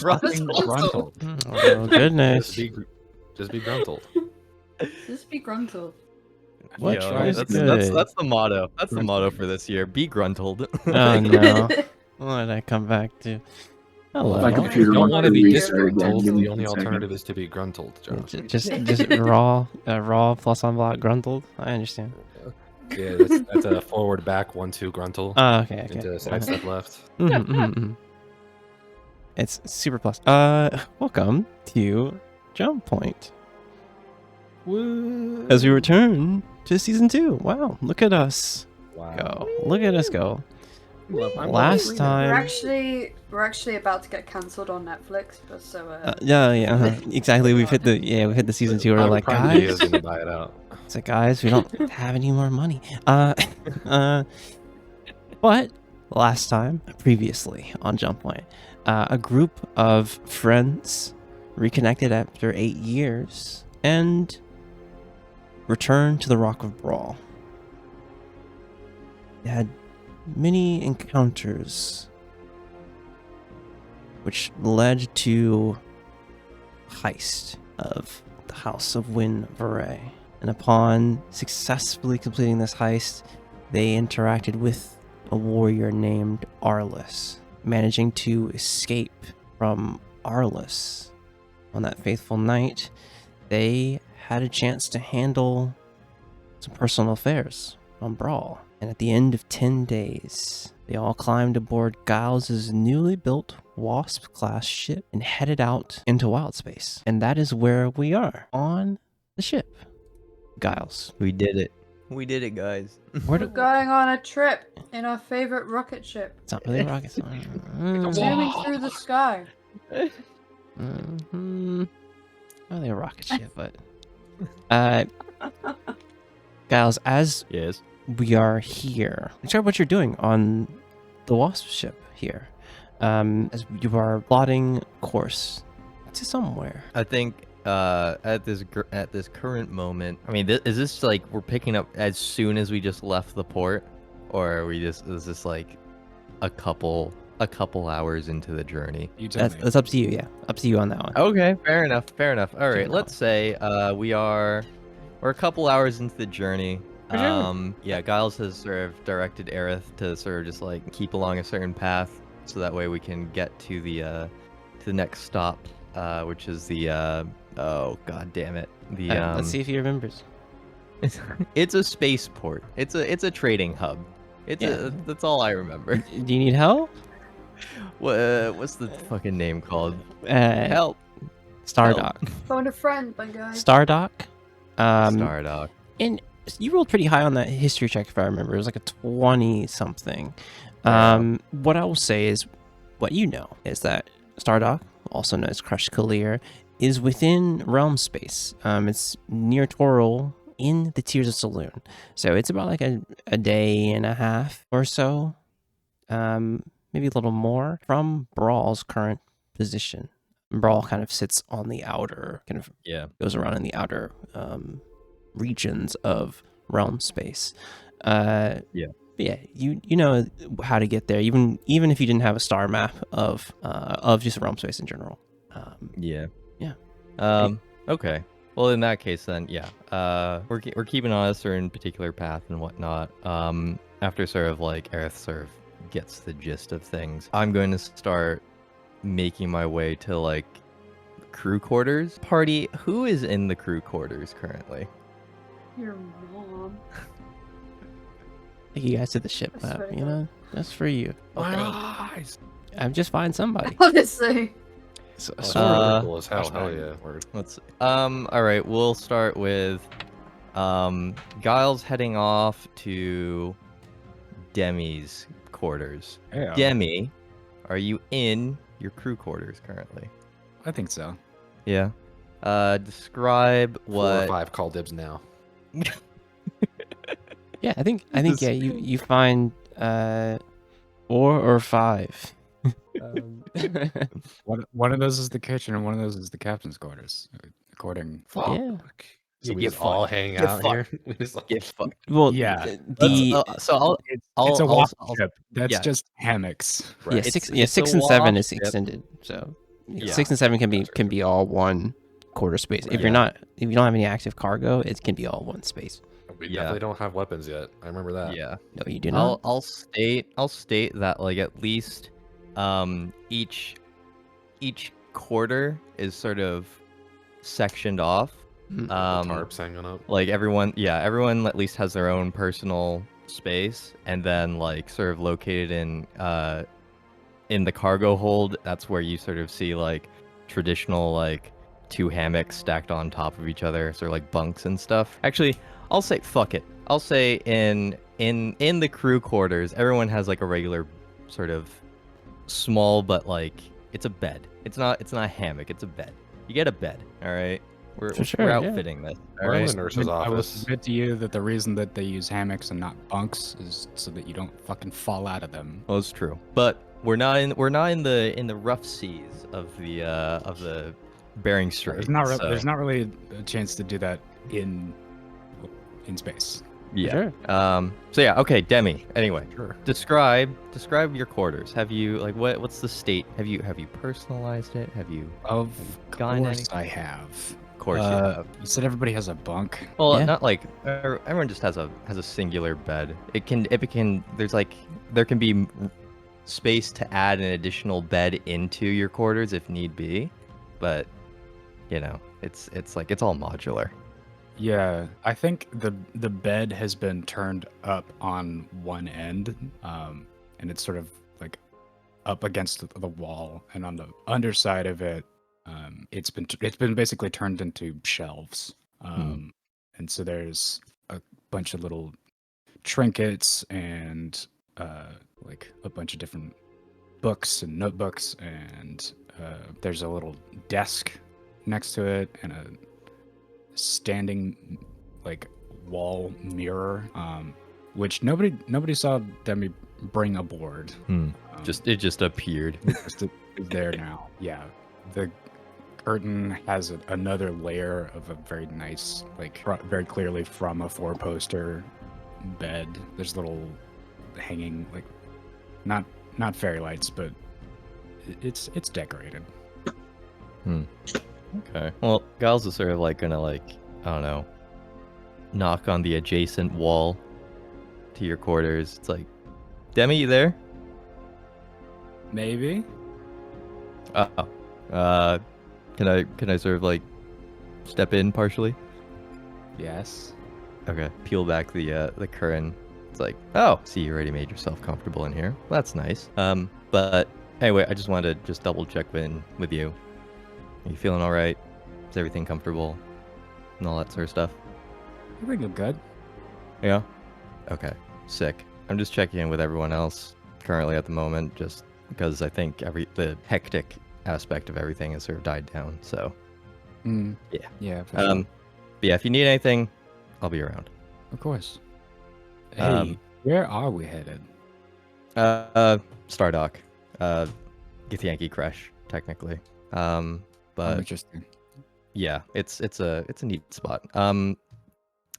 gruntled. Oh goodness. Just be gruntled. Just be gruntled. What Yo, is that's good? the motto. That's the motto for this year. Be gruntled. Oh no. What did I come back to? Hello. My If computer you don't want to be Computer. disgruntled, Give me the only 1 second. alternative is to be gruntled, Josh. Just raw plus unblock gruntled. I understand. Yeah, that's a forward back 1-2 gruntle Oh, okay. into side step left. It's super plus. Welcome to Jump Point. Woo. As we return to season 2. Wow, look at us Wow. go. Look at us go. I'm Last We're time. actually about to get cancelled on Netflix, but so Yeah, exactly. We've hit the season 2. We're like, Prime Video is guys. gonna buy it out. It's like, guys, we don't have any more money. But last time, previously on Jump Point, a group of friends reconnected after 8 years and returned to the Rock of Brawl. They had many encounters, which led to heist of the House of Win Veray. And upon successfully completing this heist, they interacted with a warrior named Arliss, managing to escape from Arliss. On that faithful night, they had a chance to handle some personal affairs on Brawl. And at the end of 10 days, they all climbed aboard Giles' newly built Wasp-class ship and headed out into Wildspace. And that is where we are, on the ship. Giles. We did it. We did it, guys. Where we're do... going on a trip in our favorite rocket ship, It's not really a rocket. zooming through the sky. Mm-hmm. Not really a rocket ship, but... Giles, as Yes. we are here, describe what you're doing on the Wasp ship here. As you are plotting course to somewhere. I think at this current moment, I mean, is this like we're picking up as soon as we just left the port, or are we just is this like a couple hours into the journey? You tell me. That's up to you. Yeah, up to you on that one. Okay, fair enough. All right, Sure. let's say we're a couple hours into the journey. Sure. Yeah, Giles has sort of directed Aerith to sort of just like keep along a certain path, so that way we can get to the next stop, which is the oh god damn it, the Let's see if he remembers. it's a spaceport. It's a trading hub. That's all I remember. Do you need help? What's the fucking name called? Help. Stardock. Phone a friend, my guy. Stardock. Stardock. And you rolled pretty high on that history check, if I remember. It was like a 20 something. What I will say is, what you know is that Stardock, also known as Crèche K'liir, is within realm space. It's near Toril in the Tears of Saloon. So it's about like a day and a half or so, maybe a little more from Brawl's current position. Brawl kind of sits on the outer, goes around in the outer regions of realm space. Yeah, you know how to get there, even if you didn't have a star map of just realm space in general. Okay. Well, in that case, then we're keeping on a certain particular path and whatnot. After sort of like Aerith sort of gets the gist of things, I'm going to start making my way to like crew quarters. Party, who is in the crew quarters currently? Your mom. Take you guys to the ship map, you know? That's for you. My eyes. I'm just find somebody. Honestly. So, That's so really cool as hell. Hell yeah. Word. Let's see. All right, we'll start with Giles heading off to Demi's quarters. Yeah. Demi, are you in your crew quarters currently? I think so. Yeah. Describe 4 or what 5 call dibs now. yeah, I think yeah, you find 4 or 5. One of those is the kitchen, and one of those is the captain's quarters, according. Yeah. So we Get just all fucked. hang Get out here. fucked. We just like, Get fucked. Well, Yeah. I'll It's a wasp I'll- ship. That's yeah. just hammocks. yeah, It's 6 a 6 and 7 wasp is ship. extended. So Yeah. 6 and 7 can be all one quarter space. If Yeah. if you don't have any active cargo, it can be all one space. We Yeah. definitely don't have weapons yet. I remember that. Yeah. No, you do not. I'll state that like at least each quarter is sort of sectioned off. Mhm. The tarps hanging up. Like everyone at least has their own personal space, and then like sort of located in the cargo hold, that's where you sort of see like traditional like 2 hammocks stacked on top of each other, sort of like bunks and stuff. Actually, I'll say fuck it. I'll say in the crew quarters, everyone has like a regular sort of small, but like it's a bed. It's not a hammock, it's a bed. You get a bed, all right? We're sure, yeah. outfitting this. All We're in right. the nurse's I will office. submit to you that the reason that they use hammocks and not bunks is so that you don't fucking fall out of them. Well, it's true, but we're not in the rough seas of the Bering Strait. There's not really a chance to do that in space. Yeah. Sure. So yeah. Okay, Demi. Anyway, Sure. describe your quarters. Have you like what's the state? Have you personalized it? Have you? Of Gone course, anything? I have. Of course you have. You said everybody has a bunk. Well, Yeah. not like everyone just has a singular bed. It can there's like there can be space to add an additional bed into your quarters if need be, but you know it's like it's all modular. Yeah, I think the bed has been turned up on one end, and it's sort of like up against the wall, and on the underside of it, it's been basically turned into shelves, and so there's a bunch of little trinkets and like a bunch of different books and notebooks, and there's a little desk next to it and a standing like wall mirror, which nobody saw Demi bring aboard. It just appeared. It's there now. Yeah, the curtain has another layer of a very nice, like very clearly from a 4-poster bed. There's little hanging like not fairy lights, but it's decorated. Okay. Well, Giles is sort of like gonna like I don't know, knock on the adjacent wall to your quarters. It's like, Demi, you there? Maybe. Can I sort of like step in partially? Yes. Okay. Peel back the curtain. It's like, oh, see, you already made yourself comfortable in here. That's nice. But anyway, I just wanted to just double check in with you. Are you feeling all right? Is everything comfortable? And all that sort of stuff? I think I'm good. Yeah? Okay. Sick. I'm just checking in with everyone else currently at the moment, just because I think the hectic aspect of everything has sort of died down, so. Yeah. Yeah. For sure. But yeah, if you need anything, I'll be around. Of course. Hey, Um, where are we headed? Stardock. Githyanki Crèche, technically. But Interesting. yeah, it's a neat spot.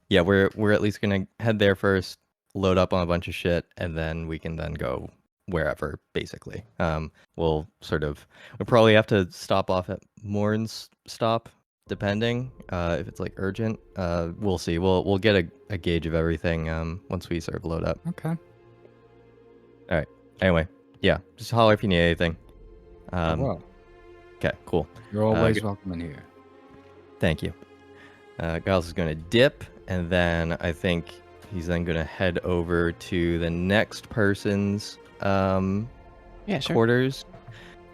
Yeah, we're at least gonna head there first, load up on a bunch of shit, and then we can then go wherever, basically. We'll probably have to stop off at Morn's stop, depending if it's like urgent. We'll see. We'll get a gauge of everything once we sort of load up. Okay. Anyway, yeah, just holler if you need anything. Well, Okay, cool. you're always good. welcome in here. Thank you. Giles is going to dip, and then I think he's then going to head over to the next person's Yeah, sure. quarters.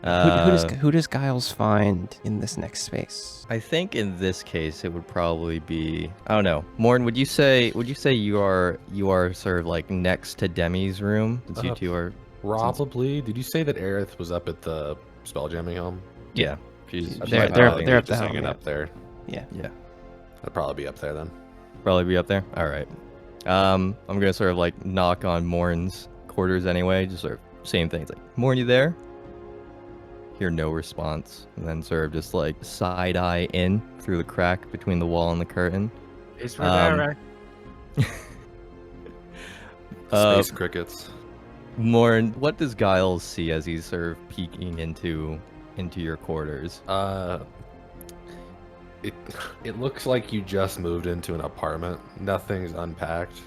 Who does Giles find in this next space? I think in this case it would probably be, I don't know. Morn, would you say you are sort of like next to Demi's room, since you two are? Probably. Did you say that Aerith was up at the spelljamming home? Yeah, she's They're Probably up the just helm, hanging yeah. up there. Yeah. I'd probably be up there then. probably be up there. All right. I'm gonna sort of like knock on Morn's quarters anyway, just sort of same thing. It's like, Morn, you there? Hear no response, and then sort of just like side eye in through the crack between the wall and the curtain. It's Space crickets. Morn, what does Giles see as he's sort of peeking into into your quarters? It looks like you just moved into an apartment. Nothing's unpacked.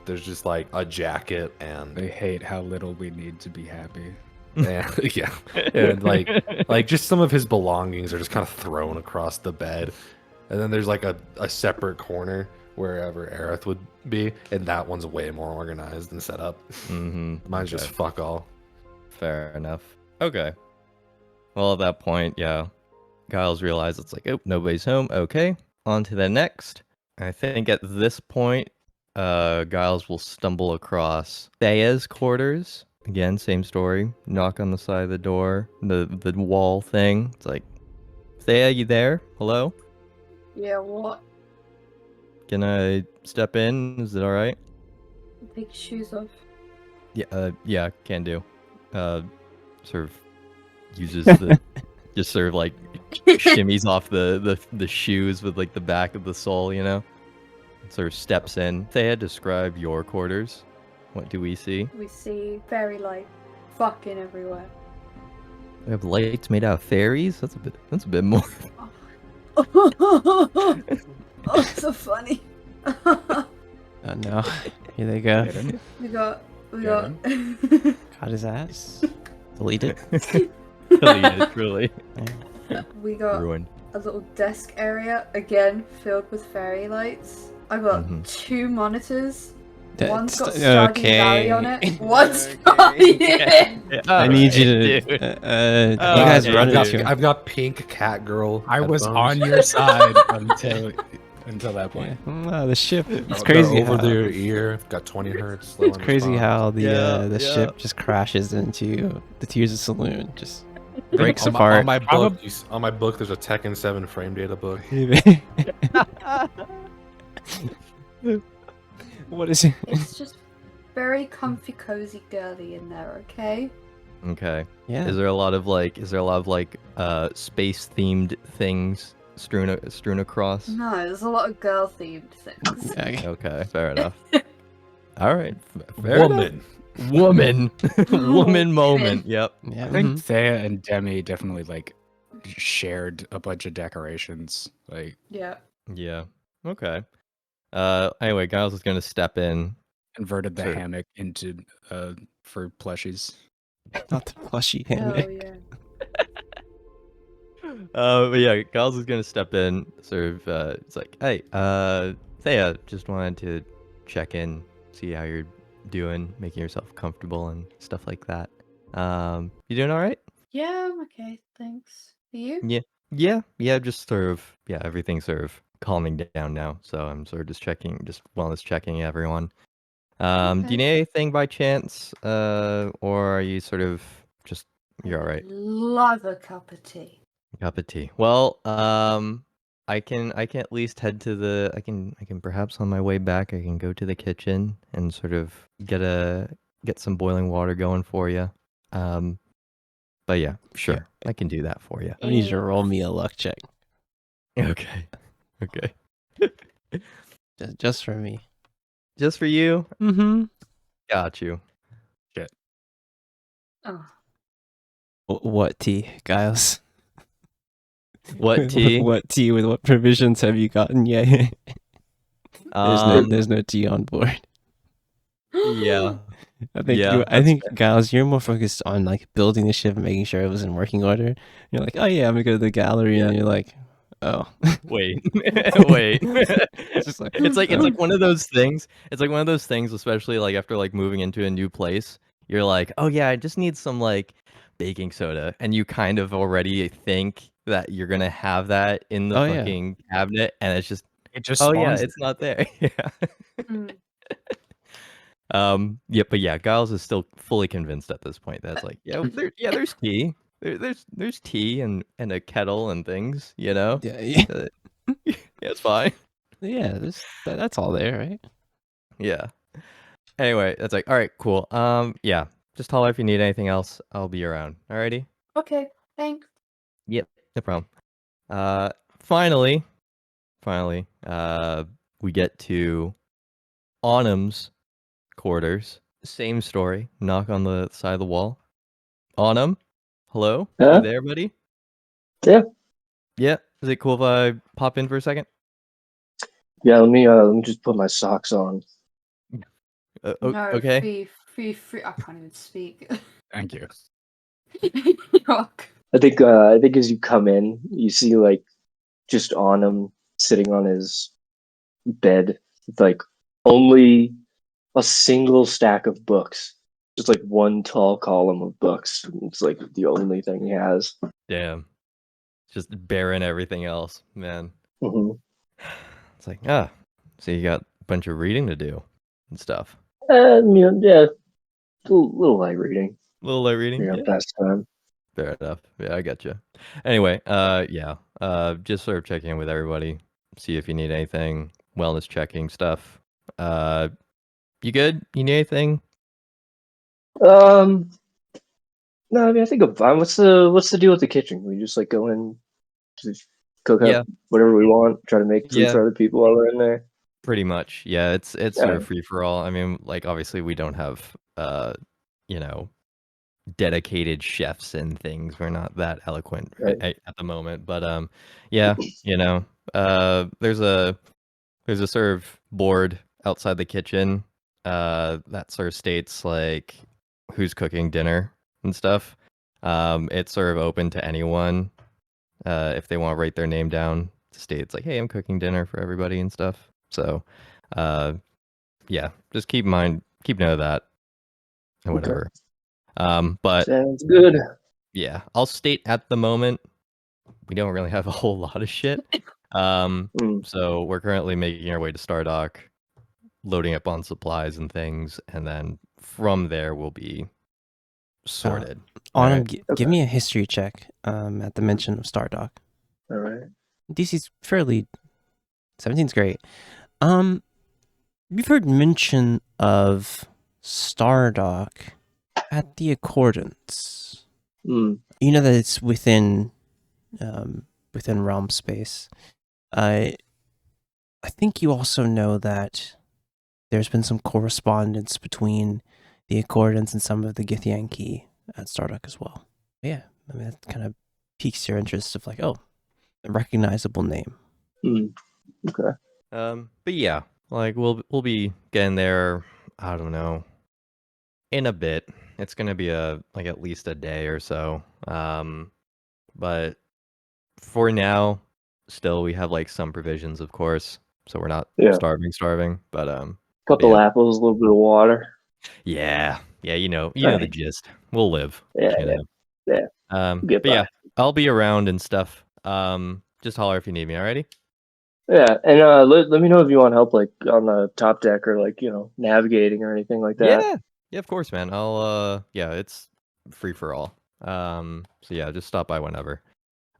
There's just like a jacket I and hate how little we need to be happy. yeah, and like just some of his belongings are just kind of thrown across the bed, and then there's like a separate corner wherever Aerith would be, and that one's way more organized and set up. Mine's just fuck all. Fair enough. Okay. Well, at that point, yeah, Giles realized it's like, oh, nobody's home. Okay, on to the next. I think at this point, Giles will stumble across Thea's quarters. Again, same story. Knock on the side of the door, the wall thing. It's like, Thea, you there? Hello? Yeah, what? Can I step in? Is it all right? Take your shoes off. Yeah, can do. Sort of uses the just sort of like shimmies off the shoes with like the back of the sole, you know? Sort of steps in. Thea, describe your quarters. What do we see? We see fairy light fucking everywhere. We have lights made out of fairies? That's a bit more. Oh, so funny. Oh no. Here they go. Get him? we got. Cut his ass. Delete it. Deleted, truly. We got Ruined. a little desk area again filled with fairy lights. I got 2 monitors. One's got Stardew Valley on it. One's I need you to. You guys okay, run I've into. I've got pink cat girl. I was headphones. on your side until that point. The ship. It's They're crazy. over How, their ear. Got 20 hertz. slow it's in crazy response. how the Yeah. ship just crashes into the Tears of Saloon. Just breaks On apart. my book, on my book, there's a Tekken 7 frame data book. What is it? It's just very comfy, cozy, girly in there. Okay. Okay. Yeah. Is there a lot of like space themed things strewn across? No, there's a lot of girl themed things. Okay. Okay, fair enough. All right. Fair Woman. enough. Woman. Woman moment. Yep. Yeah. I think Thea and Demi definitely like shared a bunch of decorations. Like Yeah. Yeah. Okay. Anyway, Giles is gonna step in. converted the Sure. hammock into for plushies. Not the plushy Oh hammock. yeah. But yeah, Giles is gonna step in. Sort of. It's like, hey, Thea, just wanted to check in, see how you're doing, making yourself comfortable and stuff like that. You doing all right? Yeah, I'm okay. Thanks. Are you? Yeah. Just sort of. Yeah, everything's sort of calming down now. So I'm sort of just wellness checking everyone. Do Okay. you need anything by chance? Or are you sort of just you're all right? Love a cup of tea. Cup of tea. Well, I can at least head to the I can perhaps on my way back I can go to the kitchen and sort of get some boiling water going for you. But yeah, sure. I can do that for you. I need you to roll me a luck check. Okay. Okay. Just for me. Just for you? Mm-hmm. Got you. Oh. What tea, Giles? What tea? What tea with what provisions have you gotten yet? There's no tea on board. Yeah. I think Yeah, I think Giles, you're more focused on like building the ship and making sure it was in working order. You're like, oh yeah, I'm gonna go to the gallery, and you're like, oh, Wait. Wait. It's just like- it's like one of those things. It's like one of those things, especially like after like moving into a new place. You're like, oh yeah, I just need some like baking soda, and you kind of already think that you're gonna have that in the Oh, yeah. fucking cabinet, and it's just It just oh yeah, spawns it's not there. Yeah. Mm. Yeah, but yeah, Giles is still fully convinced at this point. That's like, there's tea. There's tea and a kettle and things, you know. yeah, Yeah, it's fine. yeah. That's all there, right? Yeah. Anyway, that's like, all right, cool. Yeah, just holler if you need anything else. I'll be around. Alrighty. Okay. Thanks. Yep, no problem. Finally, we get to Autumn's quarters. Same story. Knock on the side of the wall. Autumn, Hello? Huh? You there, buddy? Yeah. Yeah. Is it cool if I pop in for a second? Yeah, let me just put my socks on. No, okay. free. I can't even speak. Thank you. Rock. I think as you come in, you see like just on him sitting on his bed, like only a single stack of books. Just like one tall column of books. It's like the only thing he has. Damn. Just barren everything else, man. Mm-hmm. It's like, so you got a bunch of reading to do and stuff. Yeah, little light reading. Little light reading? Yeah, Yeah. past time. Fair enough. Yeah, I get you. Anyway, yeah. Just sort of checking in with everybody, see if you need anything, wellness checking stuff. You good? You need anything? No, I mean I think I'm fine. What's the deal with the kitchen? We just like go in, just cook Yeah. up whatever we want, try to make food Yeah. for other people while we're in there. Pretty much. Yeah, it's sort Yeah. of free for all. I mean, like obviously we don't have dedicated chefs and things. We're not that eloquent Right. at the moment, but yeah, there's a sort of board outside the kitchen that sort of states like who's cooking dinner and stuff. It's sort of open to anyone if they want to write their name down to state it's like, hey, I'm cooking dinner for everybody and stuff. So yeah, just keep note of that and Okay. whatever. But Sounds good. yeah, I'll state at the moment we don't really have a whole lot of shit. So we're currently making our way to Stardock, loading up on supplies and things, and then from there we'll be sorted. Autumn, give me a history check at the mention of Stardock. All right. DC's fairly 17's great. You've heard mention of Stardock at the Accordance. You know that it's within realm space. I think you also know that there's been some correspondence between the Accordance and some of the Githyanki at Stardock as well. Yeah, I mean that kind of piques your interest of like, oh, a recognizable name. Okay. But yeah, like we'll be getting there. I don't know, in a bit. It's gonna be at least a day or so. But for now, still we have like some provisions, of course, so we're not starving. But couple apples, a little bit of water. Yeah, you know the gist. We'll live. Yeah. But yeah, I'll be around and stuff. Just holler if you need me. Alrighty. Yeah, and let me know if you want help, like on the top deck or like navigating or anything like that. Yeah, of course, man. I'll it's free for all. So yeah, just stop by whenever.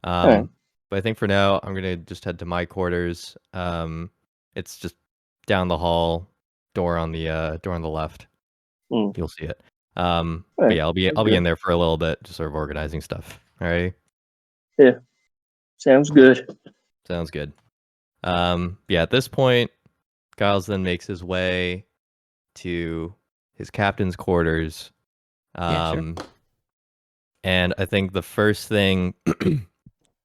But I think for now I'm gonna just head to my quarters. It's just down the hall, door on the left. You'll see it. But yeah, I'll be in there for a little bit, just sort of organizing stuff. Alrighty. Yeah, sounds good. Sounds good. Yeah, at this point, Giles then makes his way to his captain's quarters. Sure. And I think the first thing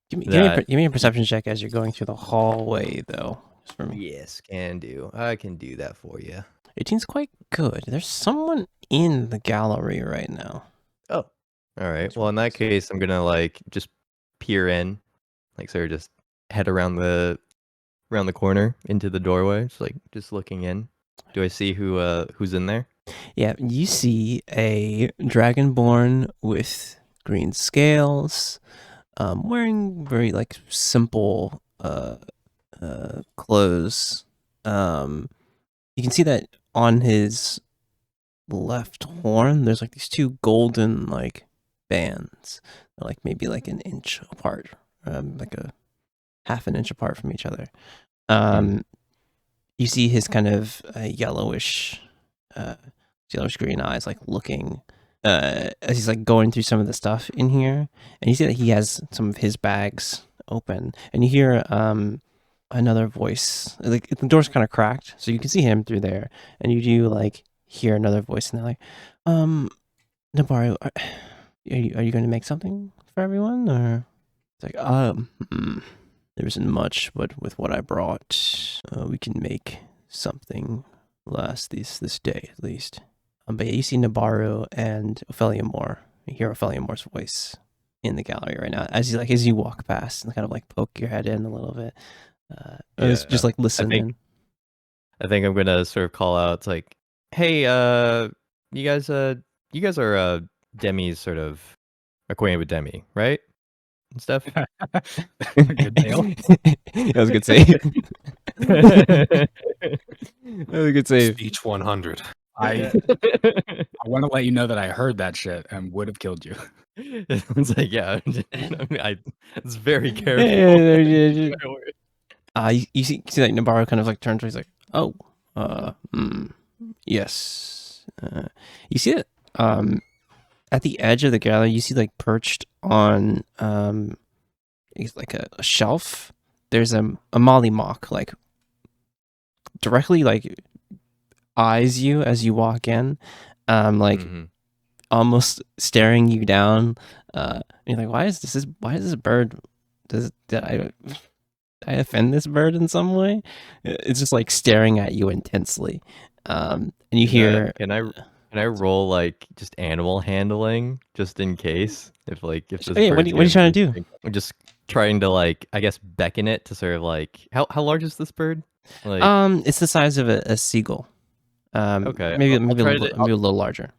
give me a perception check as you're going through the hallway, though. Just for me. Yes, can do. I can do that for you. 18's quite good. There's someone in the gallery right now. Oh, all right. Well, in that case, I'm gonna like just peer in, like sort of just head around the corner into the doorway, just looking in. Do I see who's in there? Yeah, you see a dragonborn with green scales, wearing very like simple clothes. You can see that on his left horn, there's like these two golden like bands, like maybe like an inch apart, like a half an inch apart from each other. You see his kind of yellowish green eyes, like looking as he's like going through some of the stuff in here, and you see that he has some of his bags open, and you hear another voice. Like the door's kind of cracked, so you can see him through there, and you do like hear another voice, and they're like, Nabaru, are you going to make something for everyone, or it's like there isn't much, but with what I brought, we can make something last this day at least. But yeah, you see Nabaru and Ophelia Moore. You hear Ophelia Moore's voice in the gallery right now as you walk past and kind of like poke your head in a little bit. Just like listen in. I think I'm gonna sort of call out. It's like, hey, you guys are Demi's sort of acquainted with Demi, right? And stuff. Good deal. That was a good save. That was a good save. Speech 100. I want to let you know that I heard that shit and would have killed you. It's like, yeah, I mean, it's very careful. You see like Nabaru kind of like turns. He's like, oh, yes. You see it at the edge of the gallery. You see like perched on it's like a shelf. There's a Mollymawk like directly like eyes you as you walk in, almost staring you down. And you're like, why is this bird? Did I offend this bird in some way? It's just like staring at you intensely. And you hear, can I roll like just animal handling just in case if this what are you trying to do? I'm just trying to like, I guess, beckon it to sort of like, how large is this bird? Like, it's the size of a seagull. Okay, maybe a little larger.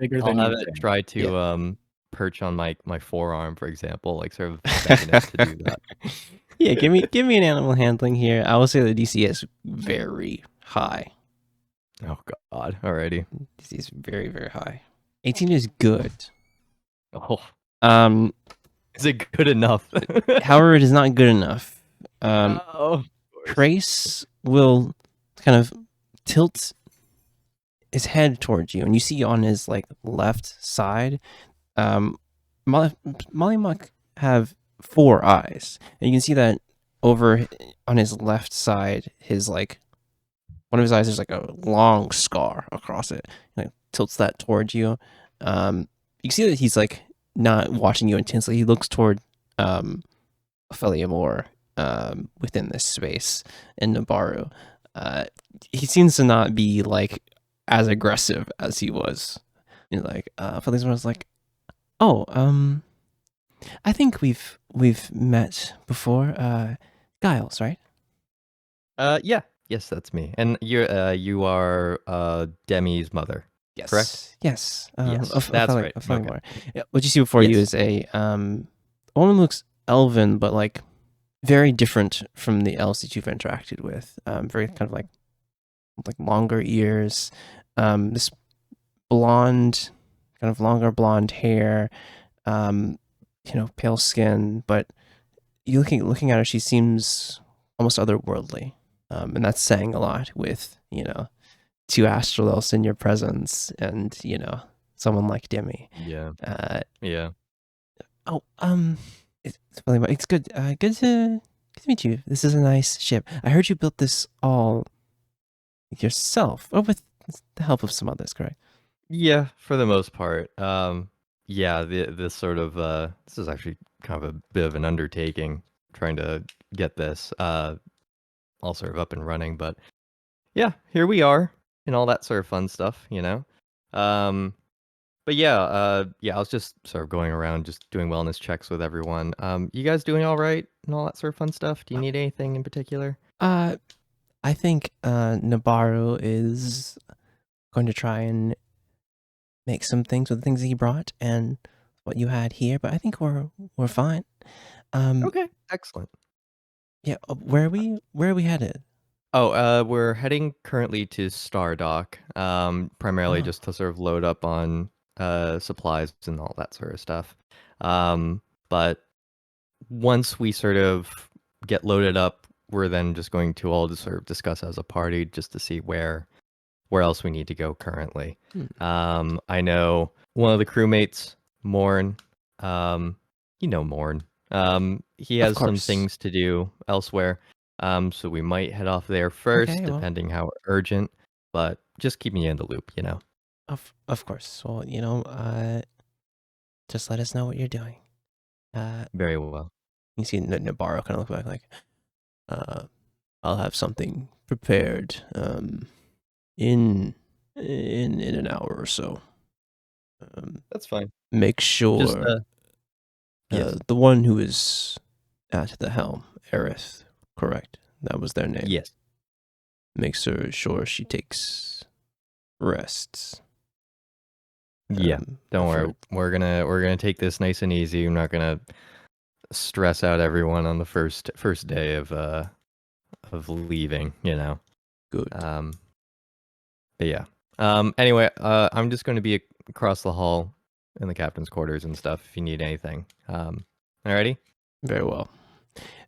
I'll have it try to perch on my forearm, for example, like sort of beckon it to do that. Yeah, give me an animal handling here. I will say the DC is very high. Oh God, alrighty. DC is very, very high. 18 is good. Oh. Is it good enough? However, it is not good enough. Oh, Trace will kind of tilt his head towards you, and you see on his like left side, Mollymawk have 4 eyes, and you can see that over on his left side, his like one of his eyes, there's like a long scar across it. He, like, tilts that towards you. You can see that he's like not watching you intensely. He looks toward Ophelia Moore within this space in Nabaru. He seems to not be like as aggressive as he was. And like Ophelia Moore was like, oh, I think we've met before. Giles, right? Yeah. Yes, that's me. And you are Demi's mother. Yes. Correct? Yes. Yes, that's right. Okay. Yeah, what you see before you is a woman who looks elven, but like very different from the elves that you've interacted with. Very kind of like longer ears. This blonde, kind of longer blonde hair. Pale skin, but you looking at her, she seems almost otherworldly. And that's saying a lot with, 2 Astral Elves in your presence and, someone like Demi. Yeah. Yeah. Oh, it's good. Good to meet you. This is a nice ship. I heard you built this all yourself, or with the help of some others, correct? Yeah, for the most part. Yeah, this sort of this is actually kind of a bit of an undertaking trying to get this all sort of up and running, but yeah, here we are and all that sort of fun stuff, But yeah, I was just sort of going around just doing wellness checks with everyone. You guys doing all right and all that sort of fun stuff? Do you need anything in particular? I think Nabaru is going to try and make some things with the things that he brought and what you had here, but I think we're fine. Okay, excellent. Yeah, where are we headed? Oh, we're heading currently to Stardock, primarily just to sort of load up on supplies and all that sort of stuff. But once we sort of get loaded up, we're then just going to all just sort of discuss as a party just to see where else we need to go currently. I know one of the crewmates, Morn. Morn. He has some things to do elsewhere. So we might head off there first, depending how urgent. But just keep me in the loop, Of course. Well, Just let us know what you're doing. Very well. You see Nabarro kind of look back like, I'll have something prepared in an hour or so. That's fine. Make sure Just, yes. the one who is at the helm, Aerith, correct? That was their name. Yes. Make sure she takes rests. Yeah. Don't worry. We're gonna take this nice and easy. We're not gonna stress out everyone on the first day of leaving. Good. But yeah. Anyway, I'm just going to be across the hall in the captain's quarters and stuff if you need anything. Alrighty? Very well.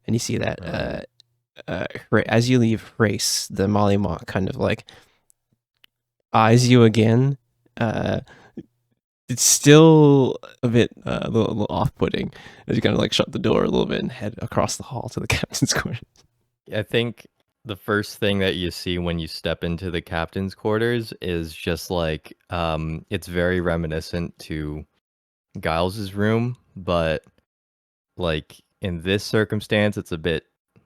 And you see that as you leave Race, the Mollymawk kind of like eyes you again. It's still a bit a little off-putting as you kind of like shut the door a little bit and head across the hall to the captain's quarters. I think the first thing that you see when you step into the captain's quarters is just like it's very reminiscent to Giles's room, but like in this circumstance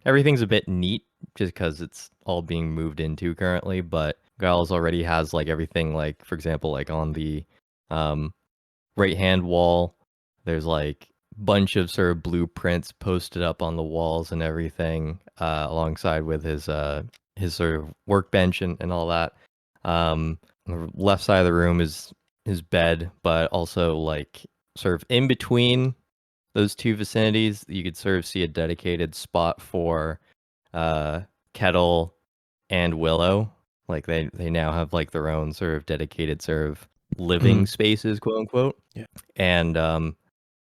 everything's a bit neat just because it's all being moved into currently, but Giles already has like everything, like for example, like on the right hand wall there's like bunch of sort of blueprints posted up on the walls and everything, alongside with his sort of workbench and all that. On the left side of the room is his bed, but also like sort of in between those two vicinities, you could sort of see a dedicated spot for Kettle and Willow. Like they now have like their own sort of dedicated sort of living spaces, quote unquote. Yeah. And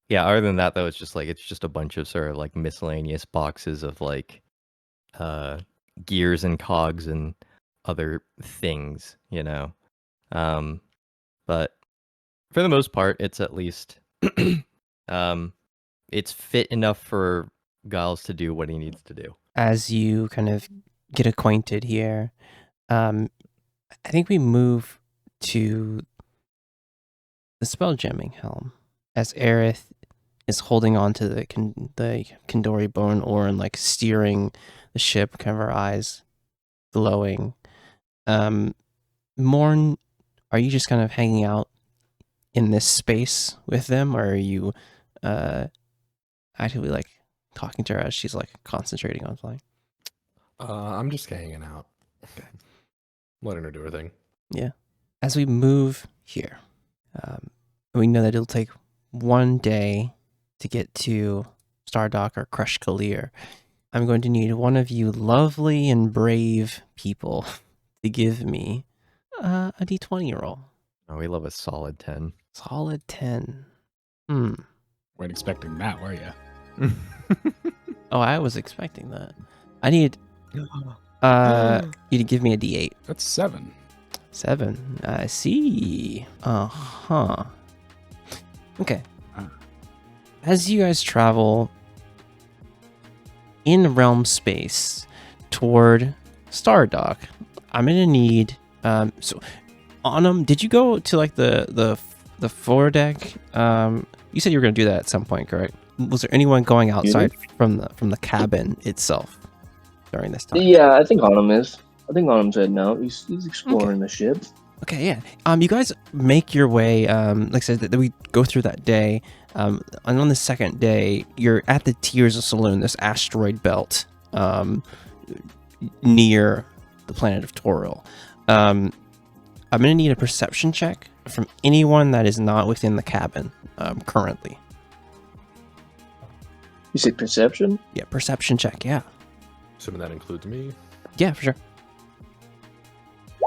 yeah, other than that though, it's just a bunch of sort of like miscellaneous boxes of like gears and cogs and other things, but for the most part it's at least it's fit enough for Giles to do what he needs to do. As you kind of get acquainted here, I think we move to the spell-jamming helm as Aerith is holding on to the Kandori bone ore and like steering the ship, kind of her eyes glowing. Morn, are you just kind of hanging out in this space with them, or are you actively like talking to her as she's like concentrating on flying? I'm just hanging out. Okay. Letting her do her thing. Yeah. As we move here, we know that it'll take one day to get to Stardock or Crèche K'liir. I'm going to need one of you lovely and brave people to give me a d20 roll. Oh, we love a solid 10. Solid 10. Weren't expecting that, were you? Oh, I was expecting that. I need you to give me a d8. That's 7. 7. I see. Uh-huh. Okay. As you guys travel in realm space toward Stardock, I'm gonna need so Autumn, did you go to like the foredeck? You said you were gonna do that at some point, correct? Was there anyone going outside from the cabin itself during this time? Yeah, I think Autumn is. I think Autumn's heading out. He's exploring the ship. Okay, yeah. You guys make your way. Like I said, that we go through that day. And on the second day, you're at the Tears Saloon, this asteroid belt near the planet of Toril. I'm gonna need a perception check from anyone that is not within the cabin currently. You say perception? Yeah, perception check. Yeah. Assuming that includes me. Yeah, for sure.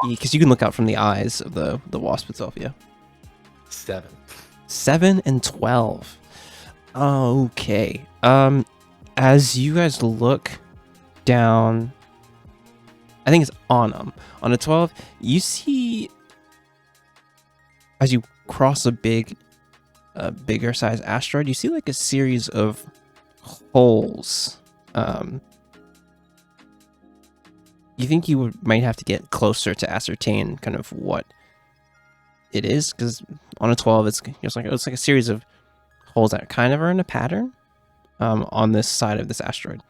Because you can look out from the eyes of the wasp itself. Yeah. 7. 7 and 12. Okay. As you guys look down, I think it's on them. On a 12, you see, as you cross a bigger size asteroid, you see like a series of holes. You think you might have to get closer to ascertain kind of what it is, because on a 12, it's like a series of holes that kind of are in a pattern on this side of this asteroid.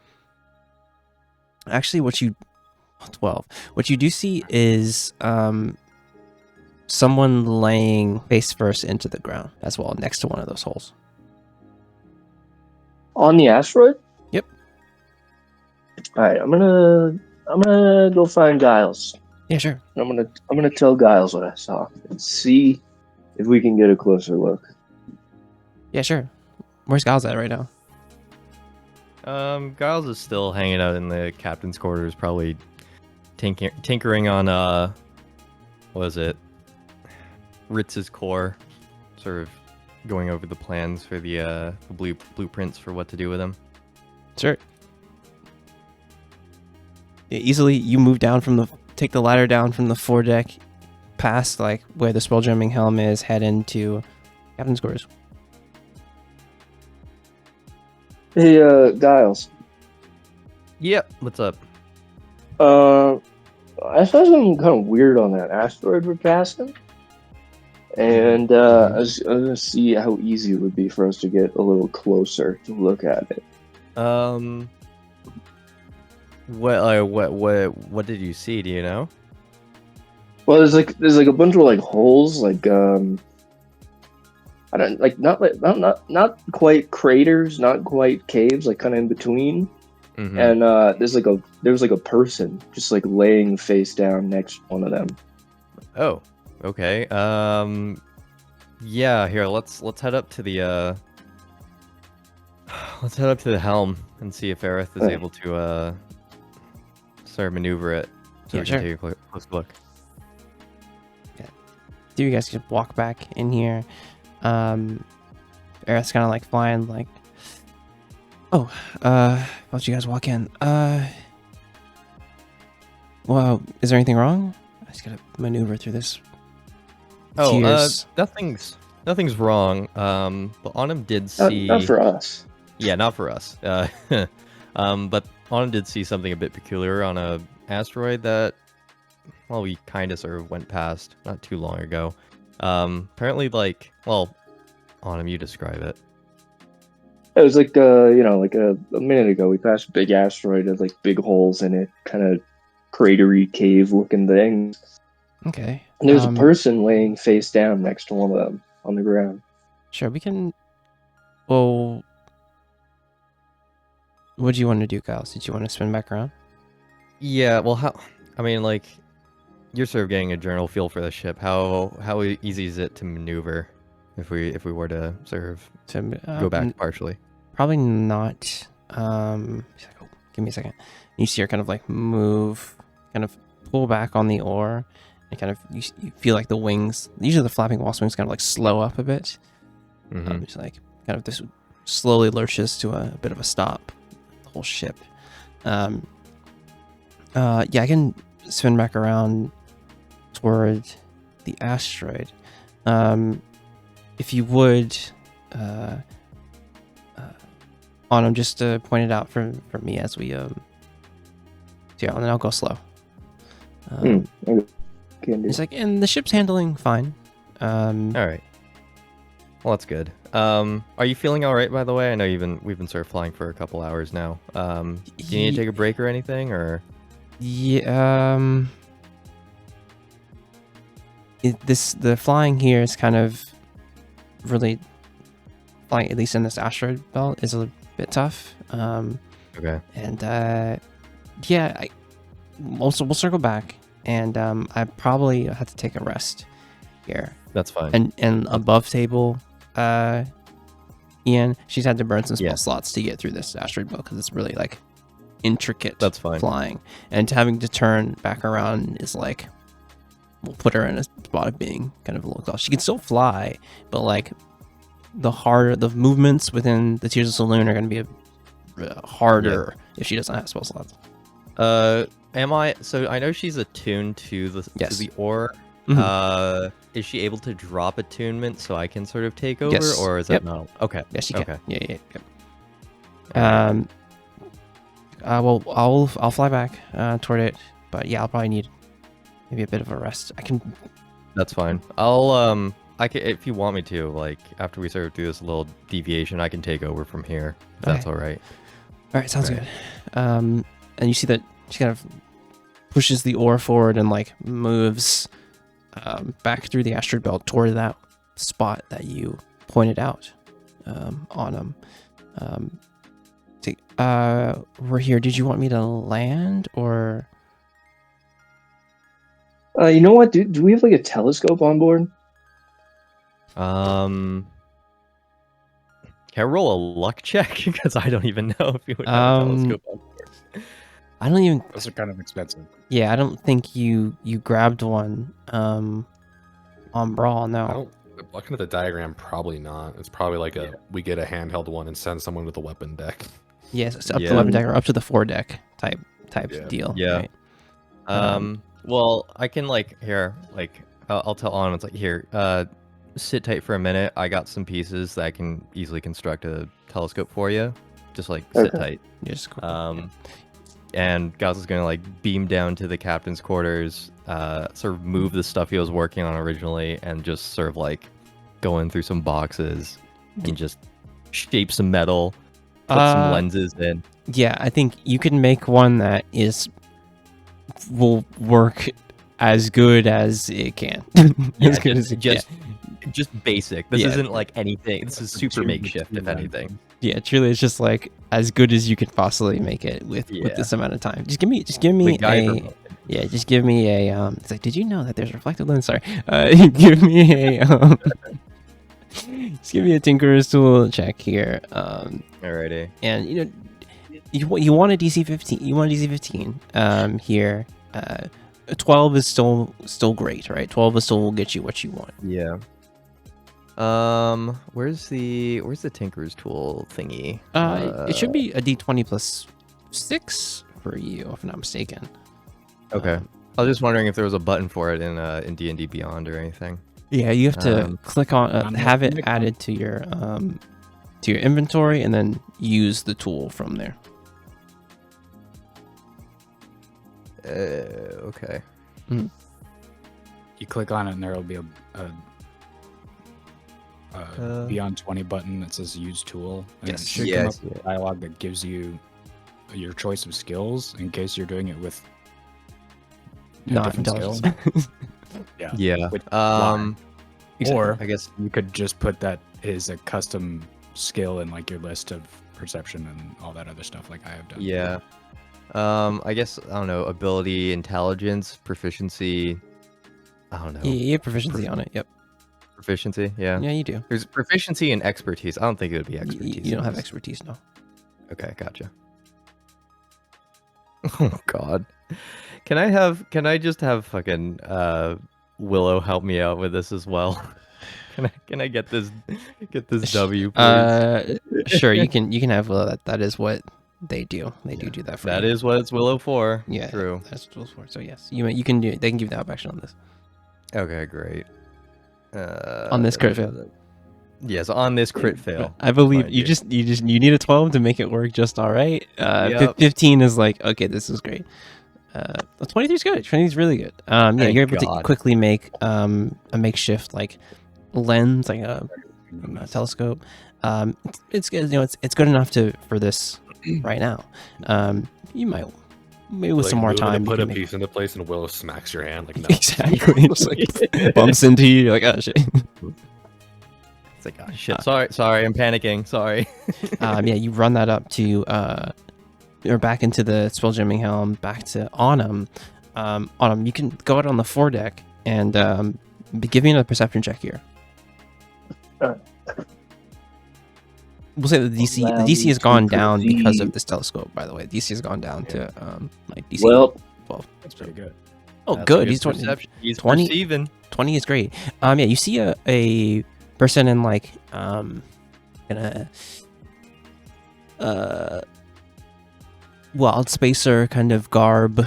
Actually, what you do see is someone laying face first into the ground as well, next to one of those holes. On the asteroid? Yep. All right, I'm gonna go find Giles. Yeah, sure. I'm gonna tell Giles what I saw and see if we can get a closer look. Yeah, sure. Where's Giles at right now? Giles is still hanging out in the captain's quarters, probably tinkering on what was it? Ritz's core, sort of going over the plans for the blueprints for what to do with them. Sure. Yeah, easily you move down take the ladder down from the foredeck, past like where the spell jamming helm is, head into captain's quarters. Hey, Giles. Yep. What's up? I saw something kind of weird on that asteroid we're passing, and I was gonna see how easy it would be for us to get a little closer to look at it. What did you see? Do you know? Well, there's like a bunch of like holes, like I don't like not quite craters, not quite caves, like kind of in between. Mm-hmm. And there was a person just like laying face down next to one of them. Oh, okay. Yeah. Here, let's head up to the helm and see if Aerith is able to sort of maneuver it, so we can take a close look. Yeah. Do you guys just walk back in here? Aerith's kind of like flying, like, once you guys walk in, well, is there anything wrong? I just gotta maneuver through this. Nothing's wrong. But Autumn did see. Not for us. Yeah, not for us. But Autumn did see something a bit peculiar on a asteroid that, well, we kind of sort of went past not too long ago. Apparently, like, well, Autumn, you describe it. It was like like a minute ago we passed a big asteroid with like big holes in it, kind of cratery cave looking thing. Okay. And there's a person laying face down next to one of them on the ground. Sure, we can. Well, what do you want to do, Giles? Did you want to spin back around? Yeah. Well, I mean, like, you're sort of getting a general feel for the ship. How easy is it to maneuver if we were to sort of go back partially? Probably not. Give me a second. You see her kind of like move, kind of pull back on the oar, and kind of you feel like the wings. Usually the flapping wasp wings kind of like slow up a bit. Mm-hmm. It's like kind of this slowly lurches to a bit of a stop. The whole ship. Yeah, I can spin back around toward the asteroid. If you would, Autumn, just to point it out for me as we yeah, and then I'll go slow. It's like, and the ship's handling fine. All right. Well, that's good. Are you feeling all right, by the way? I know we've been sort of flying for a couple hours now. Do you need to take a break or anything, or? Yeah. The flying here is kind of really flying, at least in this asteroid belt, is a bit tough. Okay. And yeah, we'll circle back, and I probably have to take a rest here. That's fine. And above table, Ian, she's had to burn some spell slots to get through this asteroid belt because it's really like intricate. That's fine. Flying, and having to turn back around is like, we'll put her in a spot of being kind of a little close. She can still fly, but like the movements within the Tears of Saloon are going to be harder if she doesn't have spell slots. Am I? So I know she's attuned to the ore. Mm-hmm. Is she able to drop attunement so I can sort of take over, Yes. or is that not? Okay. Yes, she can. Okay. Yeah. Well, I'll fly back toward it, but yeah, I'll probably need maybe a bit of a rest. I can. That's fine. I'll I can, if you want me to, like after we sort of do this little deviation, I can take over from here. If that's all right. All right, sounds good. And you see that she kind of pushes the ore forward and like moves back through the asteroid belt toward that spot that you pointed out on him. We're here. Did you want me to land or? You know what? Do we have like a telescope on board? Can I roll a luck check? Because I don't even know if you would have a telescope on board. I don't even. Those are kind of expensive. Yeah, I don't think you grabbed one on Brawl. No. Looking at the diagram, probably not. It's probably like we get a handheld one and send someone with a weapon deck. Yes, it's up to the weapon deck or up to the 4-deck type deal. Yeah. Right? Well, I can like here, like I'll tell On. It's like here, sit tight for a minute. I got some pieces that I can easily construct a telescope for you. Just like sit tight. Just cool. And Gaz is gonna like beam down to the captain's quarters, sort of move the stuff he was working on originally, and just sort of like go in through some boxes and just shape some metal, put some lenses in. Yeah, I think you can make one that will work as good as it can. As good as it can. Just basic. This isn't like anything. This is super makeshift, if anything. Yeah, truly, it's just like as good as you could possibly make it with this amount of time. Just give me just give me a. It's like, did you know that there's reflective lens? Sorry, give me a. Just give me a Tinkerer's tool check here. Alrighty. And you want a DC 15. You want a DC 15. Here, 12 is still great, right? 12 is still will get you what you want. Yeah. Where's the Tinkerer's tool thingy? It should be a D20 plus 6 for you, if I'm not mistaken. Okay. I was just wondering if there was a button for it in D&D Beyond or anything. Yeah, you have to click on have it added to your inventory and then use the tool from there. Okay. Mm. You click on it and there will be a Beyond 20 button that says use tool. And it should come up with a dialogue that gives you your choice of skills in case you're doing it with not intelligence. Yeah. Or I guess you could just put that as a custom skill in like your list of perception and all that other stuff like I have done. Yeah. I guess, I don't know, ability, intelligence, proficiency. I don't know. You have proficiency on it. Yep. Proficiency, yeah. Yeah, you do. There's proficiency and expertise. I don't think it would be expertise. You don't have expertise, no. Okay, gotcha. Oh God. Can I just have fucking Willow help me out with this as well? Can I get this W, please? Sure, you can have Willow. That is what they do. They do that for you. That is what it's Willow for. Yeah, true. That's what it's for. So yes, you can do it. They can give you the help action on this. Okay, great. On this crit fail. Yes, on this crit fail. I believe you need a 12 to make it work just all right. 15 is like, okay, this is great. 23 is good. 23 is really good. You're able to quickly make a makeshift like lens, like a telescope. It's good. It's good enough for this right now. You might. Maybe with some more time, put a piece into place, and Willow smacks your hand like no. Exactly. Just like bumps into you. You're like, oh shit. It's like, oh shit. Sorry, I'm panicking. Sorry. You run that up to or back into the spelljamming helm, back to Autumn. Autumn, you can go out on the 4-deck and give me another perception check here. We'll say the DC has gone down because of this telescope. By the way, DC has gone down to like DC. Well, 12. That's pretty good. Oh, good. He's 20. He's 20. Perceiving. 20 is great. You see a person in like Wildspacer kind of garb,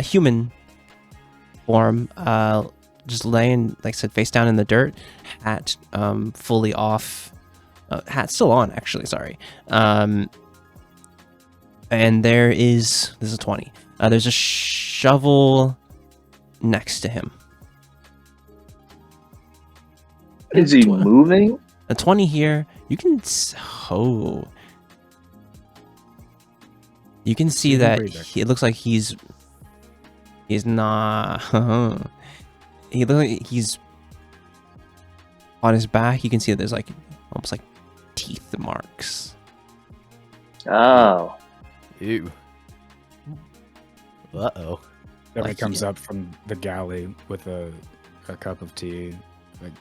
human form, just laying, like I said, face down in the dirt, hat fully off, hat still on actually, sorry. And this is 20. There's a shovel next to him. Is he moving? A 20 here. You can you can see that it looks like he's not. He looks like he's on his back. You can see that there's like almost like teeth marks. Oh. Ew. Uh-oh. Somebody comes up from the galley with a cup of tea. Like,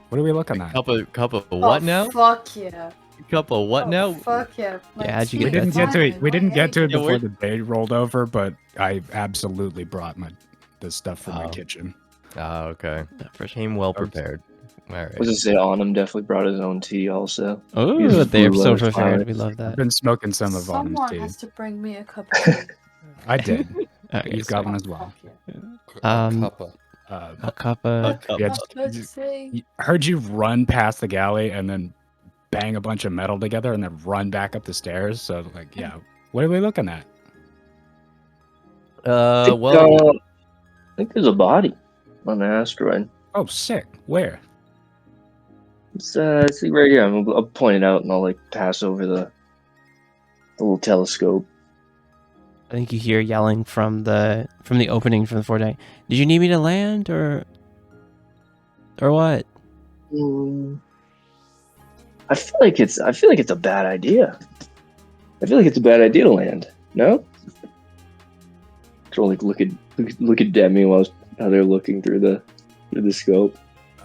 what are we looking at? Cup of what now? Fuck yeah. Cup of what now? Fuck yeah. Yeah, how'd you We get didn't get to it. We didn't get to it Yeah, before the day rolled over, but I absolutely brought the stuff from my Oh. kitchen. Ah, okay. Came well prepared. All right. I was gonna say Autumn definitely brought his own tea also. Oh, Uses they're blue so lotus prepared. flower. We love I've that. been smoking some of Autumn's Someone tea. has to bring me a cup of tea. I did. Okay, You've so, got one as well. Fuck yeah. Cuppa. a cup of. Yeah, Let's see. I heard you run past the galley and then bang a bunch of metal together and then run back up the stairs. So, like, yeah, what are we looking at? I think there's a body on the asteroid. Oh, sick. Where? It's see right here. I'll point it out and I'll like pass over the little telescope. I think you hear yelling from the opening from the foredeck. Did you need me to land or what? I feel like it's a bad idea. I feel like it's a bad idea to land. No? Control look at Demi while how they're looking through the scope.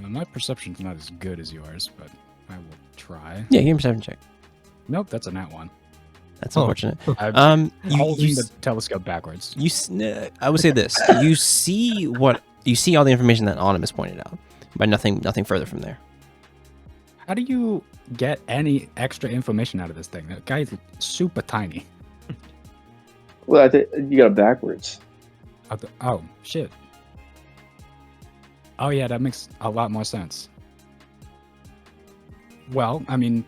My perception's not as good as yours, but I will try. Yeah, give me a perception check. Nope, that's a nat one. That's unfortunate. I'm you holding the telescope backwards. I would say this. You see all the information that Autumn has pointed out, but nothing further from there. How do you get any extra information out of this thing? That guy's super tiny. Well, I think you got it backwards. Oh, shit. Oh, yeah, that makes a lot more sense. Well, I mean,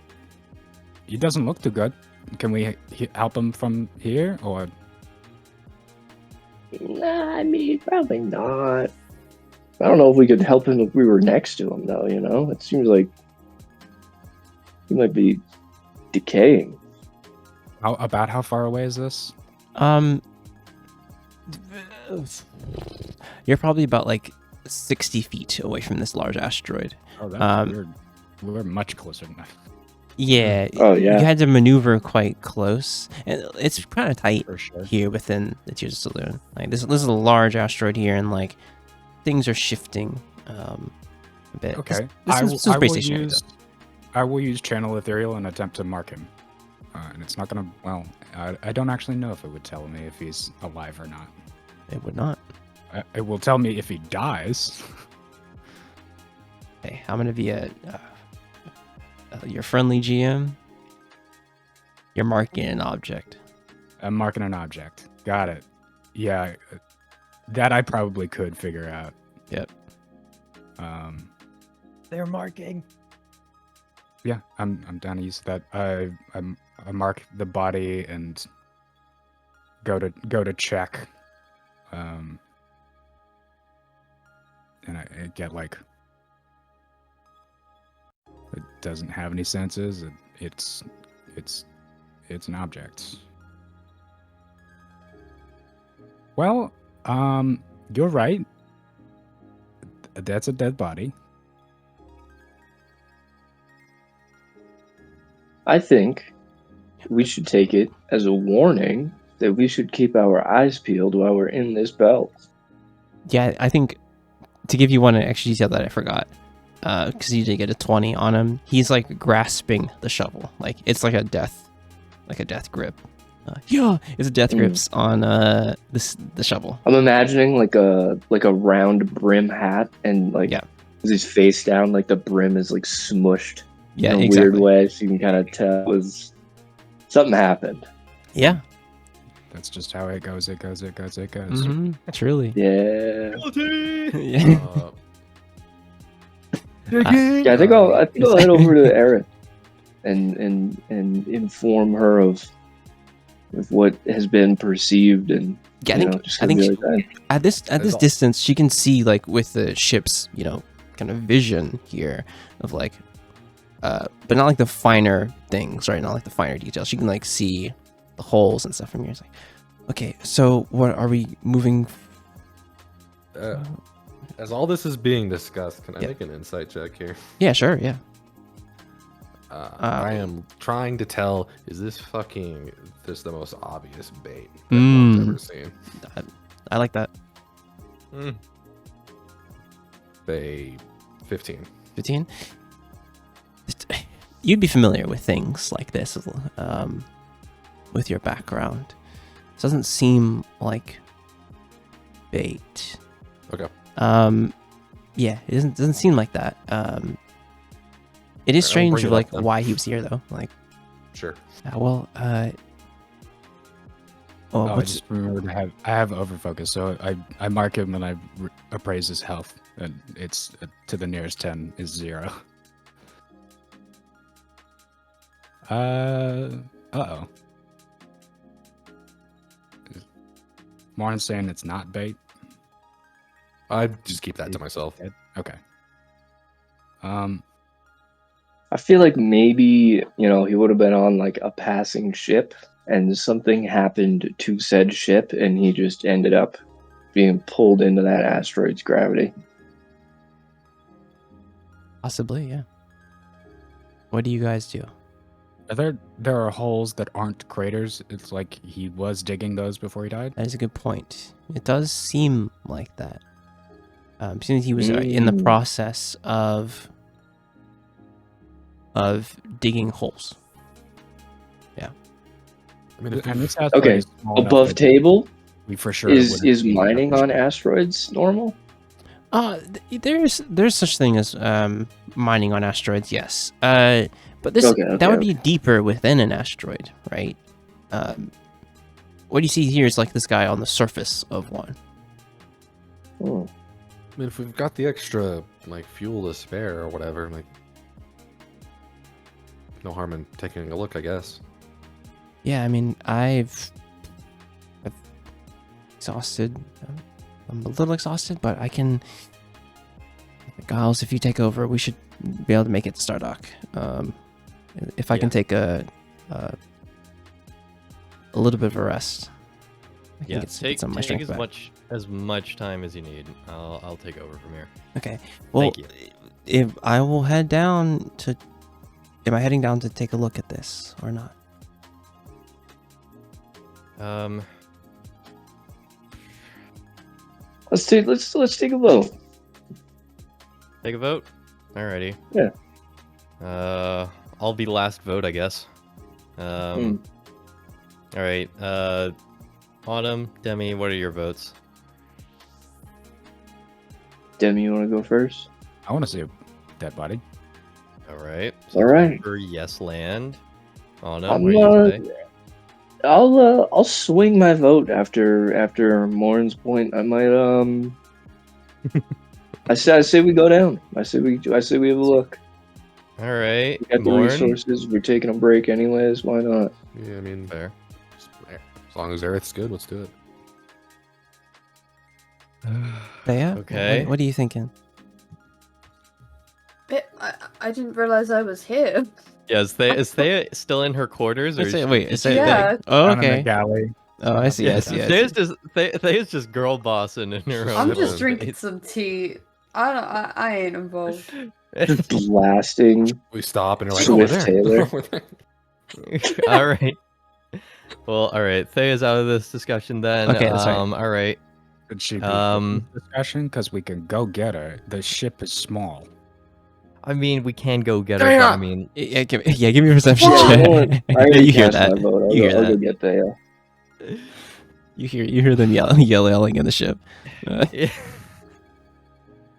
he doesn't look too good. Can we help him from here, or? Nah, I mean, probably not. I don't know if we could help him if we were next to him, though, you know? It seems like he might be decaying. About how far away is this? You're probably about like 60 feet away from this large asteroid. Oh, that's weird. We're much closer than that. Yeah. Oh, yeah. You had to maneuver quite close, and it's kind of tight For sure. here within the Tears of Saloon. Like this is a large asteroid here, and like things are shifting a bit. Okay. This is pretty stationary, though. I will use Channel Ethereal and attempt to mark him. And it's not going to... Well, I don't actually know if it would tell me if he's alive or not. It would not. It will tell me if he dies. Okay, I'm gonna be your friendly GM. You're marking an object. I'm marking an object. Got it. Yeah, that I probably could figure out. Yep. They're marking. Yeah, I'm down to use that. I mark the body and go to check. And I get like, it doesn't have any senses. It's an object. Well, you're right. That's a dead body. I think we should take it as a warning that we should keep our eyes peeled while we're in this belt. Yeah, I think to give you one extra detail that I forgot, because you did get a 20 on him. He's like grasping the shovel, like it's like a death grip. It's a death grips on the shovel. I'm imagining like a round brim hat, and like as he's face down, like the brim is like smushed in a weird way, so you can kind of tell was something happened. Yeah, that's just how it goes. It goes. Mm-hmm. Truly. Yeah. Yeah. I think I'll head over to Erin and inform her of what has been perceived, and I think at this distance she can see like with the ship's kind kind of vision here of like, but not like the finer things, right? Not like the finer details. She can like see the holes and stuff from here. It's like, okay, so what are we moving? As all this is being discussed, can I make an insight check here? Yeah, sure, yeah. I am trying to tell, is this fucking just the most obvious bait that I've ever seen? I like that. Say 15. 15? You'd be familiar with things like this with your background. It doesn't seem like bait. Okay. Yeah, it doesn't seem like that. It is strange of like why he was here though. Like, sure. I just remembered I have overfocus, so I mark him and I appraise his health, and it's to the nearest 10 is 0. Uh-oh. Morn's saying it's not bait. I just keep that to myself. Okay. I feel like maybe, he would have been on like a passing ship and something happened to said ship and he just ended up being pulled into that asteroid's gravity. Possibly, yeah. What do you guys do? There are holes that aren't craters. It's like he was digging those before he died. That is a good point. It does seem like that. Seems he was in the process of digging holes. Yeah. I mean, And this has okay, above table we for sure is mining on asteroids normal? There's such thing as mining on asteroids, yes. But this that would be deeper within an asteroid, right? What you see here is like this guy on the surface of one. Oh. I mean, if we've got the extra like fuel to spare or whatever, like, no harm in taking a look, I guess. Yeah, I mean, I've exhausted. I'm a little exhausted, but I can. Giles, if you take over, we should be able to make it to Stardock. If I can take a little bit of a rest. Take as much time as you need. I'll take over from here. Okay. Well, if I will head down to. Am I heading down to take a look at this or not? Let's take a vote. Take a vote? Alrighty. Yeah. I'll be last vote, I guess. Alright, Autumn, Demi, what are your votes? Demi, you want to go first? I want to see a dead body. Alright. All right. For yes land. Autumn, what do you say? I'll swing my vote after Morn's point. I might I say we go down. I say we have a look. All right. We got the resources. We're taking a break anyways. Why not? Yeah, I mean, fair. As long as Aerith's good, let's do it. Yeah. Okay. What are you thinking? I didn't realize I was here. Yeah, is Thea still in her quarters? Or Yeah. Oh, Down in okay. the galley. Oh, I see. Thea's just girl bossing in her own. I'm just drinking some tea. I ain't involved. Blasting. We stop and you're like, Swift Taylor. All right. Well, all right. Thea's out of this discussion then. Okay, that's right. All right. Could she be in this discussion? Because we can go get her. The ship is small. I mean, we can go get her. But I mean, give me a perception check. You hear that? You hear that? Go get Thea. You hear them yelling in the ship.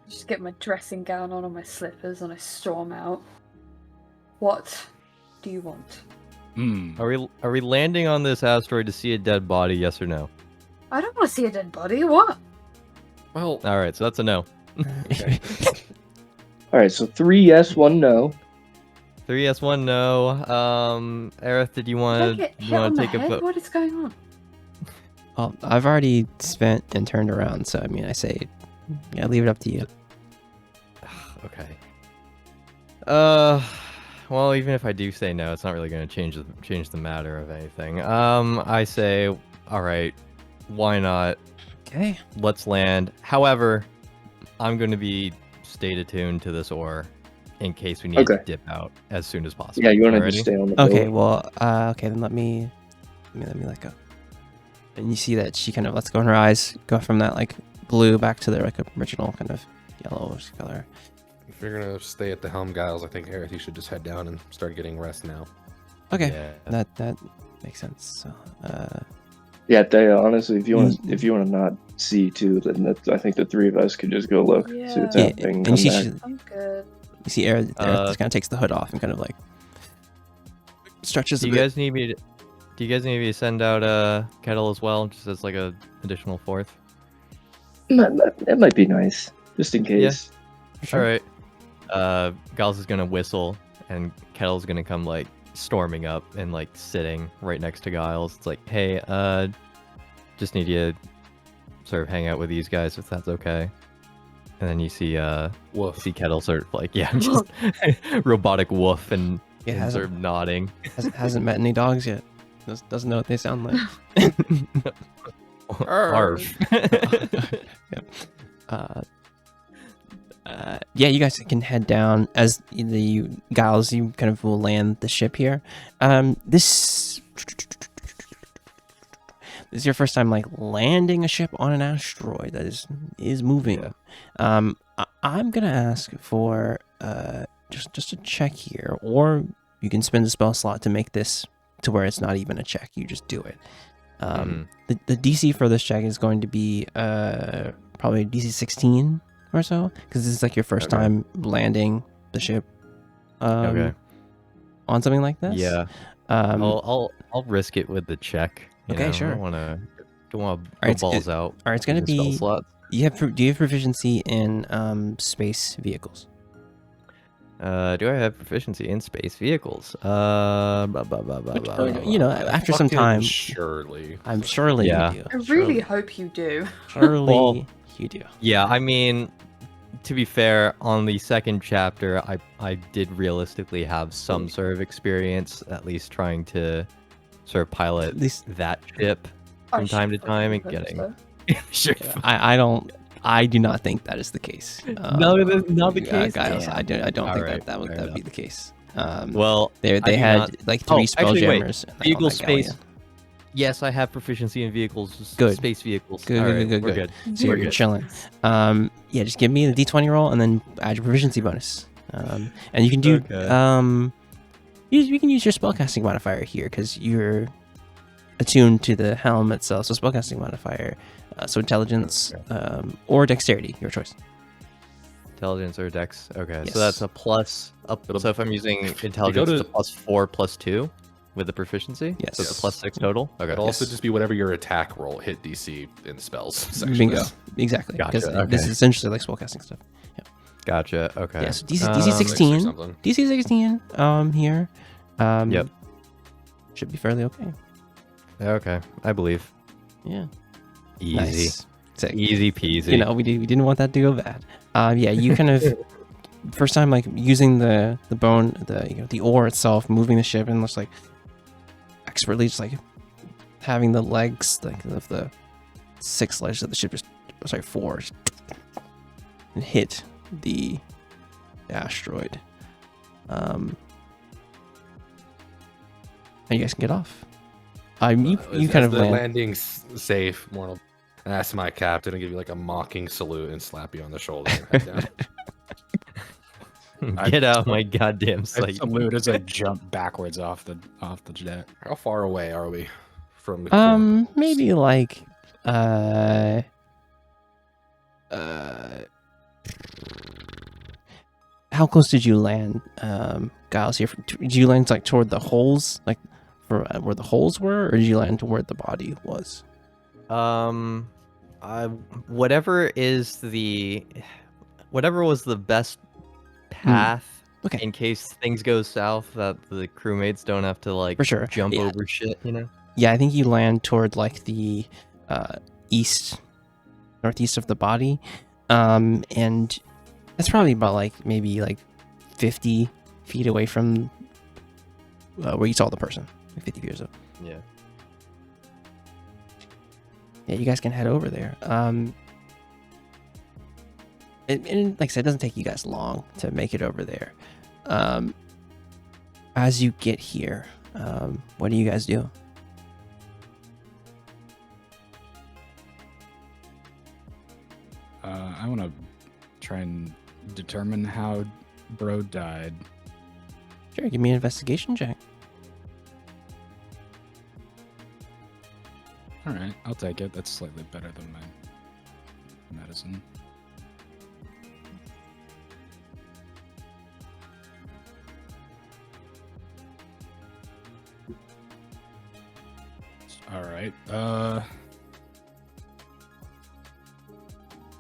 Just get my dressing gown on and my slippers and I storm out. What do you want? Are we landing on this asteroid to see a dead body? Yes or no? I don't want to see a dead body. What? Well, all right. So that's a no. Okay. All right. So 3 yes, 1 no. 3 yes, 1 no. Aerith, did you want to take a vote? What is going on? Well, I've already spent and turned around, so I mean, I say, yeah, leave it up to you. Okay. Well, even if I do say no, it's not really going to change the matter of anything. I say, all right, why not? Okay. Let's land. However, I'm going to be stay attuned to this ore in case we need to dip out as soon as possible. Yeah, you want to Alrighty? just stay on the boat. Okay. Well. Okay. Then let me let go. And you see that she kind of lets go, and her eyes go from that like blue back to their like original kind of yellowish color. If you're gonna stay at the helm, Giles, I think Aerith, you should just head down and start getting rest now. Okay. Yeah. That makes sense. So, Yeah, honestly, if you want to not see too, then I think the three of us could just go look, see what's Yeah. happening. and come you see, back. she, I'm good. you see, Aerith just kind of takes the hood off and kind of like stretches. Do you guys need me to send out Kettle as well, just as like a additional fourth? That might be nice, just in case. Sure. All right. Giles is gonna whistle, and Kettle's gonna come like storming up and like sitting right next to Giles. It's like, hey, just need you to sort of hang out with these guys if that's okay. And then you see Kettle sort of like, yeah, just robotic woof and sort of nodding. Hasn't met any dogs yet. Doesn't know what they sound like. Arf. Yeah, you guys can head down as the Giles. You kind of will land the ship here. This is your first time like landing a ship on an asteroid that is moving. Yeah. I'm gonna ask for just a check here, or you can spend a spell slot to make this to where it's not even a check. You just do it. The DC for this check is going to be probably DC 16 or so, because this is like your first time landing the ship on something like this. Yeah. I'll risk it with the check. Okay, sure. I don't want to go balls out. All right, it's going to using be. spell slots. Do you have proficiency in space vehicles? Do I have proficiency in space vehicles? You know, after some time, surely. Surely Yeah. you do. I really hope you do. Surely Well, you do. Yeah, I mean, to be fair, on the second chapter, I did realistically have some sort of experience, at least trying to sort of pilot At least that ship from time to time and getting. Sure. I do not think that is the case. Not the case. Guys, Damn. I don't All think right, that would fair be the case. Well, they do had not- like 3 spell actually, wait. jammers. and, like, Vehicle on that space. galleon. Yes, I have proficiency in vehicles. Good. Space vehicles. Good, All good, right, good, we're good. good. So you're chilling. Yeah, just give me the D20 roll and then add your proficiency bonus. And you can do you can use your spellcasting modifier here because you're attuned to the helm itself. So spellcasting modifier, so intelligence or dexterity, your choice. Intelligence or dex. Okay, Yes. so that's a plus. So if I'm using intelligence, it's a +4 +2 with the proficiency. Yes. So it's a +6 total. Okay. It'll also just be whatever your attack roll hit DC in spells section. Bingo. Exactly. Gotcha, Because okay. this is essentially like spellcasting stuff. Gotcha. Okay. Yeah, so DC Six or 16. something. DC 16 here. Yep. Should be fairly okay. Okay. I believe. Yeah. Easy. Nice. Sick. Easy peasy. You know, we didn't want that to go bad. Yeah, you kind of first time like using the bone, the ore itself, moving the ship, and just like expertly just like having the legs like of the 6 legs of the ship, 4, and hit the asteroid. And you guys can get off. You kind of the land. landing's safe. Mortal. Ask my captain to give you like a mocking salute and slap you on the shoulder. And head down. Get out my goddamn I sight. salute as I jump backwards off the jet. How far away are we from the Maybe like how close did you land, Giles? Here, did you land like toward the holes, like for where the holes were, or did you land toward the body was? Whatever was the best path. Okay. In case things go south, that the crewmates don't have to like For sure. jump Yeah. over shit, you know? Yeah, I think you land toward like the northeast of the body, and That's probably about like maybe like 50 feet away from where you saw the person. 50 feet or so. Yeah. Yeah, you guys can head over there. And like I said, it doesn't take you guys long to make it over there. As you get here, what do you guys do? I want to try and determine how Bro died. Sure, give me an investigation check. All right, I'll take it. That's slightly better than my medicine. All right.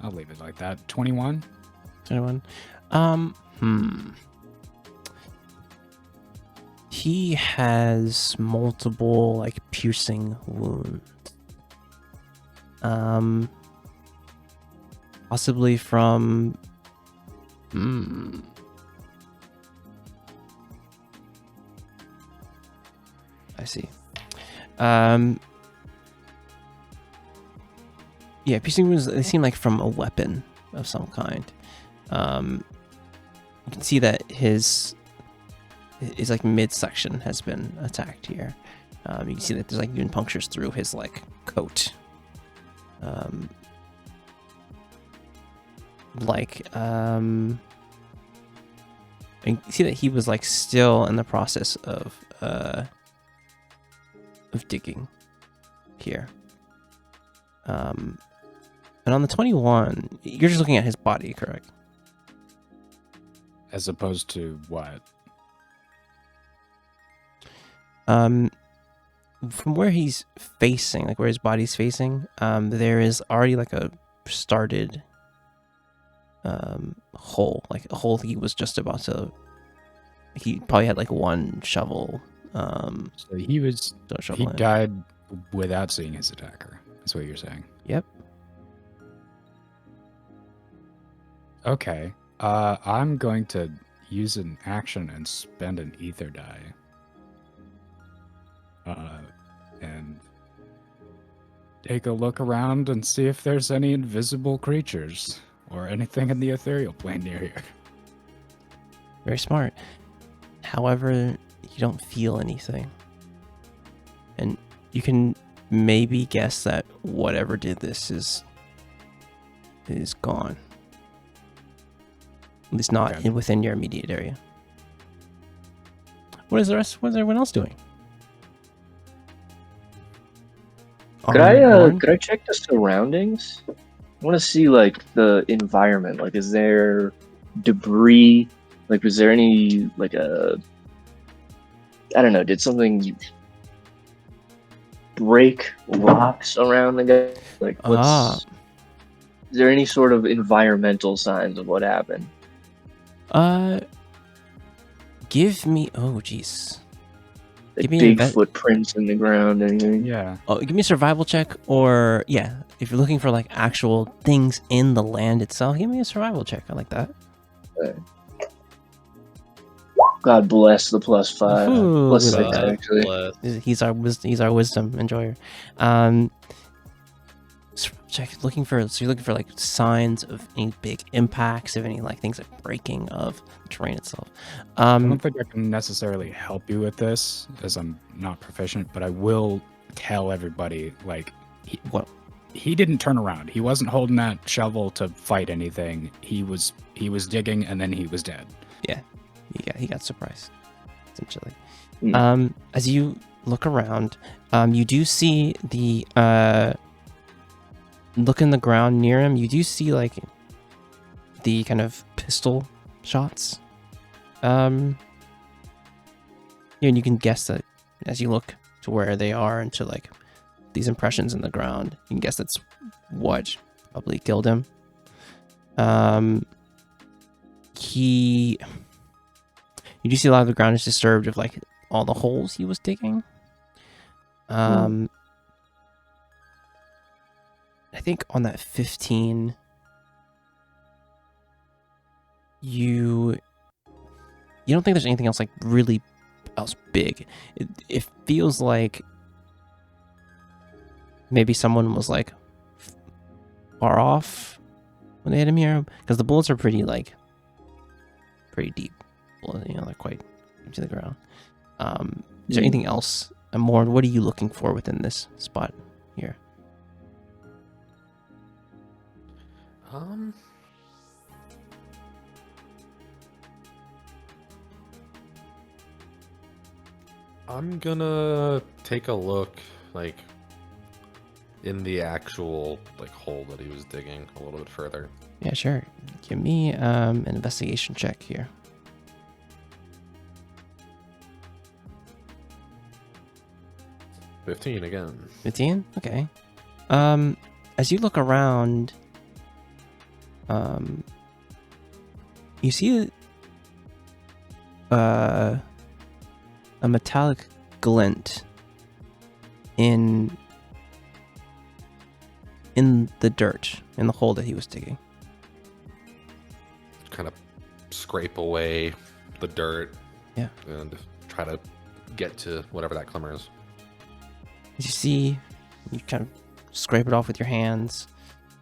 I'll leave it like that. 21. 21. He has multiple like piercing wounds. Possibly from I see. Yeah, piercing wounds, they seem like from a weapon of some kind. You can see that his like midsection has been attacked here. You can see that there's like even punctures through his like coat. And you see that he was like still in the process of digging here. And on the 21, you're just looking at his body, correct? As opposed to what? From where he's facing, like where his body's facing, there is already like a started hole, like a hole he was just about to. He probably had like one shovel. So he died without seeing his attacker. That's what you're saying. Yep. Okay. I'm going to use an action and spend an ether die. And take a look around and see if there's any invisible creatures or anything in the ethereal plane near here. Very smart. However, you don't feel anything. And you can maybe guess that whatever did this is gone. At least not within your immediate area. What is everyone else doing? Could I check the surroundings? I want to see like the environment. Like, is there debris? Like, was there any like I don't know. Did something break rocks around the guy? Like, is there any sort of environmental signs of what happened? Give me. Oh, jeez. Like big footprints in the ground, anything? Yeah. Oh, give me a survival check, or yeah, if you're looking for like actual things in the land itself, give me a survival check. I like that. Okay. God bless the +5. Ooh, +6 actually. He's our wisdom enjoyer. Check looking for like signs of any big impacts, of any like things like breaking of the terrain itself. I don't think I can necessarily help you with this, as I'm not proficient, but I will tell everybody like he didn't turn around. He wasn't holding that shovel to fight anything. He was digging and then he was dead. Yeah. He got surprised, essentially. Mm. As you look around, you do see the look in the ground near him. You do see like the kind of pistol shots. And you can guess that as you look to where they are and to like these impressions in the ground, you can guess that's what probably killed him. You do see a lot of the ground is disturbed of like all the holes he was digging. I think on that 15, you don't think there's anything else like really else big. It feels like maybe someone was like far off when they hit him here, because the bullets are pretty deep. You know, they're quite deep to the ground. Is there anything else more? What are you looking for within this spot here? I'm gonna take a look, like, in the actual, like, hole that he was digging a little bit further. Yeah, sure. Give me an investigation check here. 15 again. 15? Okay. As you look around, you see a metallic glint in the dirt, in the hole that he was digging. Kind of scrape away the dirt. Yeah. And try to get to whatever that glimmer is. As you see, you kind of scrape it off with your hands.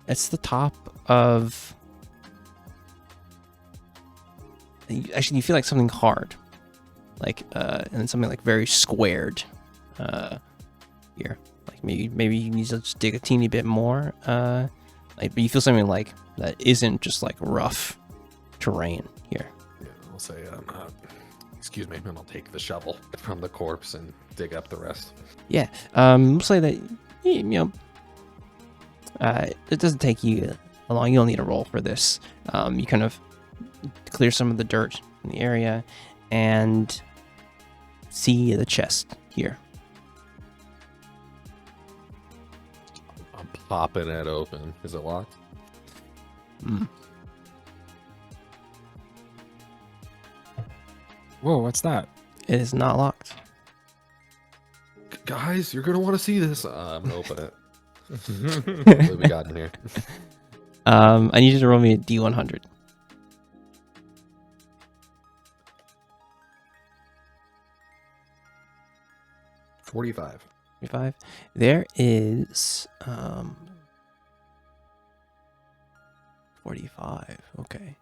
It's the top of... Actually, you feel like something hard. Like, and something like very squared here. Like maybe you need to just dig a teeny bit more. Like, but you feel something like that isn't just like rough terrain here. Yeah, I'll say, excuse me, and I'll take the shovel from the corpse and dig up the rest. Yeah, we'll say that, you know, it doesn't take you long. You don't need a roll for this. You kind of clear some of the dirt in the area and see the chest here. I'm popping it open. Is it locked? Whoa, what's that? It is not locked. Guys, you're gonna want to see this. I'm gonna open it. What do we got in here? I need you to roll me a D100. 45. 45. There is 45. Okay.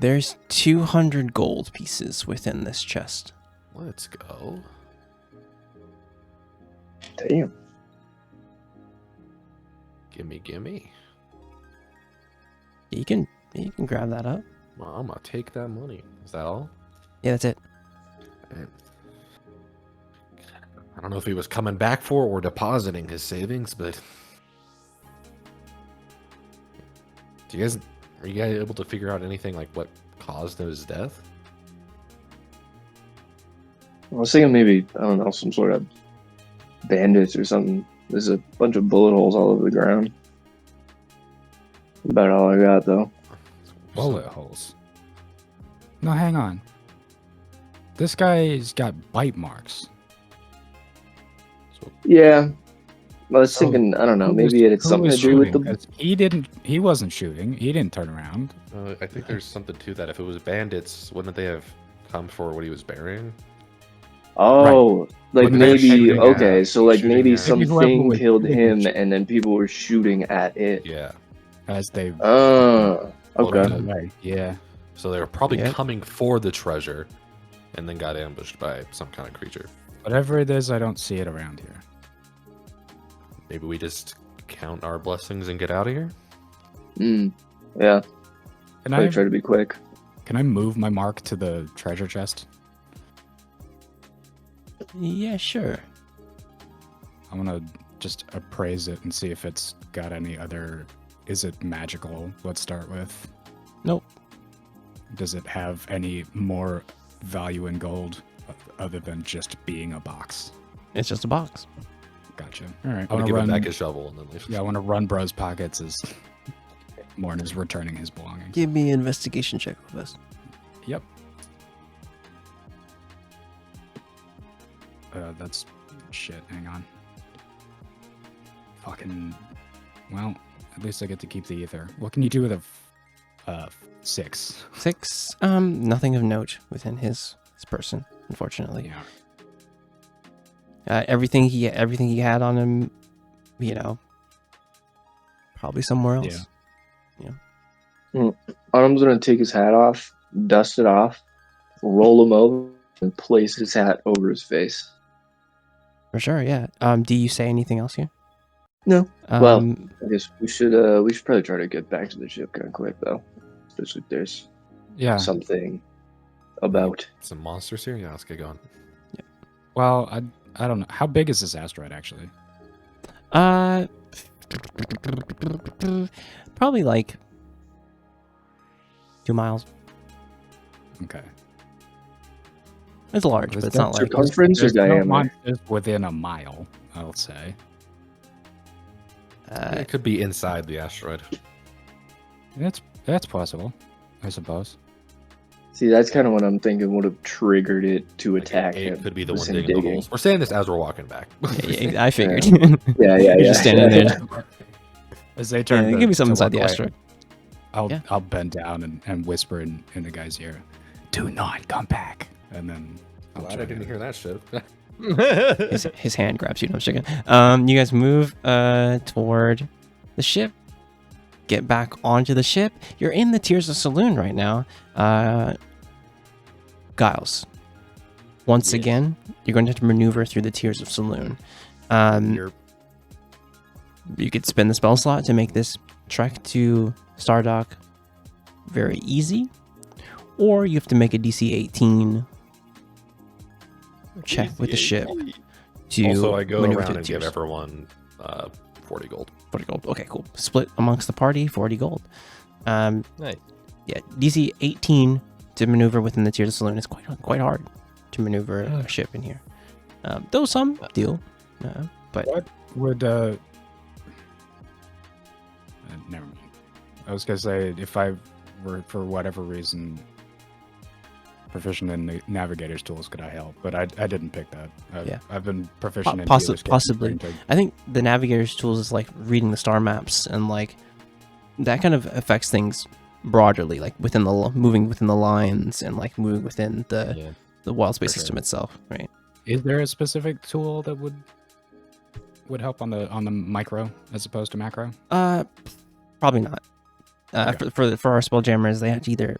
There's 200 gold pieces within this chest. Let's go. Damn. Gimme. You can grab that up. Well, I'm gonna take that money. Is that all? Yeah, that's it. I don't know if he was coming back for or depositing his savings, but are you guys able to figure out anything like what caused his death? I was thinking maybe, I don't know, some sort of bandits or something. There's a bunch of bullet holes all over the ground. About all I got, though. Bullet holes. No, hang on. This guy's got bite marks. Yeah. I was thinking, I don't know, maybe it had something to do with the... 'Cause he wasn't shooting. He didn't turn around. I think there's something to that. If it was bandits, wouldn't they have come for what he was burying? Oh, like When they're maybe, shooting okay, at- so like shooting maybe at- Maybe whoever something was killed shooting him was- and then people were shooting at it. Yeah. As they Oh, Well, okay. away. Yeah. So they were probably Yeah. coming for the treasure and then got ambushed by some kind of creature. Whatever it is, I don't see it around here. Maybe we just count our blessings and get out of here? Yeah, Can probably I try to be quick. can I move my mark to the treasure chest? Yeah, sure. I want to just appraise it and see if it's got any other... Is it magical? Let's start with. Nope. Does it have any more value in gold other than just being a box? It's just a box. Gotcha. All right. I'm gonna give him back his shovel and then leave. Yeah, I want to run Bro's pockets as Morn is returning his belongings. Give me an investigation check with us. Yep. That's shit. Hang on. Fucking. Well, At least I get to keep the ether. What can you do with a 6? 6. Nothing of note within his person, unfortunately. Yeah. Everything he had on him, probably somewhere else. Autumn's gonna take his hat off, dust it off, roll him over, and place his hat over his face. For sure, yeah. Do you say anything else here? No. Well, I guess we should probably try to get back to the ship kind of quick though. Especially if there's something about some monsters here. Yeah, let's get going. Yeah. Well, I don't know. How big is this asteroid actually? Probably like 2 miles. Okay. It's large, but it's not like circumference or diameter. No monsters within a mile, I'll say. It could be inside the asteroid. That's possible, I suppose. See, that's kind of what I'm thinking would have triggered it to attack him. It could be the one digging the holes. We're saying this as we're walking back. I figured. Yeah. You're just standing there. As they turn, give me something inside the asteroid. I'll bend down and whisper in the guy's ear, "Do not come back." And then glad I didn't hear that shit. his hand grabs you. No, chicken. You guys move toward the ship. Get back onto the ship. You're in the Tears of Saloon right now. Giles, once again, you're going to have to maneuver through the Tears of Saloon. You could spend the spell slot to make this trek to Stardock very easy, or you have to make a DC 18 check with the ship to also, I go maneuver around through and the give tiers. everyone 40 gold. 40 gold. Okay, cool. Split amongst the party, 40 gold. Nice. Yeah, DC 18 to maneuver within the Tears of Saloon is quite hard to maneuver a ship in here. Though some do. But what would never mind. I was gonna say if I were for whatever reason proficient in the navigator's tools, could I help? But I didn't pick that. I've been proficient in possibly. I think the navigator's tools is like reading the star maps, and like that kind of affects things broadly, like within the moving within the lines and like moving within the Wildspace system itself, right? Is there a specific tool that would help on the micro as opposed to macro? Probably not. Okay. For our spelljammers, they have to either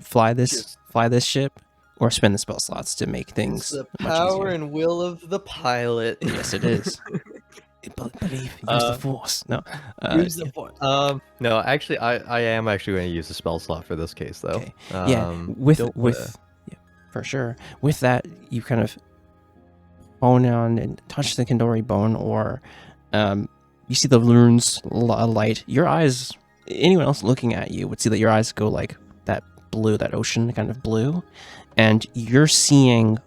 fly this ship or spend the spell slots to make things the much power easier. and will of the pilot. Yes, it is. Believe, use the force. No, use the force. No, actually, I am actually going to use the spell slot for this case, though. Okay. For sure. With that, you kind of bone on and touch the Kandori bone, or you see the runes light. Your eyes, anyone else looking at you would see that your eyes go like that blue, that ocean kind of blue, and you're seeing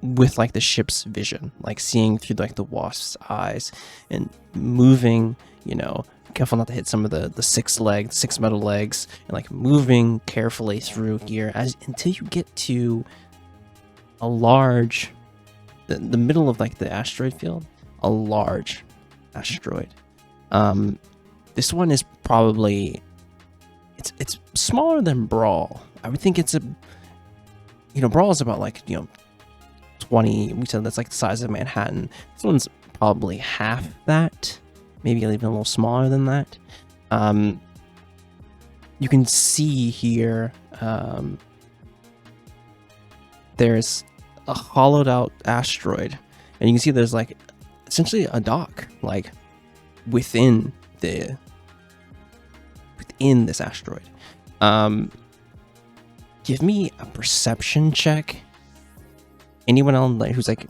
with like the ship's vision, like seeing through like the wasp's eyes and moving, careful not to hit some of the six metal legs, and like moving carefully through here until you get to a large, the middle of like the asteroid field, a large asteroid. This one is probably it's smaller than Brawl. I would think it's Brawl is about like 20. We said that's like the size of Manhattan. This one's probably half that, maybe even a little smaller than that. You can see here there's a hollowed out asteroid, and you can see there's like essentially a dock like within this asteroid. Give me a perception check. Anyone else who's like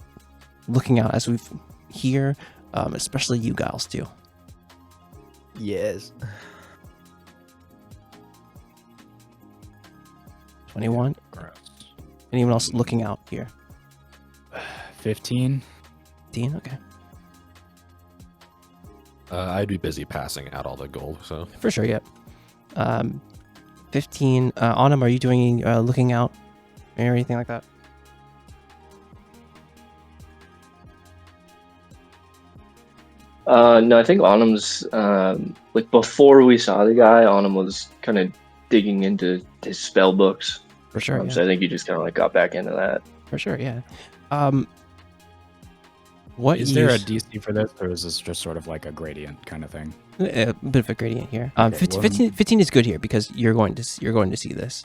looking out as we've here, especially you guys too. Yes. 21. Anyone else looking out here? 15. 15. Okay. I'd be busy passing out all the gold, so For sure. Yep. 15. Autumn, are you doing looking out or anything like that? No, I think Autumn's like before we saw the guy, Autumn was kind of digging into his spell books. For sure. Yeah. So I think you just kind of like got back into that. For sure. Yeah. What Is there a DC for this, or is this just sort of like a gradient kind of thing? A bit of a gradient here. Okay, 15 is good here because you're going to see this.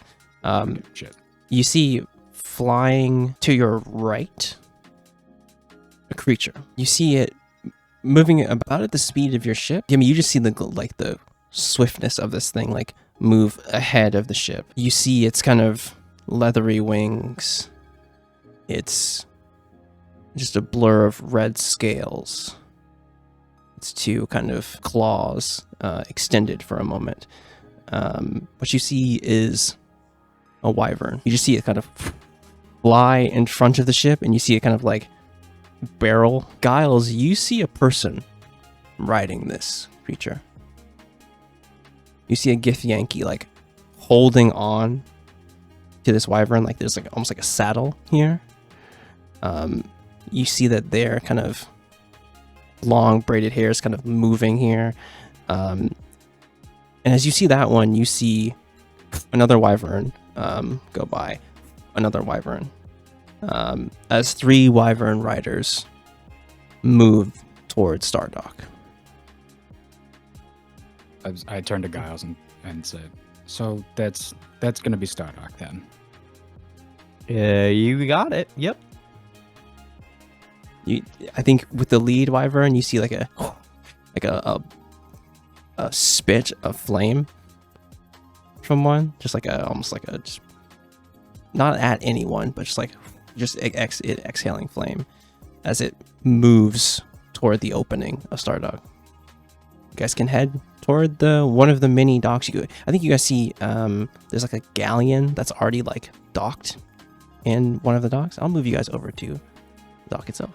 Shit. You see flying to your right a creature. You see it moving about at the speed of your ship. I mean, you just see the swiftness of this thing like move ahead of the ship. You see its kind of leathery wings. It's just a blur of red scales. Its two kind of claws extended for a moment. What you see is a wyvern. You just see it kind of fly in front of the ship, and you see it kind of like barrel. Giles, you see a person riding this creature. You see a Githyanki like holding on to this wyvern, like there's like almost like a saddle here. You see that their kind of long braided hair is kind of moving here. And as you see that one, you see another wyvern go by. Another wyvern. As 3 wyvern riders move towards Stardock. I turned to Giles and said, "So that's gonna be Stardock then." Yeah, you got it. Yep. I think with the lead wyvern, you see like a spit of flame from one, just like almost like just not at anyone, but just exhaling flame as it moves toward the opening of Stardock. You guys can head toward one of the mini docks. I think you guys see there's like a galleon that's already like docked in one of the docks. I'll move you guys over to the dock itself.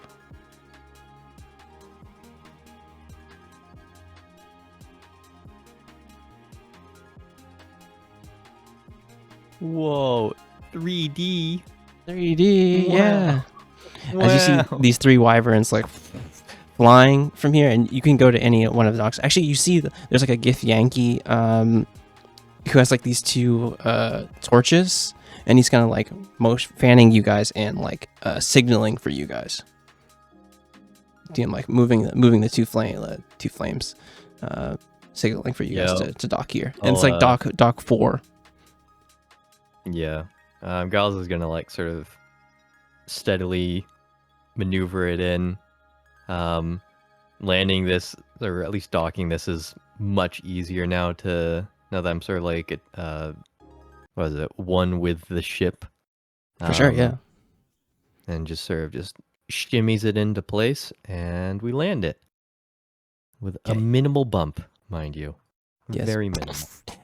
Whoa, 3D. 3D, Wow. yeah. As you see Wow. these 3 wyverns like flying from here, and you can go to any one of the docks. Actually, you see there's like a Githyanki who has like these 2 torches, and he's kind of like fanning you guys and like signaling for you guys. See him like moving the two flames, signaling for you guys to dock here. And it's like dock 4. Yeah. Giles is gonna like sort of steadily maneuver it in. Landing this, or at least docking this, is much easier now that I'm sort of like what is it, one with the ship. For sure, yeah. And just sort of just shimmies it into place, and we land it with a minimal bump, mind you. Yes. Very minimal.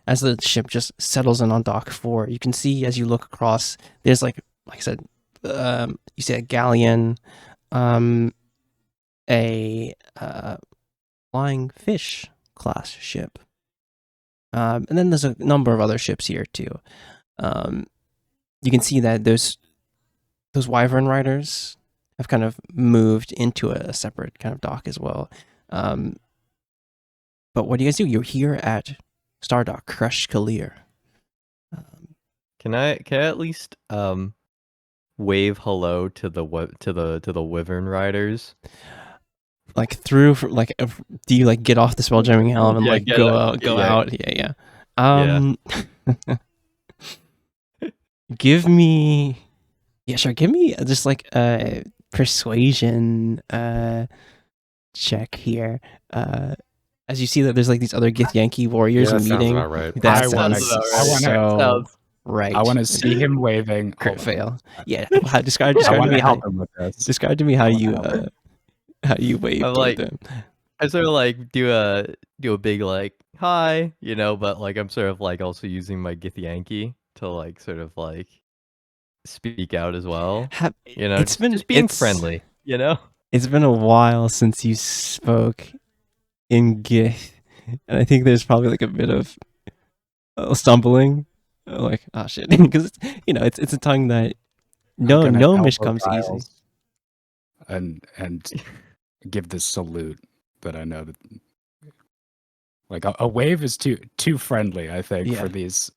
As the ship just settles in on dock 4, you can see as you look across, there's like I said, you see a galleon, a flying fish class ship, and then there's a number of other ships here too. You can see that those wyvern riders have kind of moved into a separate kind of dock as well. But what do you guys do? You're here at Stardock, Crèche K'liir. Can I at least wave hello to the wyvern riders? Like do you like get off the spelljamming helm and like go out? Yeah. Give me just like a persuasion check here. As you see that there's like these other Githyanki warriors meeting. Sounds about right. That sounds right. I want to see him waving. Crit fail. Yeah. Describe to me how. Describe to me how you wave. I sort of like do a big like hi, but like I'm sort of like also using my Githyanki to like sort of like speak out as well. It's been just being friendly. It's been a while since you spoke in Gith, and I think there's probably like a bit of stumbling, like oh shit, because it's a tongue that Gnomish comes easy. And give this salute that I know that like a wave is too friendly, I think, for these,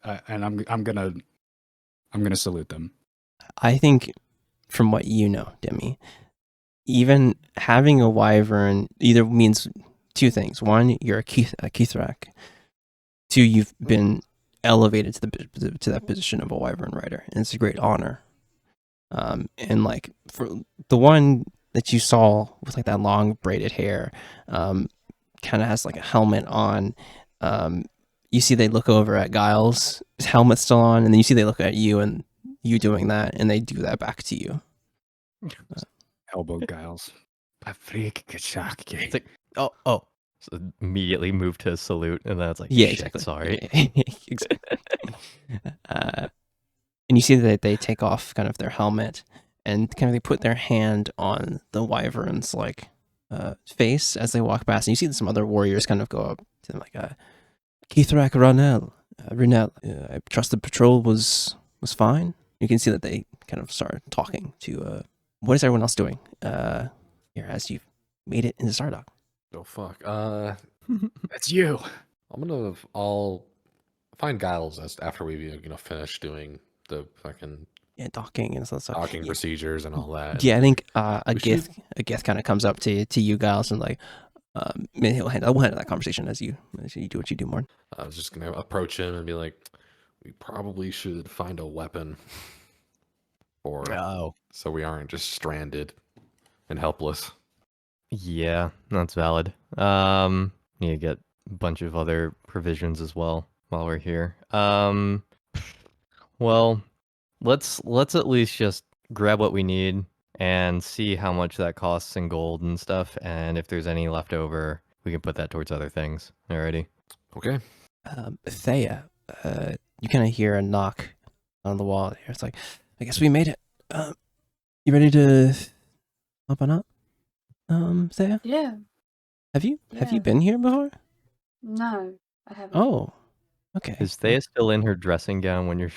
and I'm gonna salute them. I think, from what you know, Demi, even having a wyvern either means two things. One, you're a Kithrak. Two, you've been elevated to that position of a wyvern rider, and it's a great honor. And like for the one that you saw with like that long braided hair, kind of has like a helmet on. You see they look over at Giles, his helmet's still on, and then you see they look at you and you doing that, and they do that back to you. Elbow Giles. It's like, oh. So immediately move to salute, and then it's like, yeah, shit, exactly. Sorry. Exactly. And you see that they take off kind of their helmet, and kind of they put their hand on the wyvern's like face as they walk past, and you see that some other warriors kind of go up to them like, Kithrak Ronel, I trust the patrol was fine. You can see that they kind of start talking to what is everyone else doing here as you've made it into Stardock? Oh fuck. That's you. I'll find Giles after we finish doing the fucking docking and stuff. docking procedures and all that. Yeah, I think a Gith kind of comes up to you, Giles, and like we'll handle that conversation as you do what you do, more. I was just gonna approach him and be like, we probably should find a weapon, so we aren't just stranded and helpless. Yeah, that's valid. Need to get a bunch of other provisions as well while we're here. Well, let's at least just grab what we need and see how much that costs in gold and stuff, and if there's any left over, we can put that towards other things. Alrighty. Okay. Thea, you kind of hear a knock on the wall here. It's like, I guess we made it. You ready to hop on up? Thea? Yeah. Have you been here before? No, I haven't. Oh, okay. Is Thea still in her dressing gown when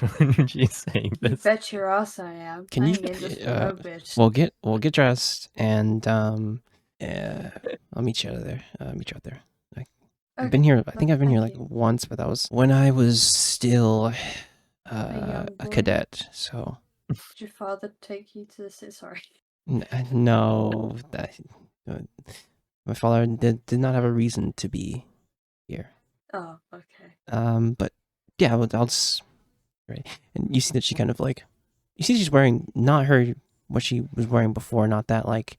she's saying You this? bet your ass I am. Can I you? ain't in this for no bitch. We'll get dressed, and I'll meet you out there. Meet you out there. I've been here. I think I've been here like once, but that was when I was still a cadet. So. Did your father take you to the city? Sorry. No, my father did not have a reason to be here. Oh, okay. But yeah, I'll just right. And you see that she kind of like, you see she's wearing not what she was wearing before, not that like,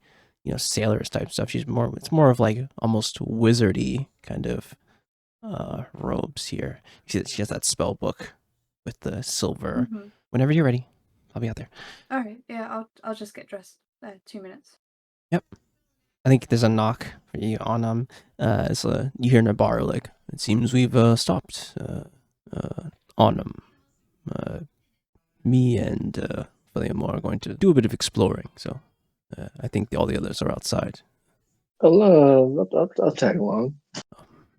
sailors type stuff. It's more of like almost wizardy kind of robes here. You see that she has that spell book with the silver. Mm-hmm. Whenever you're ready, I'll be out there. All right. Yeah, I'll just get dressed. 2 minutes. Yep. I think there's a knock for you on you hear Nabarro like, it seems we've stopped on me and William are going to do a bit of exploring, so I think all the others are outside. I'll tag along.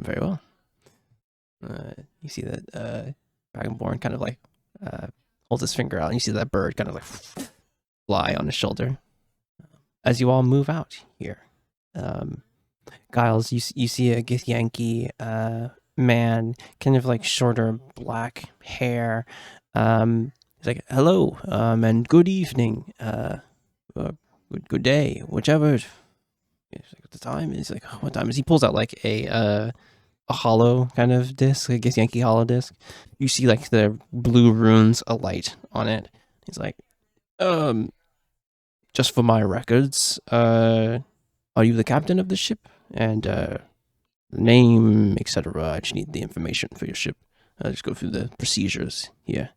Very well. You see that Dragonborn kind of like holds his finger out, and you see that bird kind of like fly on his shoulder. As you all move out here, Giles, you see a Githyanki man, kind of like shorter black hair. He's like, "Hello, and good evening, good day, whichever." Like, the time is like, what time is? He pulls out like a hollow kind of disc, a Githyanki hollow disc. You see like the blue runes alight on it. He's like, just for my records, are you the captain of the ship? And the name, etc. I just need the information for your ship. I'll just go through the procedures here.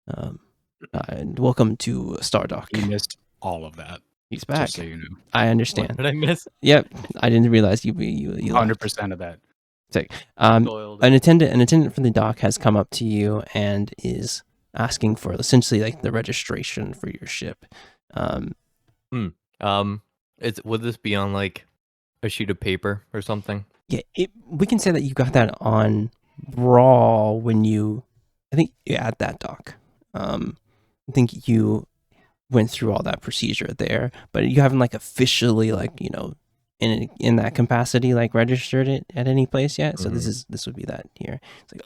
And welcome to Stardock. You missed all of that. He's back. Just so you know. I understand. What did I miss? Yep, I didn't realize you 100% of that. An attendant from the dock has come up to you and is asking for essentially like the registration for your ship. Would this be on like a sheet of paper or something? Yeah, we can say that you got that on Raw when I think at that dock. I think you went through all that procedure there, but you haven't like officially like, in that capacity like registered it at any place yet. So this would be that here. It's like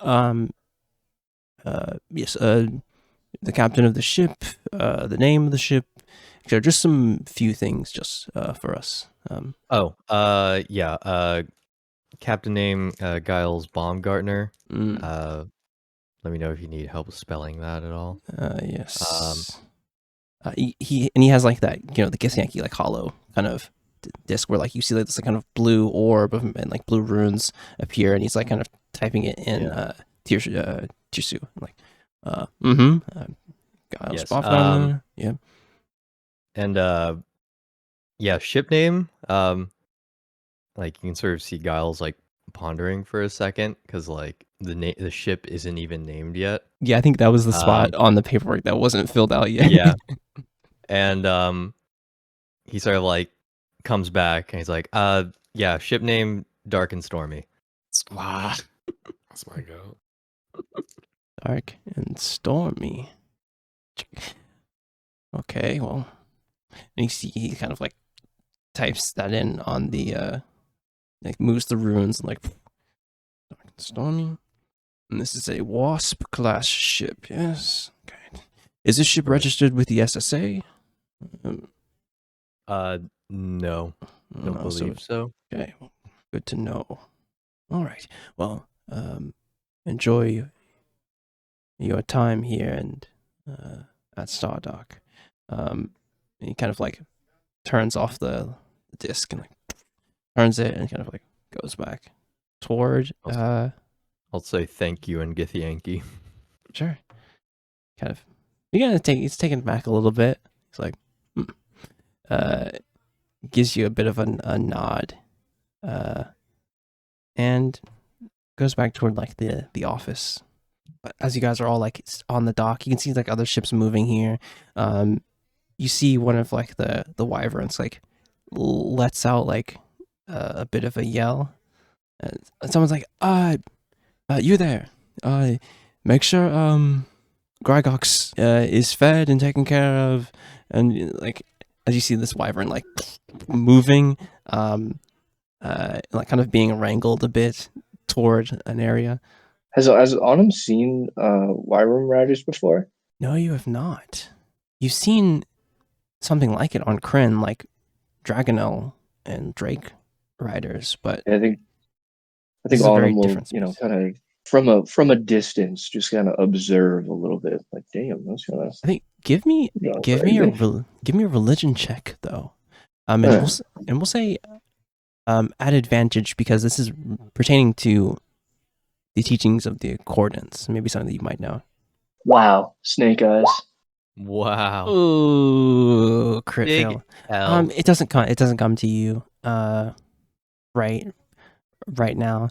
yes, the captain of the ship, the name of the ship, just some few things just for us. Captain name Giles Baumgartner. Mm. Let me know if you need help spelling that at all. Yes. He has like that, the Githyanki like hollow kind of disc where like you see like this kind of blue orb and like blue runes appear, and he's like kind of typing it in Tirsu, like Giles Baumgartner. Yeah. And ship name. Like you can sort of see Giles like pondering for a second because like the ship isn't even named yet. Yeah, I think that was the spot on the paperwork that wasn't filled out yet. Yeah. And he sort of like comes back and he's like, ship name Dark and Stormy. That's my go. Dark and Stormy. Okay, well, and you see he kind of like types that in on the like moves the runes and like Dark and Stormy. And this is a Wasp class ship. Yes. Okay. Is this ship registered with the SSA? No, don't believe so. Okay, well, good to know. All right. Well, enjoy your time here and at Stardock. He kind of like turns off the disc and like turns it and kind of like goes back toward. I'll say thank you in Githyanki. Sure. Kind of. He's taken back a little bit. He's like, gives you a bit of a nod, and goes back toward like the office. As you guys are all like on the dock, you can see like other ships moving here. You see one of like the wyverns like lets out like a bit of a yell. And someone's like, you there? Make sure Grygox is fed and taken care of, and like as you see this wyvern like moving, like kind of being wrangled a bit toward an area. Has Autumn seen wyvern riders before? No, you have not. You've seen something like it on Kryn, like Dragonel and Drake riders, but I think Autumn will, kind of from a distance, just kind of observe a little bit. Like, damn, that's kind of. I think give me a religion check though, and we'll say at advantage because this is pertaining to the teachings of the Accordance. Maybe something that you might know. Wow, snake eyes. Wow. Ooh, crit Big fail. L. It doesn't come to you. Right now.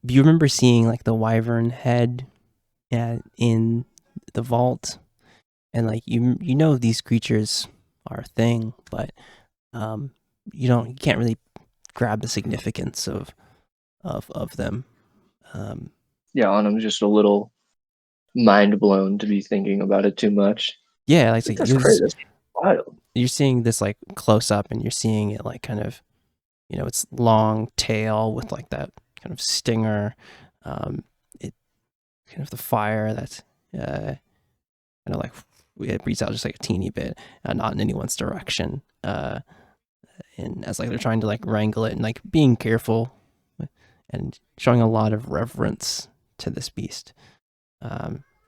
You remember seeing like the wyvern head in the vault, and like you know these creatures are a thing, but you can't really grab the significance of them. Yeah, I'm just a little mind blown to be thinking about it too much. Yeah, like that's crazy. That's wild. You're seeing this like close up, and you're seeing it like kind of, its long tail with like that kind of stinger, it kind of the fire that's kind of like it breathes out just like a teeny bit, not in anyone's direction, and as like they're trying to like wrangle it and like being careful and showing a lot of reverence to this beast.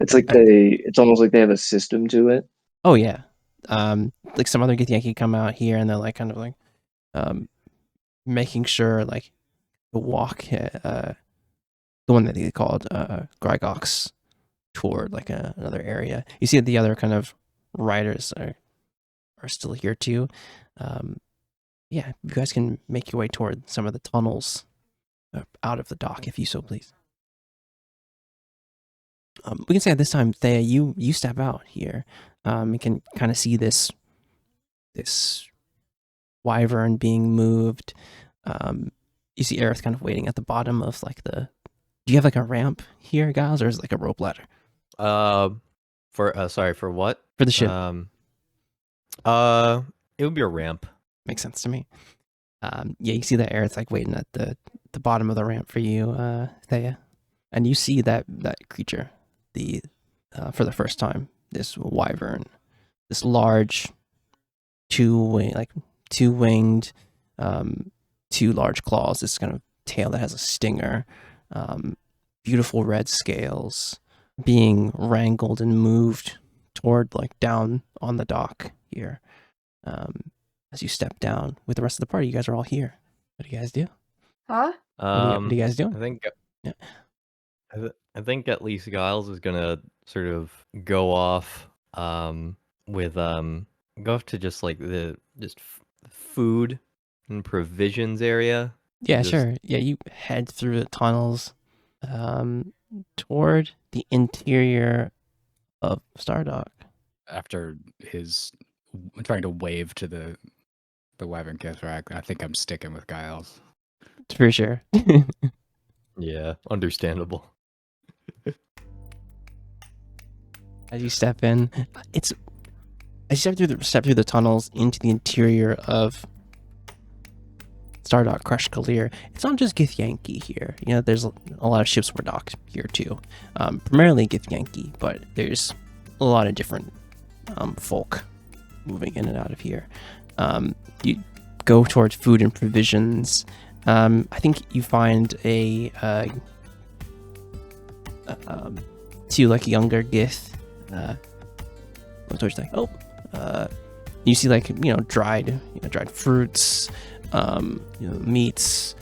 It's like it's almost like they have a system to it. Oh yeah, like some other Githyanki come out here and they're like kind of like making sure like the walk, the one that they called Grygox toward like another area. You see that the other kind of riders are still here too. Yeah, you guys can make your way toward some of the tunnels out of the dock if you so please. We can say at this time, Thea, you step out here. You can kind of see this wyvern being moved. You see Aerith kind of waiting at the bottom of like do you have like a ramp here, guys, or is it like a rope ladder? For what? For the ship. It would be a ramp. Makes sense to me. Yeah, you see that Aerith's like waiting at the bottom of the ramp for you, Thea, and you see that creature, the for the first time, this wyvern, this large two-winged, two large claws, this kind of tail that has a stinger, beautiful red scales, being wrangled and moved toward like down on the dock here. As you step down with the rest of the party, you guys are all here. What do you guys do? Huh? What are you guys doing? I think Yeah. I think at least Giles is gonna sort of go off with go off to just like the food and provisions area. Yeah, Just- sure. Yeah, you head through the tunnels toward the interior of Stardock. After his trying to wave to the wyvern kisser, I think I'm sticking with Giles. For sure. Yeah, understandable. As you step in, as you step through the tunnels into the interior of Stardock Crèche K'liir. It's not just Githyanki here. You know, there's a lot of ships were docked here too. Primarily Githyanki, but there's a lot of different folk moving in and out of here. You go towards food and provisions. I think you find two like younger Gith. What's like? Oh, you see like dried fruits, meats,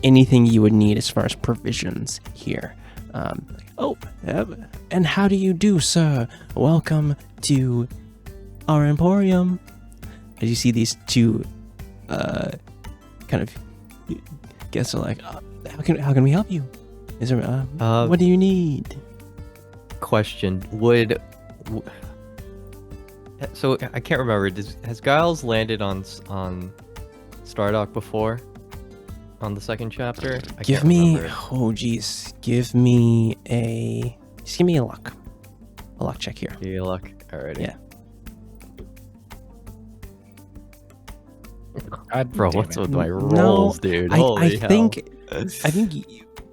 anything you would need as far as provisions here. And how do you do, sir? Welcome to our emporium. As you see these two, kind of guests are like, how can we help you? Is there what do you need? Question: So I can't remember. Has Giles landed on Stardock before? On the second chapter? Give me a luck. A luck check here. Give me a luck. Alrighty. Yeah. Bro, what's with my rolls, dude? I think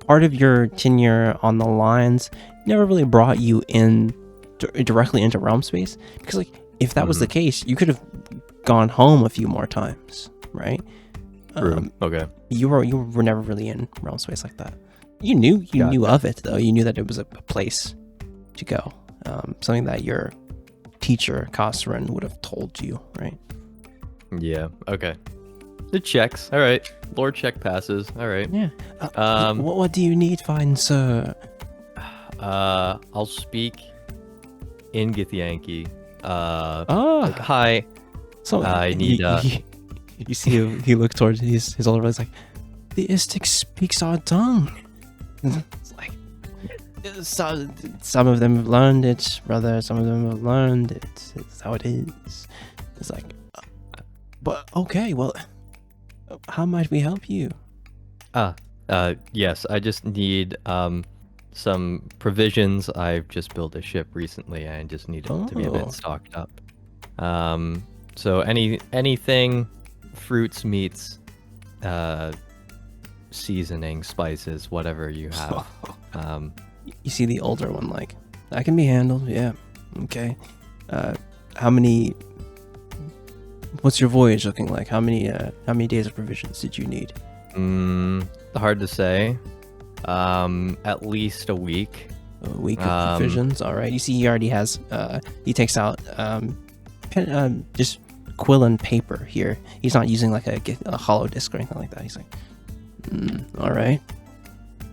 part of your tenure on the lines never really brought you in directly into realm space, because like if that was the case, you could have gone home a few more times, right? Okay. You were never really in realm space like that. You knew of it though. You knew that it was a place to go. Something that your teacher Kosrin would have told you, right? Yeah. Okay. It checks. All right. Lore check passes. All right. Yeah. What do you need, fine sir? I'll speak in Githyanki. Like, hi. So I need. You see he looked towards his older brother. He's like, the Istik speaks our tongue. It's like some of them have learned it, brother. Some of them have learned it. It's how it is. It's like, but okay. Well, how might we help you? Yes. I just need some provisions. I've just built a ship recently, and I just need it to be a bit stocked up. So anything, fruits, meats, seasoning, spices, whatever you have. You see the older one like, that can be handled. Yeah. Okay. What's your voyage looking like? How many days of provisions did you need? Hard to say. At least a week. A week of provisions. All right. You see, he already has. He takes out just quill and paper here. He's not using like a hollow disc or anything like that. He's like, all right.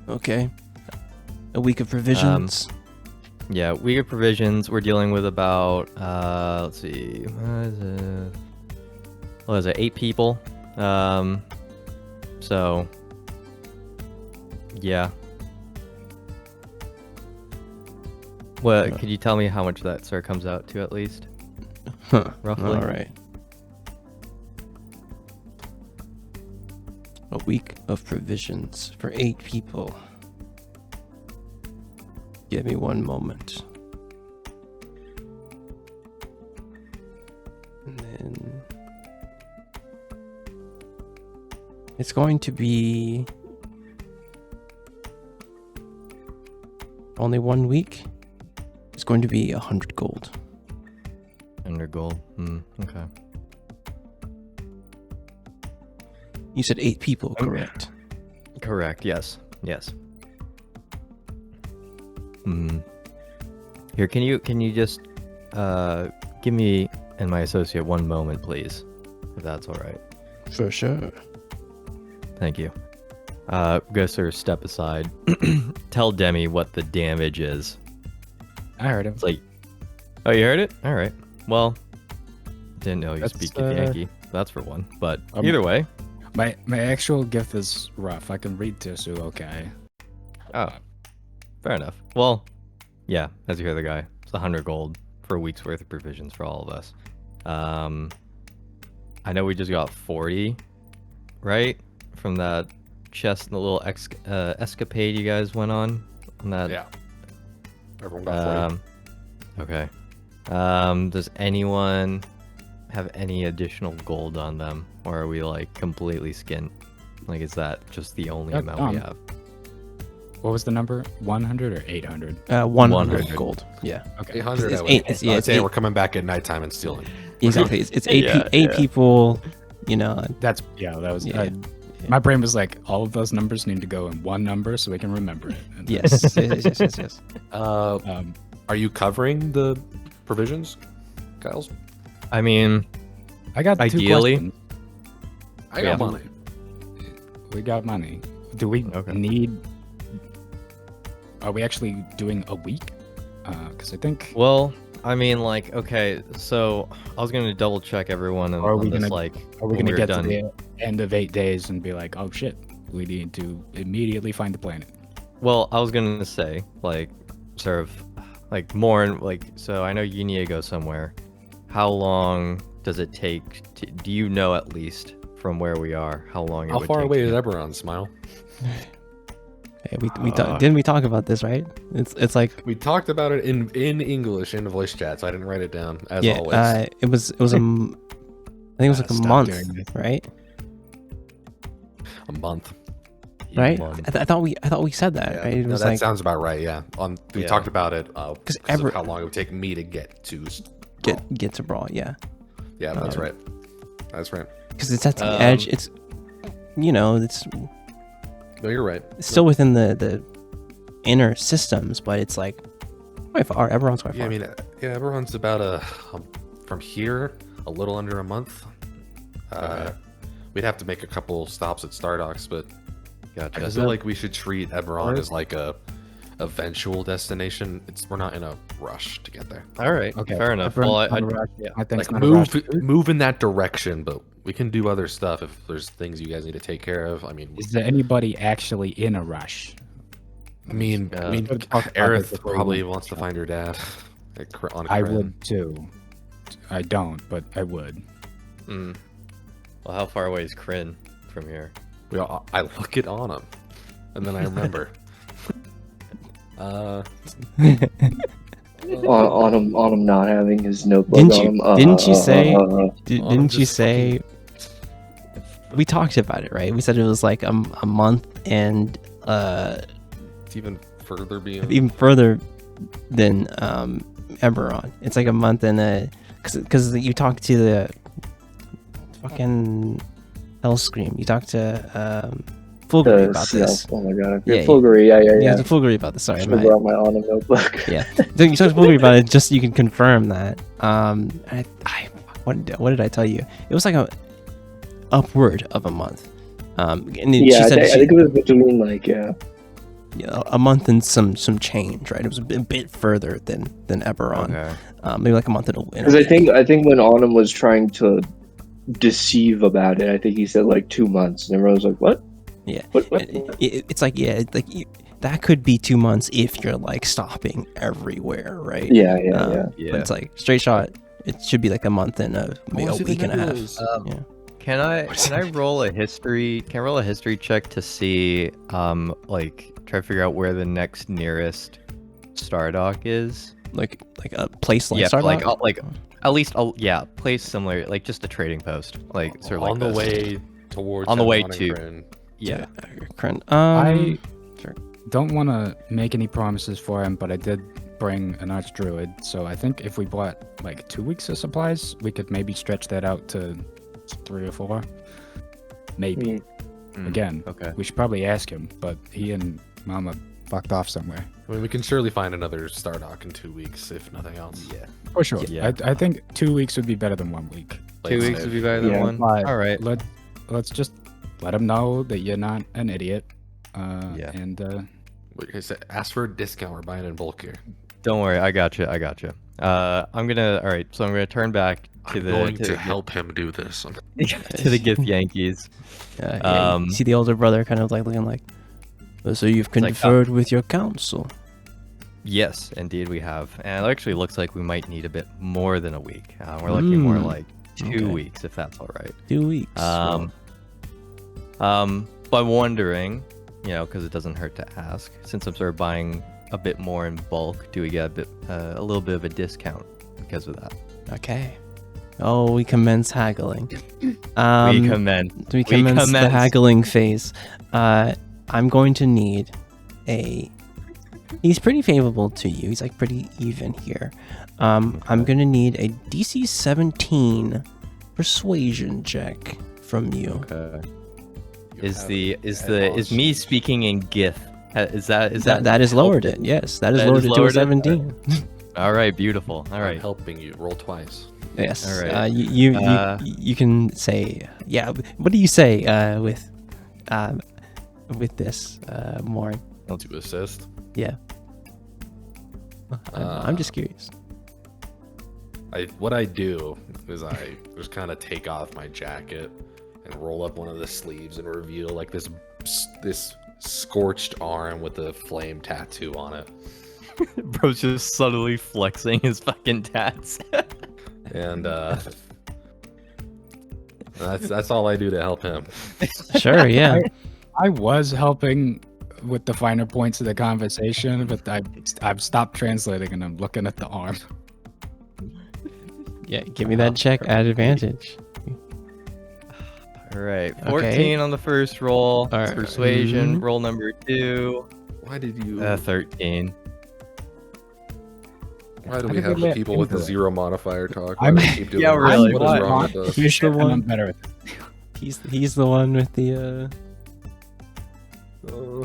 Okay. A week of provisions. Yeah, week of provisions. We're dealing with about let's see, what is it? 8 people. So yeah. What could you tell me how much that sir comes out to at least? Roughly. All right. A week of provisions for 8 people. Give me one moment. And then It's going to be only 1 week. It's going to be 100 gold. 100 gold. Okay. You said 8 people, correct? Correct. Yes. Yes. Here, can you just give me and my associate 1 moment, please, if that's all right. For sure. Thank you. Go sort of step aside. Tell Demi what the damage is. I heard him. It's like, oh, you heard it? All right. Well, didn't know you That's, speak Yankee. That's for one. But either way. My actual gift is rough. I can read Tisu, okay. Oh, fair enough. Well, yeah, as you hear the guy, it's 100 gold for a week's worth of provisions for all of us. I know we just got 40, right? From that chest, the little escapade you guys went on that. Yeah. Everyone got 40. Okay. Does anyone have any additional gold on them, or are we like completely skint? Like, is that just the only amount we have? What was the number? 100 or 800? 100 gold. Yeah. Okay. 800. It's I'd say we're coming back at nighttime and stealing. Exactly. It's eight Yeah. people. You know. That was. Yeah. My brain was like, all of those numbers need to go in one number so we can remember it. And Yes. Are you covering the provisions, Kyles? I mean, I got Ideally. 2 questions. I got Yeah. money. We got money. Do we need? Are we actually doing a week? Because I think. well, I mean, like, okay, so I was gonna double check everyone and Are we on this, gonna- like, Are we when gonna were get done. to the end of 8 days and be like, oh shit, we need to immediately find the planet? Well, I was gonna say, like, sort of, like, more, like, so I know you need to go somewhere. How long does it take? Do you know at least from where we are how long it How would far take away to is get- Eberron, Smile? Hey, didn't we talk about this, right? It's like We talked about it in English in the voice chat, so I didn't write it down, as yeah. always. It was I think it was like a Stop month, doing this. right? A month. Right? Month. I thought we said that, Yeah, right? It no, was that like sounds about right, yeah. We Yeah. talked about it because Ever- of how long it would take me to get to... get to Brawl, yeah. Yeah, that's right. That's right. Because it's at the edge. It's it's No, you're right. still within the inner systems, but it's like quite far. Everyone's quite Yeah, far. I mean, everyone's about from here, a little under a month. We'd have to make a couple stops at Stardocks, but Gotcha. I feel like we should treat Eberron as like a eventual destination. We're not in a rush to get there. All right. Okay. Fair enough. Everyone- Well, I I think Like move in that direction, but we can do other stuff if there's things you guys need to take care of. I mean, Is there anybody actually in a rush? I mean, We've talked about this Aerith before we probably went. wants to find her dad. On I Kryn. would too. I don't, but I would. well, how far away is Kryn from here? I look it on him, and then I remember. On him not having his notebook. Didn't you say? Didn't you just say? We talked about it, right? We said it was like a month and It's even further beyond. even further than Eberron. It's like a month and because you talked to the fucking Hellscream. You talked to Fulgari about this. Oh my god. Yeah, Fulgari, yeah. to Fulgari about this. Sorry, Should have brought my Autumn notebook. yeah. So you talked to Fulgari about it just so you can confirm that. What did I tell you? It was like a upward of a month. And then she Yeah, said I think it was between like a month and some change, right? It was a bit further than Eberron. Okay. Maybe like a month and because I think when Autumn was trying to deceive about it, I think he said like 2 months, and everyone was like, "What? Yeah, What? it's like that could be 2 months if you're like stopping everywhere, right? Yeah. But it's like straight shot. It should be like a month and maybe a week and a half. Yeah. Can I roll a history? Can I roll a history check to see, like, try to figure out where the next nearest Stardock is? Like a place like Yeah, Stardock? like at least, place similar, like just a trading post, like sort of on like the this. way towards on the way Avalon to. and Yeah. I sure. don't want to make any promises for him, but I did bring an archdruid, so I think if we bought like 2 weeks of supplies, we could maybe stretch that out to 3 or 4. Maybe. Again, Okay. we should probably ask him, but he and Mama fucked off somewhere. I mean, we can surely find another Stardock in 2 weeks, if nothing else. Yeah. For sure. Yeah. I think 2 weeks would be better than 1 week. 2 weeks would be better than Yeah. one. But All right. Let's just let him know that you're not an idiot. Yeah. And What can I say? Ask for a discount. We're buying in bulk here. Don't worry. I got you. I'm gonna. All right. So I'm gonna turn back to I'm the going to to the- help him do this. to the Gith Yankees. You see the older brother kind of like looking like, so you've like, conferred with your council. Yes, indeed we have. And it actually looks like we might need a bit more than a week. We're looking more like 2 okay. weeks, if that's all right. 2 weeks. But I'm wondering, because it doesn't hurt to ask, since I'm sort of buying a bit more in bulk, do we get a little bit of a discount because of that? Okay. Oh, we commence haggling. We commence. We commence the haggling phase. I'm going to need a... He's pretty favorable to you. He's like pretty even here. I'm going to need a DC 17 persuasion check from you. Okay. Is me speaking in Gith? That is lowered it. Yes, that is lowered it to a 17. All right, beautiful. All I'm right. helping you. Roll twice. Yes. All right. You can say, yeah. What do you say with this, Morin? To assist. Yeah. I'm just curious. What I do is I just kind of take off my jacket and roll up one of the sleeves and reveal like this scorched arm with a flame tattoo on it. Bro's just subtly flexing his fucking tats. And that's all I do to help him. Sure, yeah. I was helping with the finer points of the conversation, but I've stopped translating and I'm looking at the arm. Yeah, give me that check at advantage. All right, Okay. 14 on the first roll. All right. Persuasion, roll number 2. Why did you? 13. Why do How we did have we the let people him with do the it? 0 modifier talk? Why I'm- do we keep doing Yeah, this? really. What is wrong with us? He's the And I'm one. better at He's the one with the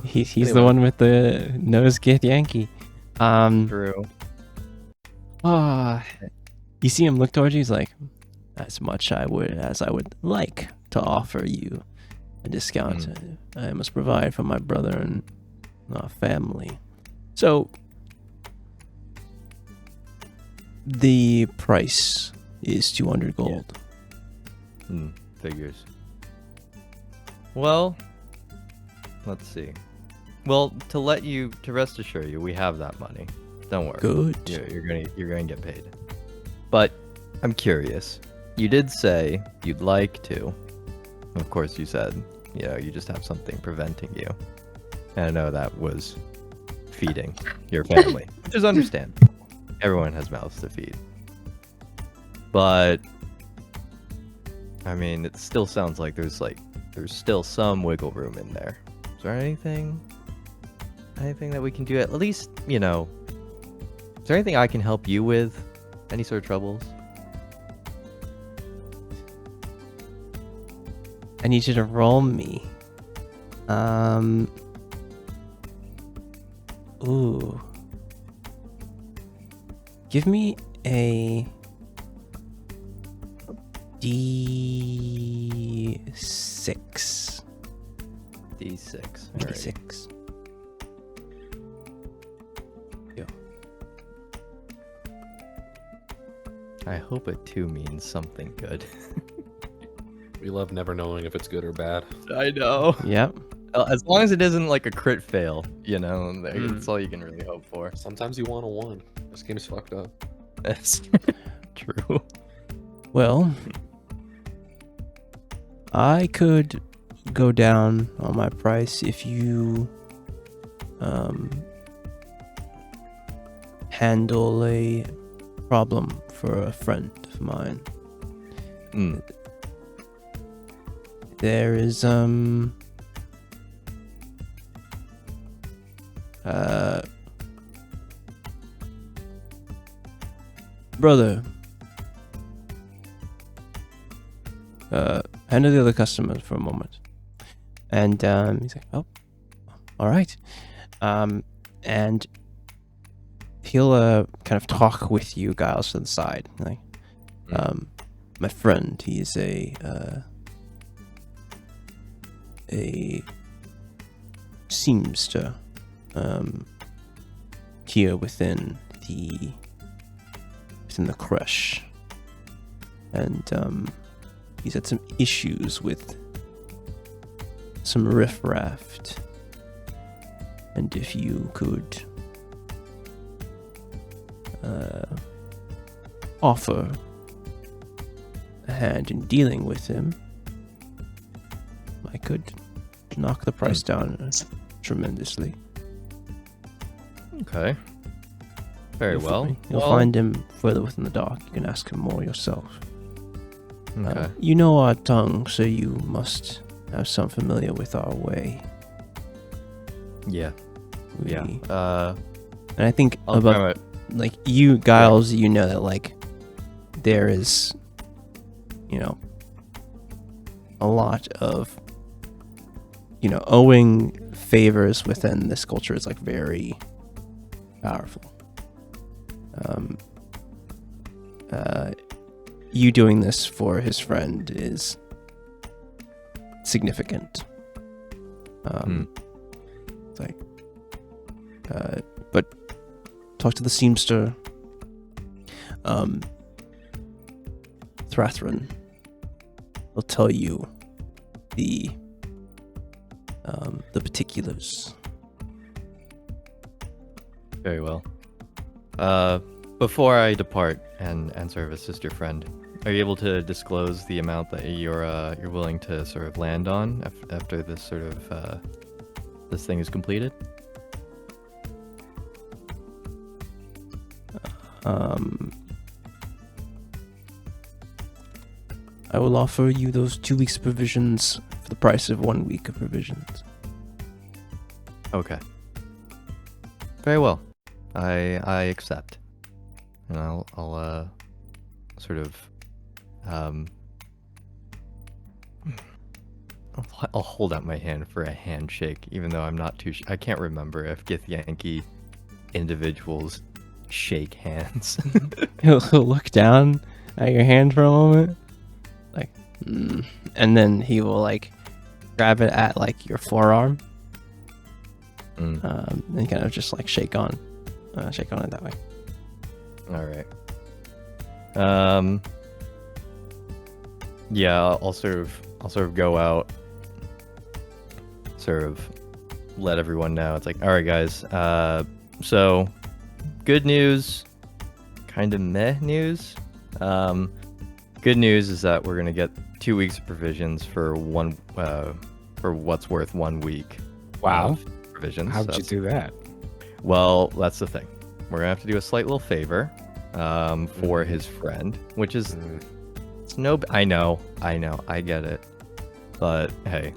he's the Anyway. one with the nose Gith Yankee. True. You see him look towards you. He's like, as much as I would like to offer you a discount, I must provide for my brother and our family. So the price is 200 gold. Figures. Well, let's see. Well, to rest assure you, we have that money. Don't worry. Good. You're gonna get paid. But I'm curious. You did say you'd like to. Of course, you said you just have something preventing you. And I know that was feeding your family, which is understandable. Everyone has mouths to feed. But I mean, it still sounds like there's still some wiggle room in there. Is there anything that we can do? At least, is there anything I can help you with? Any sort of troubles? I need you to roll me. Ooh. Give me a D6. D6. All right. D6. Yeah. I hope a 2 means something good. We love never knowing if it's good or bad. I know. Yep. As long as it isn't like a crit fail, that's all you can really hope for. Sometimes you want a 1. This game's fucked up. That's true. Well, I could go down on my price if you handle a problem for a friend of mine. there is brother, handle the other customers for a moment. And he's like, oh, all right. And he'll kind of talk with you guys to the side. Like, my friend, he is a seamster here within the crèche, and he's had some issues with some riffraff, and if you could offer a hand in dealing with him, I could knock the price down tremendously. Okay. Very well. You'll find him further within the dock. You can ask him more yourself. Okay. You know our tongue, so you must have some familiar with our way. Yeah. Yeah. And I think I'll about like you, Giles, you know that like there is, you know, a lot of, you know, owing favors within this culture is like very powerful. You doing this for his friend is significant. It's like, but talk to the seamster. Thrathrin will tell you the particulars. Very well. Before I depart and sort of assist your friend, are you able to disclose the amount that you're willing to sort of land on after this sort of this thing is completed? I will offer you those 2 weeks of provisions for the price of 1 week of provisions. Okay. Very well. I accept. And I'll sort of I'll hold out my hand for a handshake, even though I'm not too I can't remember if Githyanki individuals shake hands. He'll look down at your hand for a moment, like, and then he will like grab it at like your forearm, and kind of just like shake on it that way. All right. Yeah, I'll sort of go out, sort of let everyone know. It's like, all right, guys. So good news, kind of meh news. Good news is that we're gonna get 2 weeks of provisions for for what's worth 1 week. Wow. Of provisions. How'd you do that? Well, that's the thing. We're gonna have to do a slight little favor for his friend, which is it's no. I know, I get it, but hey,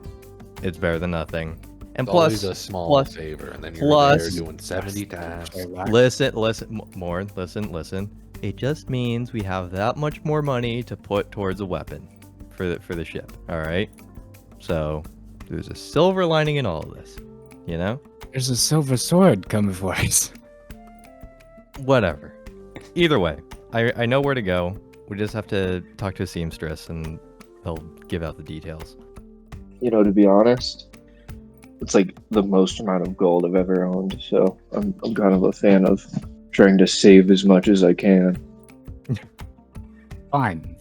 it's better than nothing. And It's plus, always a small favor, and then you're there doing 70 tasks. listen. It just means we have that much more money to put towards a weapon for the ship. All right. So there's a silver lining in all of this, you know. There's a silver sword coming for us. Whatever. Either way, I know where to go. We just have to talk to a seamstress, and they'll give out the details. You know, to be honest, it's like the most amount of gold I've ever owned, so I'm kind of a fan of trying to save as much as I can. Fine.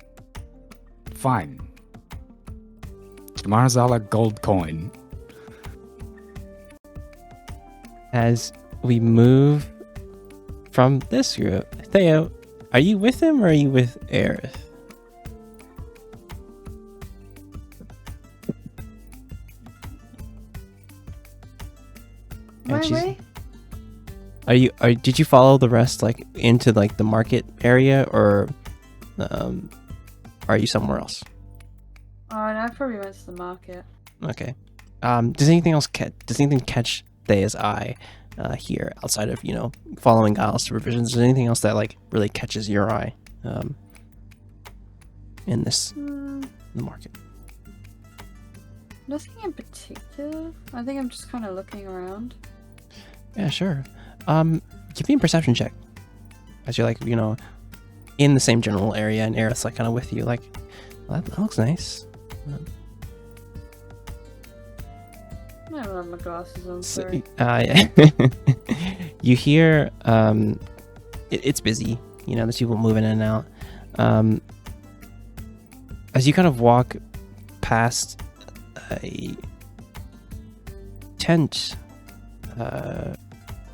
Tomorrow's all a gold coin. As we move from this group, Theo, are you with him or are you with Aerith? My way? Did you follow the rest like into like the market area, or are you somewhere else? Oh, and I probably went to the market. Okay. Does anything catch Thea's eye here outside of, following Giles' supervisions? Is there anything else that like really catches your eye in this the market? Nothing in particular. I think I'm just kind of looking around. Yeah, sure. Give me a perception check. As you're like, in the same general area, and Aerith's like kind of with you, like, well, that looks nice. I don't have my glasses on, sorry. You hear, it's busy. There's people moving in and out. As you kind of walk past a tent, that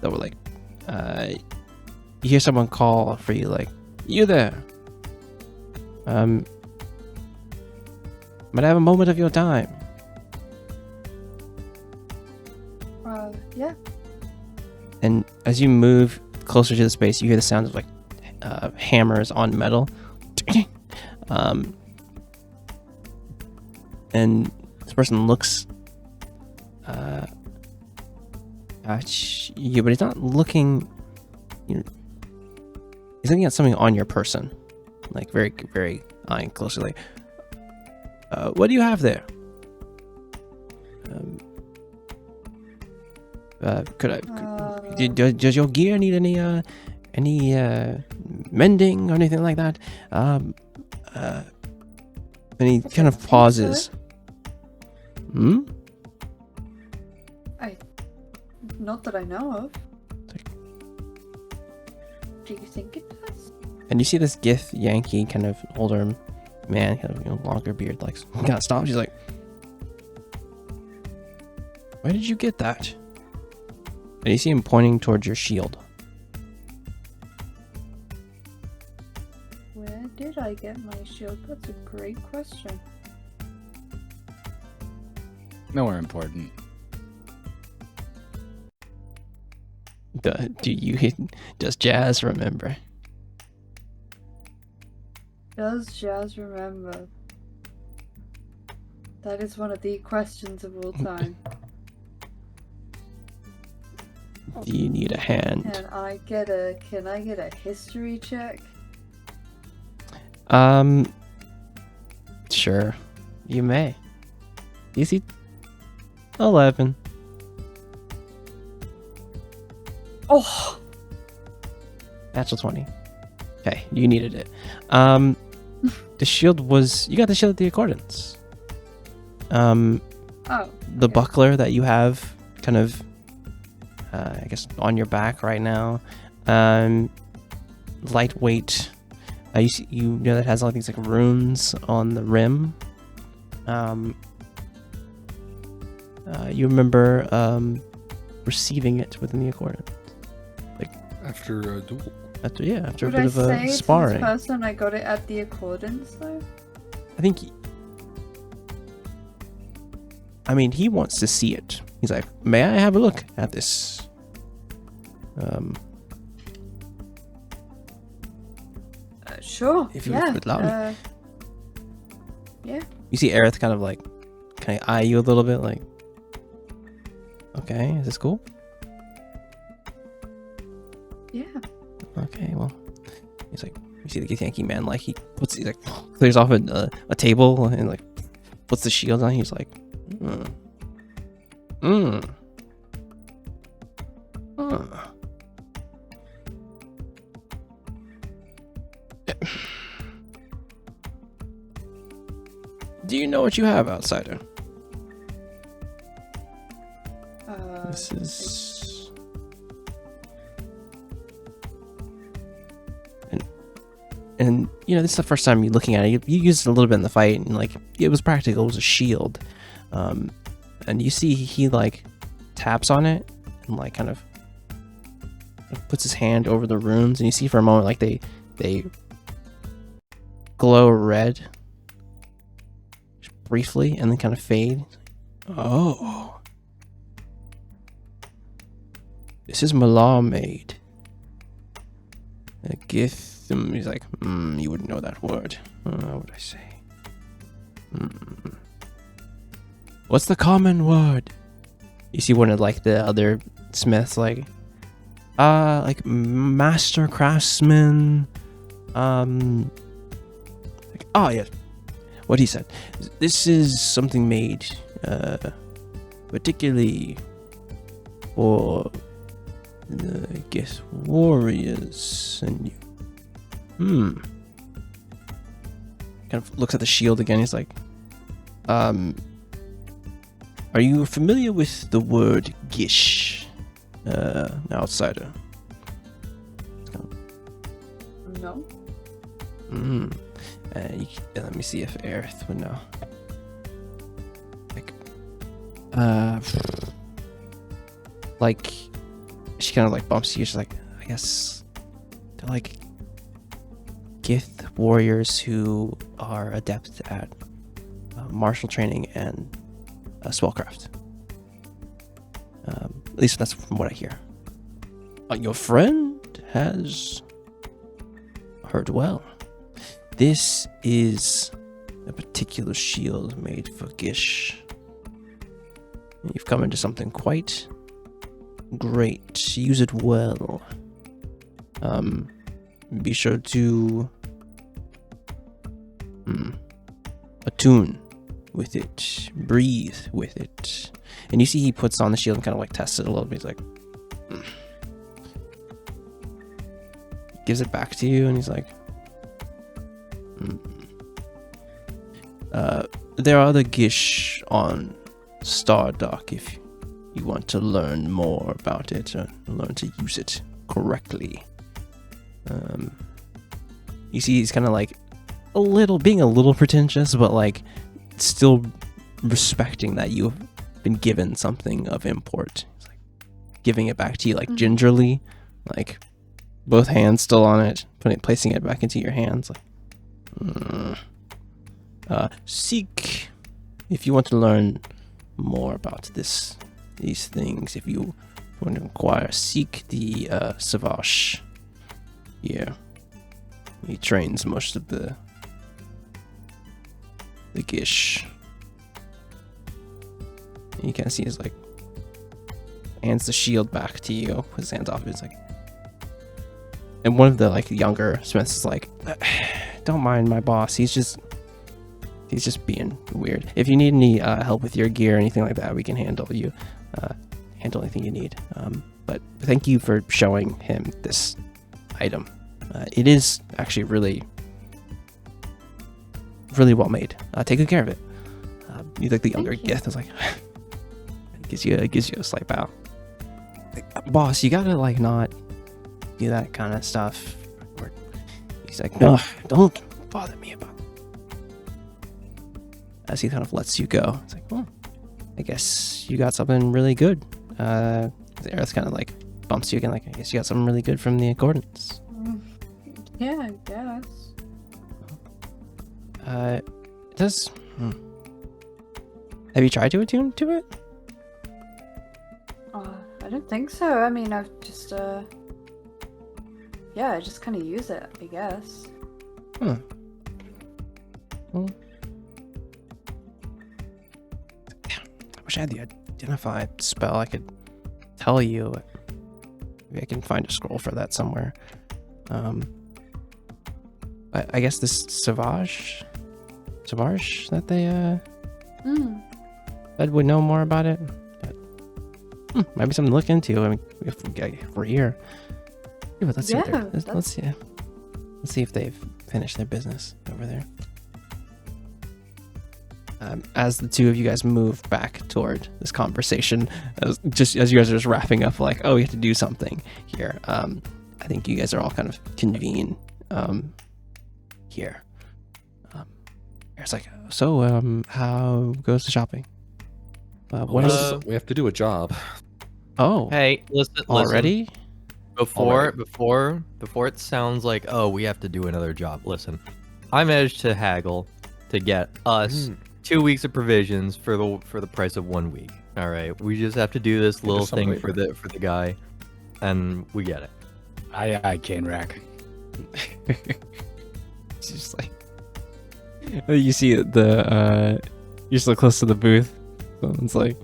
were like, you hear someone call for you, like, you there? Might I have a moment of your time? Yeah. And as you move closer to the space, you hear the sound of like hammers on metal. And this person looks at you, but he's not looking. He's looking at something on your person, like very, very eyeing closely. Like, what do you have there? Does your gear need any mending or anything like that? And he kind of pauses. Not that I know of. Do you think it does? And you see this Gith Yankee kind of older man, kind of longer beard, like kind of stops. He's like, "Where did you get that?" And you see him pointing towards your shield. Where did I get my shield? That's a great question. Nowhere important. Does Jazz remember? Does Jazz remember? That is one of the questions of all time. Do you need a hand? Can I get a history check? Sure. You may. DC 11. Oh! Natural 20. Okay, you needed it. The shield you got the shield at the Accordance. The buckler that you have kind of, I guess, on your back right now. Lightweight. You know that has all these like runes on the rim. You remember receiving it within the Accordance. After a duel. After a Would bit of I say sparring. to this person I got it at the Accordance though? I think he wants to see it. He's like, may I have a look at this? Sure. If you would allow me. Yeah. You see Aerith kind of eye you a little bit, like, okay, is this cool? Yeah. Okay, well, he's like, you see the Gith Yankee man, like, he's like, clears off a table and like puts the shield on. He's like, Do you know what you have, outsider? This is... And this is the first time you're looking at it. You used it a little bit in the fight, and like it was practical. It was a shield, and you see he like taps on it and like kind of puts his hand over the runes, and you see for a moment like they glow red, just briefly, and then kind of fade. Oh, this is Malar made. A gift. He's like, you wouldn't know that word. What would I say? What's the common word? You see one of like the other smiths like master craftsman. Like, oh yeah, what he said. This is something made particularly for the, I guess, warriors and you. Kind of looks at the shield again. He's like, are you familiar with the word gish? An outsider. No. Let me see if Aerith would know. Like, she kind of like bumps you. She's like, I guess they're like Gith warriors who are adept at martial training and spellcraft. At least that's from what I hear. Your friend has heard well. This is a particular shield made for Gish. You've come into something quite great. Use it well. Be sure to attune with it. Breathe with it. And you see he puts on the shield and kind of like tests it a little bit. He's like, gives it back to you, and he's like, there are other Gish on Stardock if you want to learn more about it or learn to use it correctly. You see he's kind of like being a little pretentious, but like still respecting that you've been given something of import. He's like giving it back to you like gingerly, like both hands still on it, placing it back into your hands. Like, seek if you want to learn more about these things. If you want to inquire, seek the Savage. Yeah, he trains most of the Gish. And you kind of see his like hands the shield back to you. His hands off. It's like, and one of the like younger smiths is like, don't mind my boss. He's just being weird. If you need any help with your gear or anything like that, we can handle anything you need. But thank you for showing him this item. It is actually really, really well made. Take good care of it. You like the younger Gith is like, gives you a slight bow. Like, boss, you gotta like not do that kind of stuff. He's like, no, don't bother me about it. As he kind of lets you go. It's like, well, I guess you got something really good. Aerith kind of like bumps you again, like, I guess you got something really good from the Accordance. Yeah, I guess. It does. Have you tried to attune to it? I don't think so. I mean, I've just, yeah, I just kind of use it, I guess. Well, I wish I had the identify spell. I could tell you. Maybe I can find a scroll for that somewhere. I guess this Savage that they that would know more about it. But, might be something to look into. I mean, if we're here. Yeah, but let's see. Let's see if they've finished their business over there. As the two of you guys move back toward this conversation, as you guys are just wrapping up, like, oh, we have to do something here. I think you guys are all kind of convene here. It's like, so how goes the shopping? What is? We have to do a job. Oh, hey, listen. Already? Before it sounds like, oh, we have to do another job. Listen, I managed to haggle to get us 2 weeks of provisions for the price of 1 week. All right, we just have to do this little thing for the guy, and we get it. I can rack. It's just like, You see you're so close to the booth. So it's like,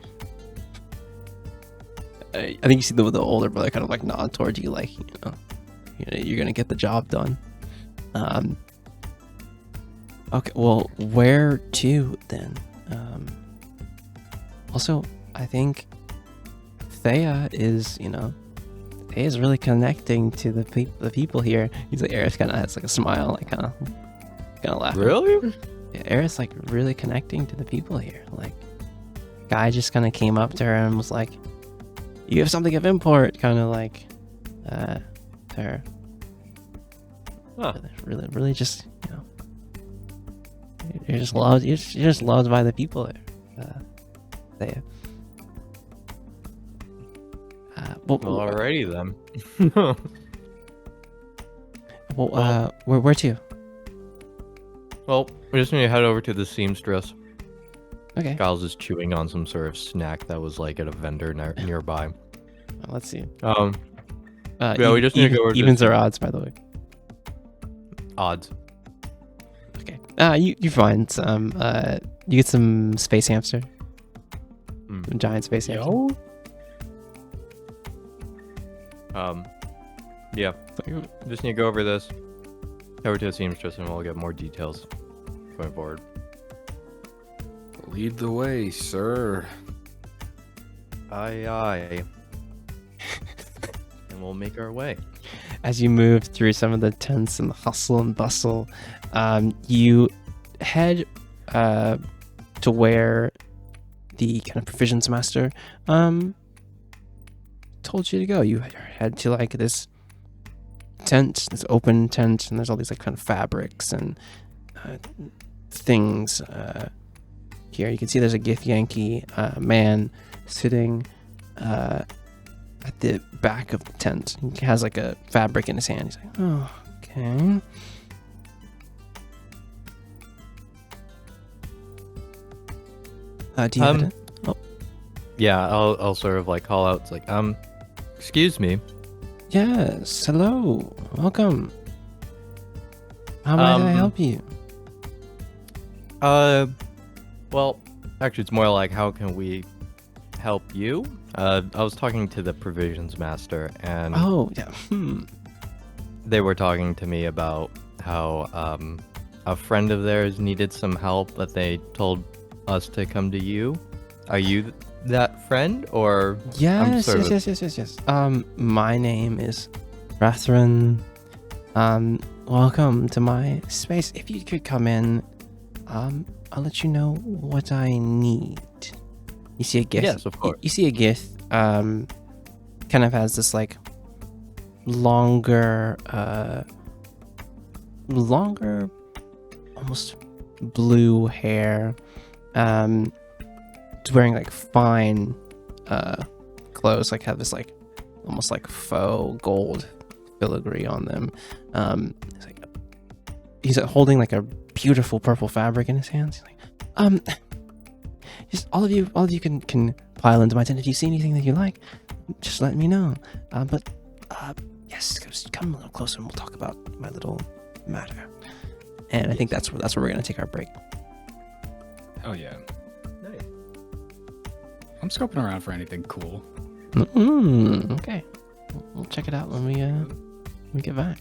I think you see the older brother kind of like nod towards you, like, you're gonna get the job done. Okay, well, where to then? Also, I think Thea is really connecting to the people here. He's like, Aerith kind of has like a smile, like kind of laughing. Really? Yeah, Aerith's like really connecting to the people here. Like, guy just kind of came up to her and was like, "You have something of import," kind of like, to her. Huh. Really, just you're just loved. You're just loved by the people there. Thea. Well, alrighty then. Well, where to? Well, we just need to head over to the seamstress. Okay. Kyle's just chewing on some sort of snack that was like at a vendor nearby. Let's see. Yeah, we just need to go over to evens or odds, by the way. Odds. Okay. You find some. You get some space hamster. Some giant space hamster. Yeah. Just need to go over this. Over to the seamstress, and we'll get more details going forward. Lead the way, sir. Aye, aye. And we'll make our way. As you move through some of the tents and the hustle and bustle, you head to where the kind of provisions master told you to go. You head to like this tent, this open tent, and there's all these like kind of fabrics and things. Here you can see there's a Githyanki man sitting at the back of the tent. He has like a fabric in his hand. He's like, "Oh, okay." Do you have it? Oh, Yeah, I'll sort of like call out. It's like, excuse me. yes. Hello. Welcome. How might I help you? Well, actually, it's more like, how can we help you? I was talking to the provisions master, and Oh, yeah. they were talking to me about how a friend of theirs needed some help, but they told us to come to you. Are you that friend, or Yes. My name is Rathrin. Welcome to my space. If you could come in, I'll let you know what I need. You see a Gith? Yes, of course. You see a Gith, kind of has this like longer, almost blue hair. It's wearing like fine clothes, like have this like almost like faux gold filigree on them. He's holding like a beautiful purple fabric in his hands. He's like, just all of you can pile into my tent. If you see anything that you like, just let me know. Yes, just come a little closer and we'll talk about my little matter. And I think that's where we're gonna take our break. Oh yeah. Nice. I'm scoping around for anything cool. Okay, we'll check it out when we get back.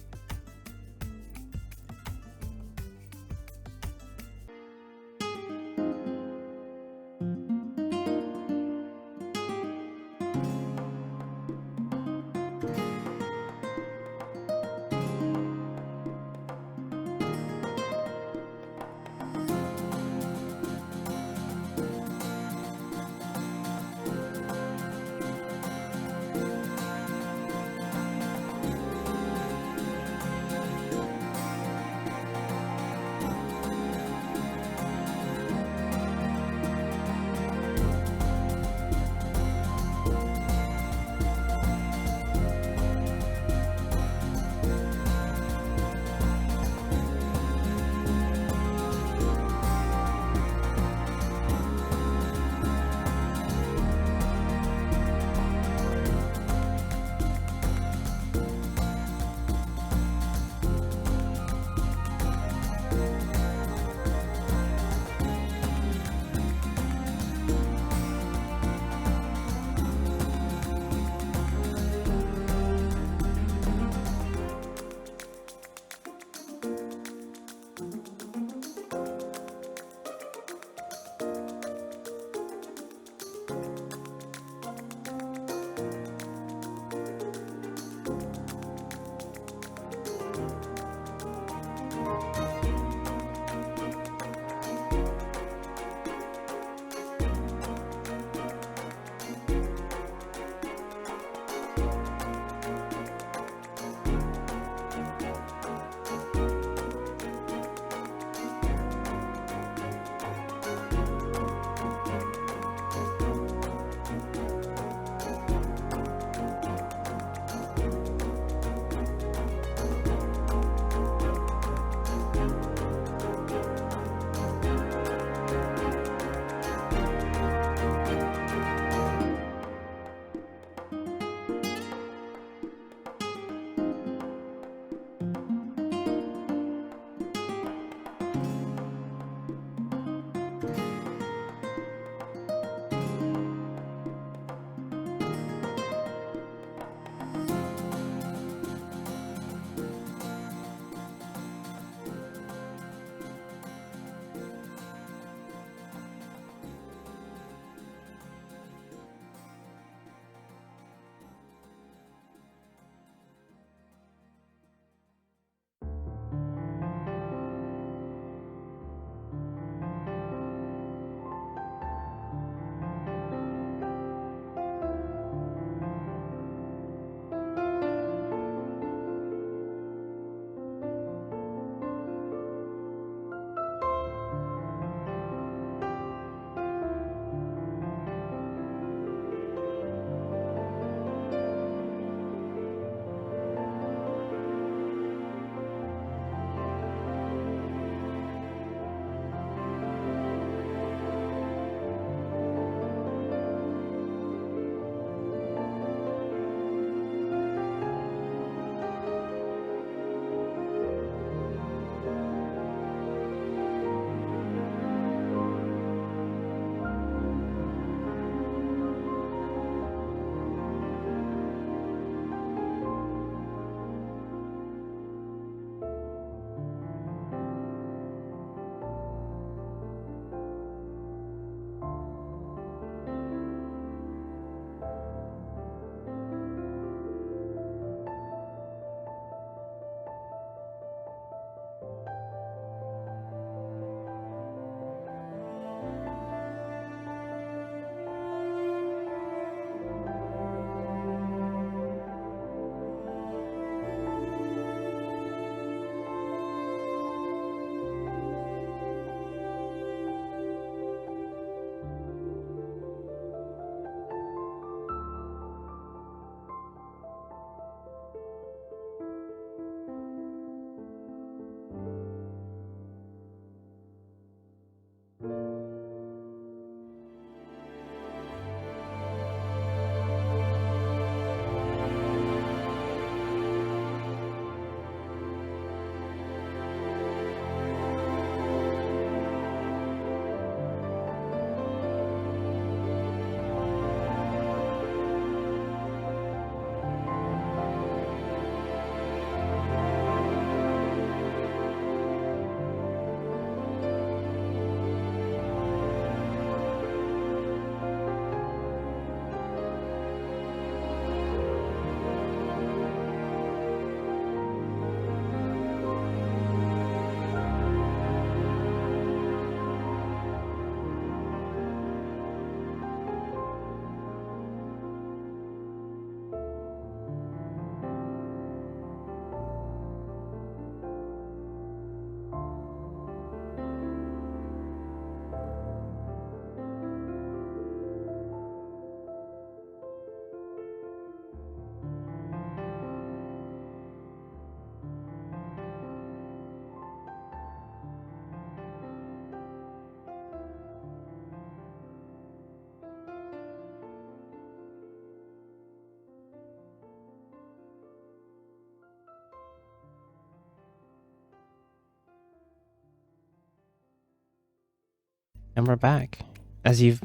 And we're back. As you've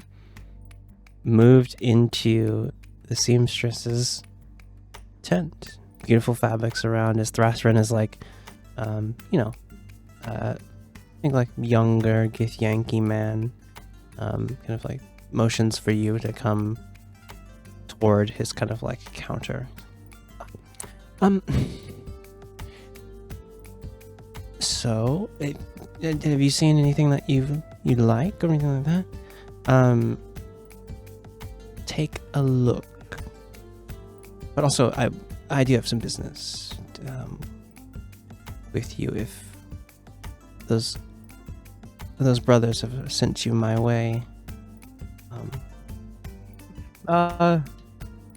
moved into the seamstress's tent. Beautiful fabrics around. As Thrasrin is like, I think like younger Githyanki man, kind of like motions for you to come toward his kind of like counter. So, have you seen anything that you'd like or anything like that? Take a look. But also, I do have some business with you. If those brothers have sent you my way.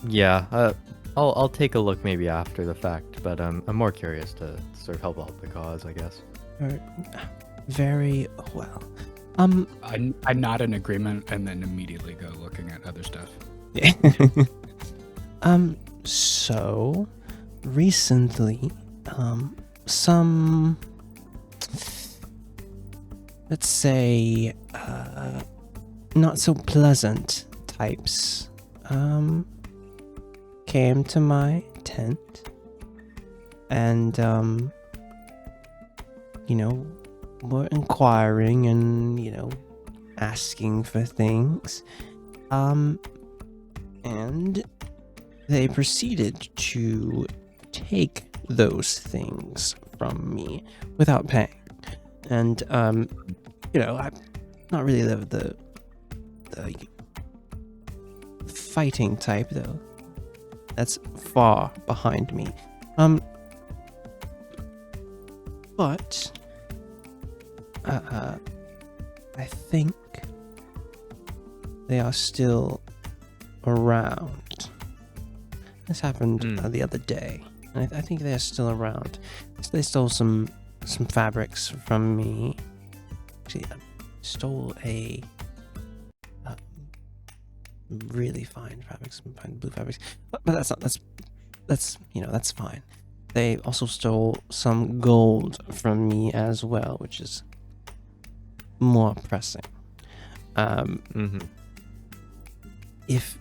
Yeah. I'll take a look maybe after the fact, but I'm more curious to sort of help out the cause, I guess. Very well. I nod in agreement and then immediately go looking at other stuff. So recently, some, let's say, not so pleasant types, came to my tent and, were inquiring and, asking for things. And they proceeded to take those things from me without paying. And, I'm not really the fighting type, though. That's far behind me. But I think they are still around. This happened the other day. I think they're still around. They stole some fabrics from me. Actually, I stole a really fine fabrics, some fine blue fabrics. But that's fine. They also stole some gold from me as well, which is more pressing. If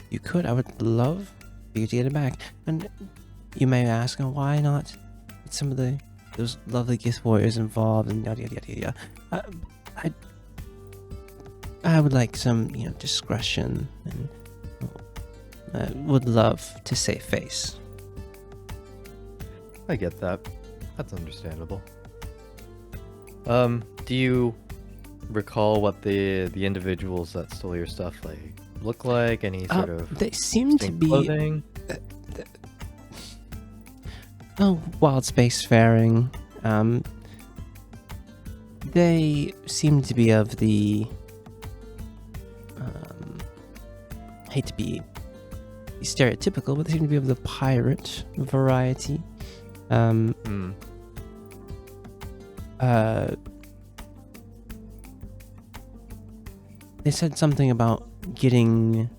you could, I would love for you to get it back. And you may ask, why not get some of those lovely Gith warriors involved and yada yada yada yada. I would like some, discretion, and would love to save face. I get that. That's understandable. Do you recall what the individuals that stole your stuff look like? Any sort of they seem to be clothing? Wildspace faring. They seem to be of the hate to be stereotypical, but they seem to be of the pirate variety. They said something about getting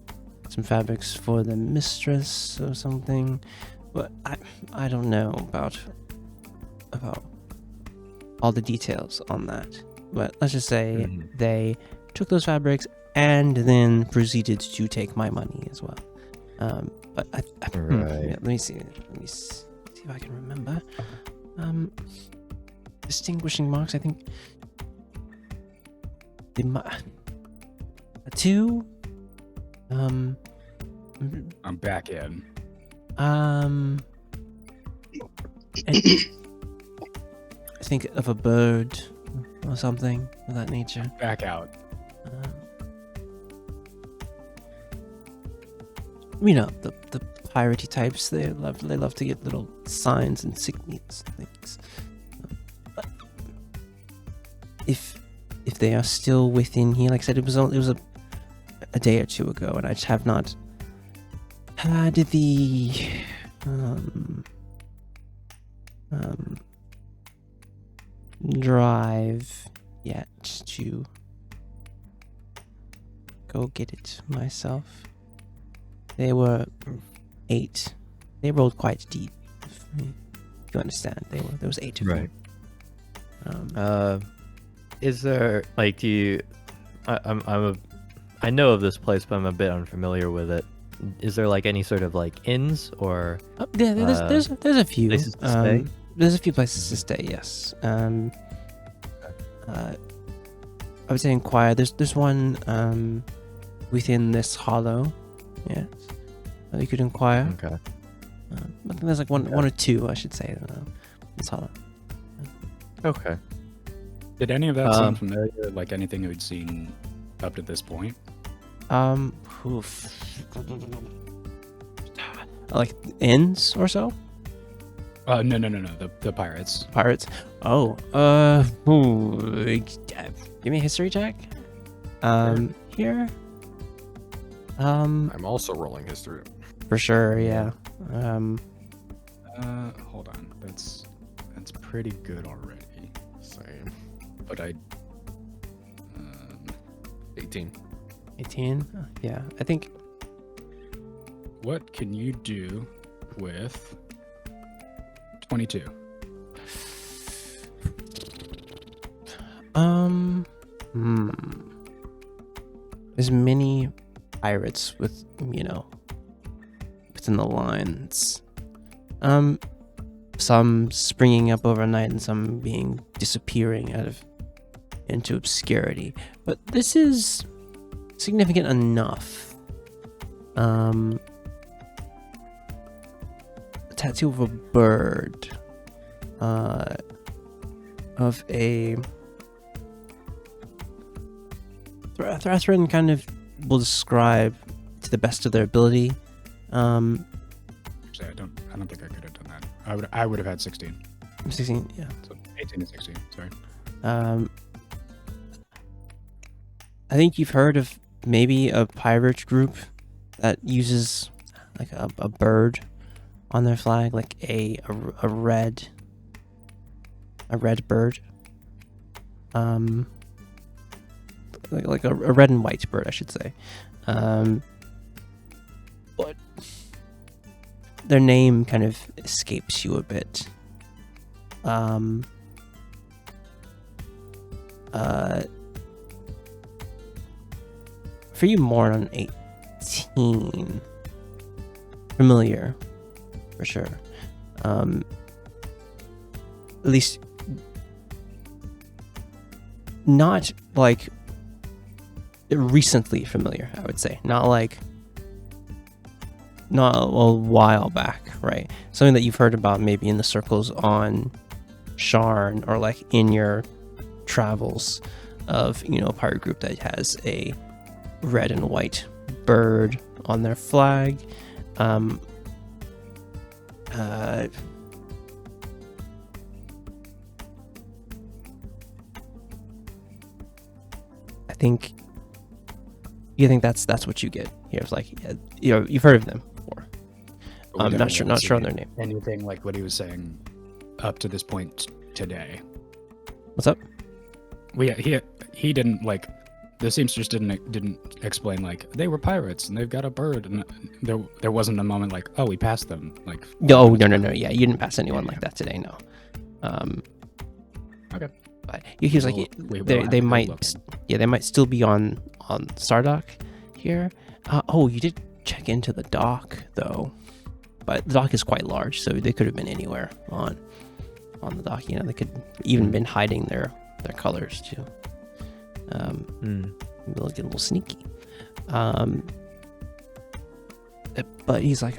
some fabrics for the mistress or something, but I don't know about all the details on that. But let's just say they took those fabrics and then proceeded to take my money as well. But let me see if I can remember. Distinguishing marks, I think. Two. I'm back in. I think of a bird or something of that nature. Back out. The piratey types, they love to get little signs and signets and things. But if they are still within here, like I said, it was a day or two ago, and I just have not had the drive yet to go get it myself. They were 8. They rolled quite deep. If you understand, there was 8 of them. Is there do you I know of this place, but I'm a bit unfamiliar with it. Is there like any sort of like inns or yeah, there's a few places to stay? There's a few places to stay. Yes. I would say inquire. There's one within this hollow. Yes, you could inquire. Okay. I think there's like one or two, I should say. This hollow. Okay. Did any of that seem familiar? Like anything we'd seen up to this point? Like inns or so? No. The pirates. Pirates. Oh. Give me a history check. Here. I'm also rolling history. For sure. Yeah. Hold on. That's pretty good already. Same. But I. 18. 18. Yeah. I think. What can you do with 22? There's many pirates within the lines. Some springing up overnight and some disappearing into obscurity. But this is significant enough. A tattoo of a bird. Of a Thrathren kind of will describe to the best of their ability. Actually, I don't think I could have done that. I would have had 16. 16, yeah. So 18 and 16. Sorry. I think you've heard of maybe a pirate group that uses like a bird on their flag, like a red bird. Like a red and white bird, I should say. But their name kind of escapes you a bit. For you, more on 18. Familiar, for sure. At least not like recently familiar, I would say. Not a while back, right? Something that you've heard about maybe in the circles on Sharn, or like in your travels of, a pirate group that has a red and white bird on their flag. I think you think that's what you get here. It's like, you've heard of them before. I'm not sure on their name. Anything like what he was saying up to this point today. What's up? Well, yeah, he didn't like. The seamstress didn't explain like they were pirates and they've got a bird, and there wasn't a moment like, oh, we passed them, like. No. Yeah, you didn't pass anyone like that today. No. Okay. But he was like, they might still be on Stardock here. You did check into the dock though, but the dock is quite large, so they could have been anywhere on the dock. They could even been hiding their colors too. They'll get a little sneaky. But he's like,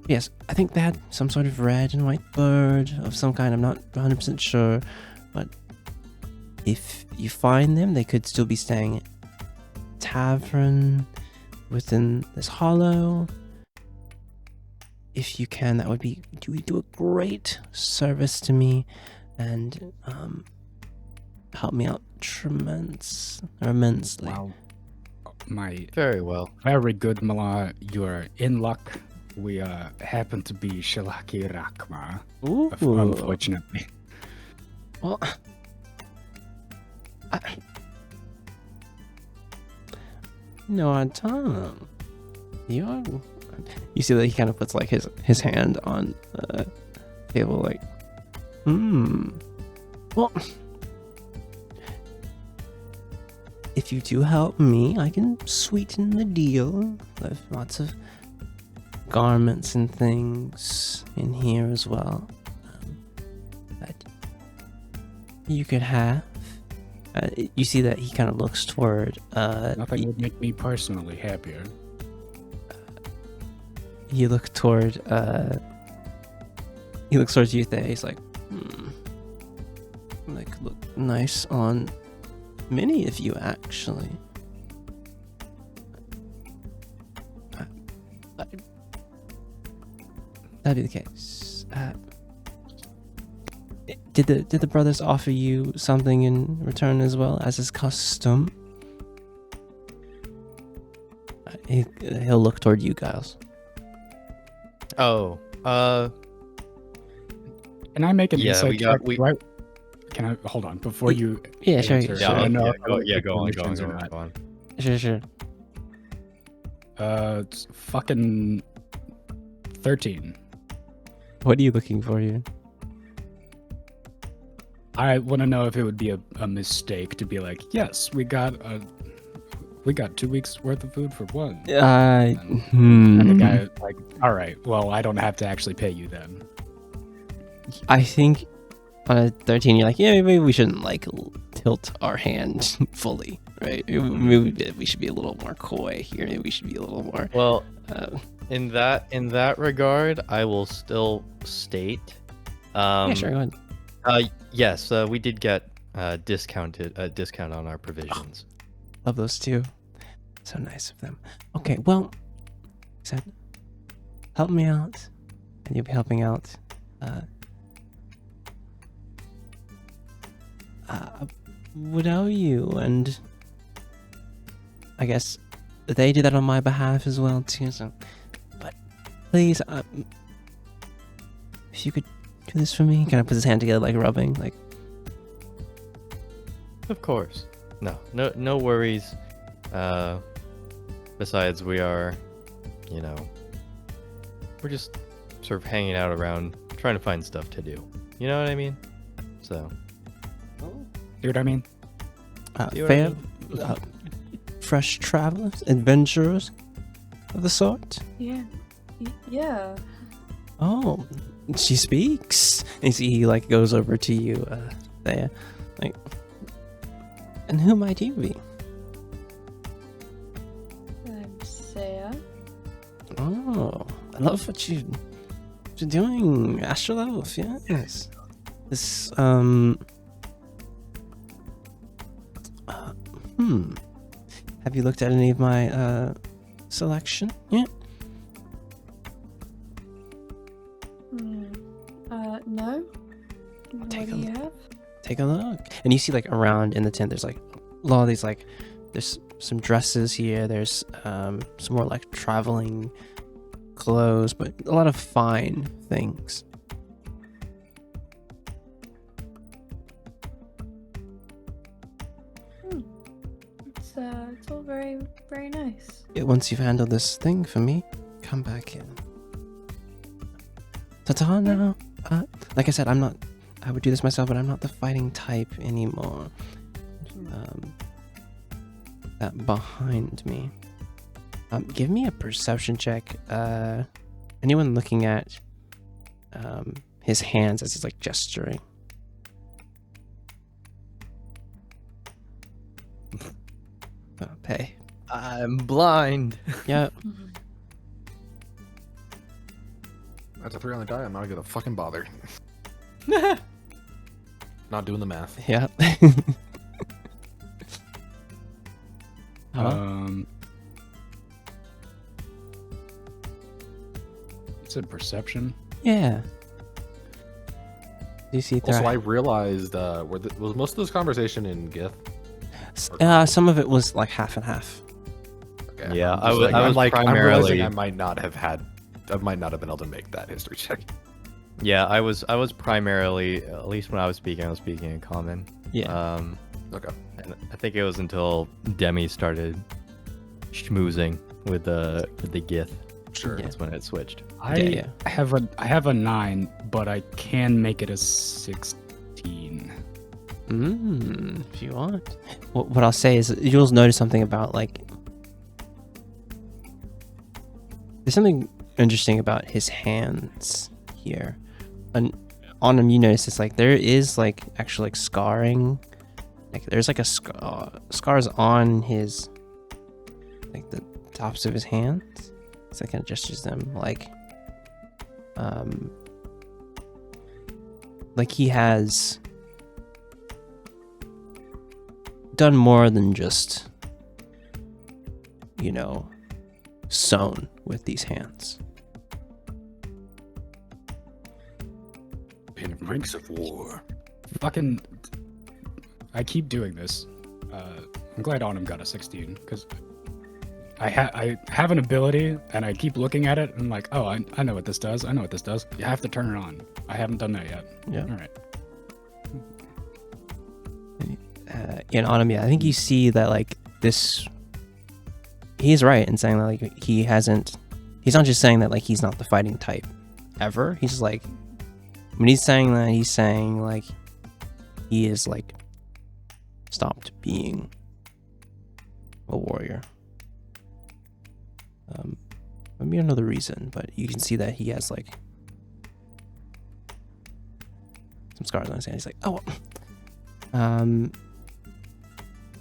yes, I think they had some sort of red and white bird of some kind. I'm not 100% sure, but if you find them, they could still be staying at tavern within this hollow. If you can, that would be, you would do a great service to me, and help me out immensely. Wow. Very well. Very good, Mala. You're in luck. We happen to be Shalaki Rakma. Ooh. Unfortunately. Well, Tom. You see that he kind of puts like his hand on the table, like, Well, if you do help me, I can sweeten the deal. There's lots of garments and things in here as well that you could have. You see that he kind of looks toward. Nothing would make me personally happier. You look toward. He looks towards you. He's like, like look nice on many of you actually. That'd be the case. Did the brothers offer you something in return as well, as is custom? He'll look toward you guys. Oh, Can I make an Yeah, insight we got- check? we- Right? Can I hold on before you? Yeah, sure. answer? Sure. I don't know if I would yeah, take go on, permissions or not. go on. Sure. It's fucking 13. What are you looking for here? I want to know if it would be a mistake to be like, yes, we got 2 weeks worth of food for one. And the guy like, all right, well, I don't have to actually pay you then. I think on a 13, you're like, yeah, maybe we shouldn't like tilt our hand fully, right? Maybe we should be a little more coy here. Maybe we should be a little more. Well, in that regard, I will still state. Yeah, sure. Go ahead. Yes, we did get discount on our provisions. Love those two. So nice of them. Okay, well, said, help me out, and you'll be helping out. Would owe you, and I guess they did that on my behalf as well too. So, but please, if you could do this for me, kind of puts his hand together, like rubbing, like. Of course. No worries. Besides, we are, we're just sort of hanging out around, trying to find stuff to do. You know what I mean? So. See what I mean? Fair, fresh travelers, adventurers of the sort. Yeah. Yeah. Oh, she speaks. And you see, he like goes over to you, there, like. And who might you be? I'm Saya. Oh, I love what you're doing, Astrolove. Yes. This Have you looked at any of my selection yet? No. What do you have? Take a look. And you see like around in the tent there's like a lot of these like there's some dresses here, there's some more like traveling clothes, but a lot of fine things. It's all very, very nice. Yeah, once you've handled this thing for me, come back in. Ta-ta now. Like I said, I would do this myself, but I'm not the fighting type anymore. That behind me. Give me a perception check. Anyone looking at his hands as he's like gesturing? Hey. I'm blind. Yep. That's a 3 on the die. I'm not gonna fucking bother. Not doing the math. Yep. It's a perception. Yeah. Do you see Also, I realized was most of this conversation in Gith? Some of it was like half and half. Okay, Yeah, I'm primarily. realizing I might not have been able to make that history check. Yeah, I was primarily, at least when I was speaking in common. Yeah. Okay. And I think it was until Demi started schmoozing with the Gith. Sure. That's when it switched. Yeah. I have a 9, but I can make it a 16. If you want. What I'll say is you'll notice something about like there's something interesting about his hands here. And on him you notice it's like there is like actually like scarring. Like there's like a scars on his like the tops of his hands. So I kind of gestures them like he has done more than just, you know, sewn with these hands. In ranks of war. Fucking. I keep doing this. I'm glad Autumn got a 16 because I have an ability and I keep looking at it and I'm like, oh, I know what this does. I know what this does. You have to turn it on. I haven't done that yet. Yeah. All right. In Autumn, yeah, I think you see that like this. He's right in saying that like he's not just saying that like he's not the fighting type ever. He's like when he's saying that he's saying like he is like stopped being a warrior. Maybe another reason, but you can see that he has like some scars on his hand. He's like, oh,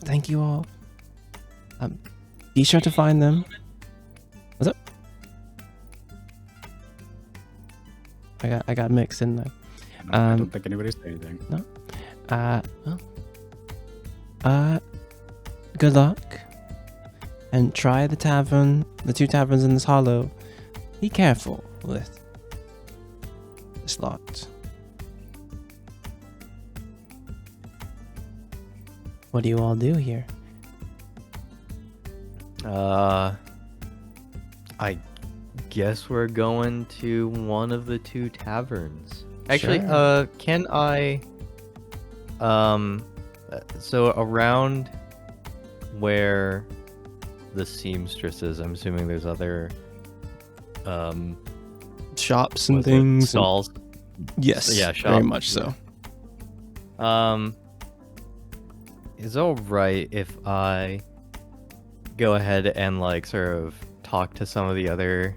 thank you all. Be sure to find them. What's up? I got mixed in there. No, I don't think anybody said anything. No. Good luck. And try the two taverns in this hollow. Be careful with this lot. What do you all do here? I guess we're going to one of the two taverns. Actually, Sure. Can I so around where the seamstress is, I'm assuming there's other Shops and what's it, things. stalls. Yes. Yeah, Very shop. much so. Is it alright if I go ahead and like sort of talk to some of the other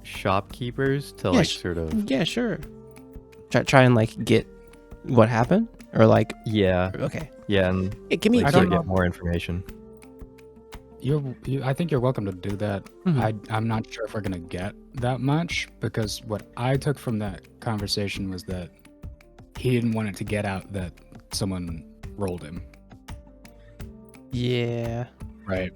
shopkeepers to Yeah, like sort of Yeah, sure. Try and like get what happened or like yeah okay. and Yeah, give me. like, I don't to know. get more information. I think you're welcome to do that. Mhm. I'm not sure if we're gonna get that much because what I took from that conversation was that he didn't want it to get out that someone rolled him. Yeah. Right.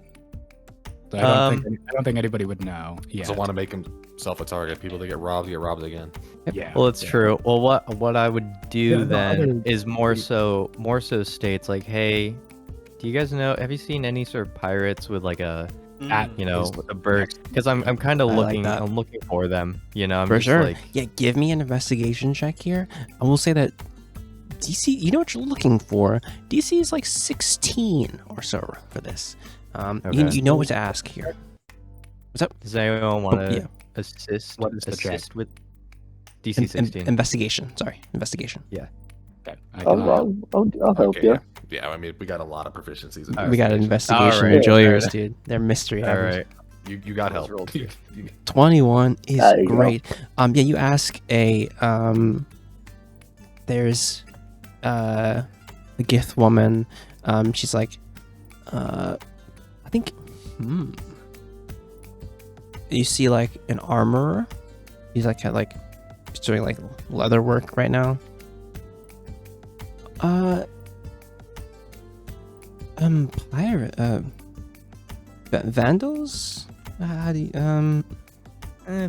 So I don't think anybody would know. Yeah. Doesn't want to make himself a target. People that get robbed again. Yeah. Well, it's yeah. true. Well, what I would do Yeah, the then other- is more so states like, hey, do you guys know? Have you seen any sort of pirates with like a you know Is- a bird? Because I'm kind of I like looking that. I'm looking for them. You know, I'm For just sure. like Yeah, give me an investigation check here. I will say that DC, you know what you're looking for. DC is like 16 or so for this. Okay. You know what to ask here. What's up? does anyone want to yeah. assist What is the check? with DC 16? Investigation. Sorry, investigation. Okay, I can, I'll help Okay, you. yeah, I mean, we got a lot of proficiencies. In We got an investigation. investigation. Alright, Enjoyers, alright. dude. They're mystery. All havers. right. You got Let's help. roll two. 21 is There you go. great. Yeah, you ask a there's a Gith woman. She's like I think you see like an armorer. He's like he's doing like leather work right now. Pirate vandals? How do you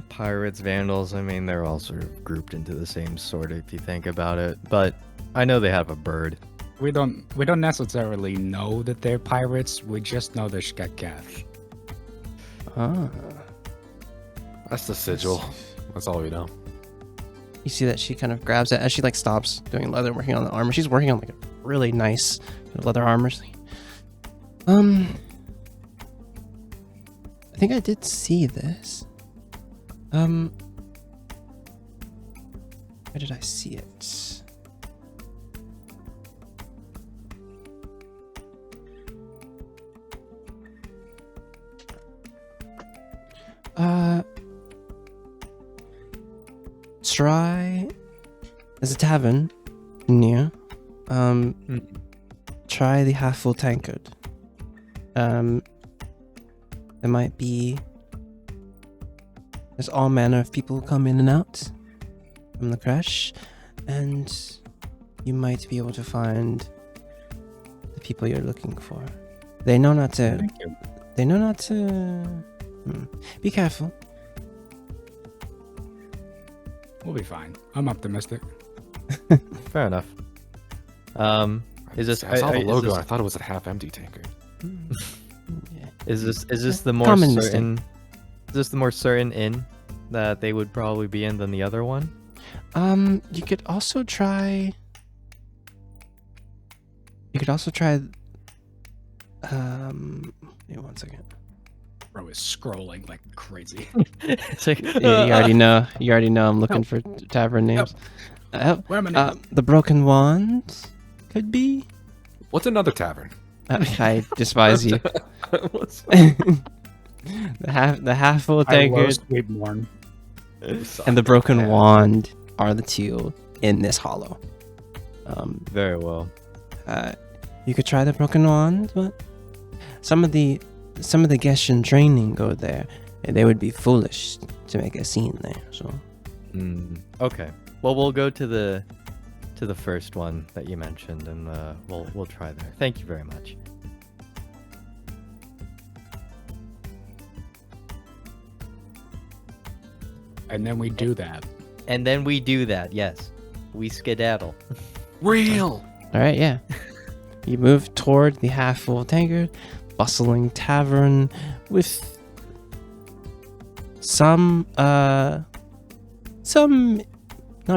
Pirates, vandals. I mean, they're all sort of grouped into the same sort if you think about it. But I know they have a bird. we don't necessarily know that they're pirates. We just know they're Shkakath. Ah. That's the sigil. That's all we know. You see that she kind of grabs it as she like stops doing leather, working on the armor. She's working on like a really nice leather armor. I think I did see this. Where did I see it? try. There's a tavern near. Try the half full tankard. There might be. There's all manner of people who come in and out from the crèche, and you might be able to find the people you're looking for. They know not to. Thank you. They know not to. Be careful. We'll be fine. I'm optimistic. Fair enough. Is this? I saw the is logo. this- I thought it was a half empty tankard. Yeah. Is this the more Common mistake. certain? Is this the more certain inn that they would probably be in than the other one? You could also try. Wait 1 second. Bro is scrolling like crazy. It's like, Yeah, you already know. You already know I'm looking for tavern names. Where am I? The Broken Wand could be. What's another tavern? I despise you. What's- The half full I tankard roast Weedmorn. and the Broken Wand are the two in this hollow. very well. You could try the Broken Wand, but some of the guests in training go there, and they would be foolish to make a scene there. So Okay. Well, we'll go to the first one that you mentioned, and we'll try there. Thank you very much. And then we do that. And then we do that. Yes, we skedaddle. Real. all right, yeah. You move toward the half full tankard, bustling tavern with some not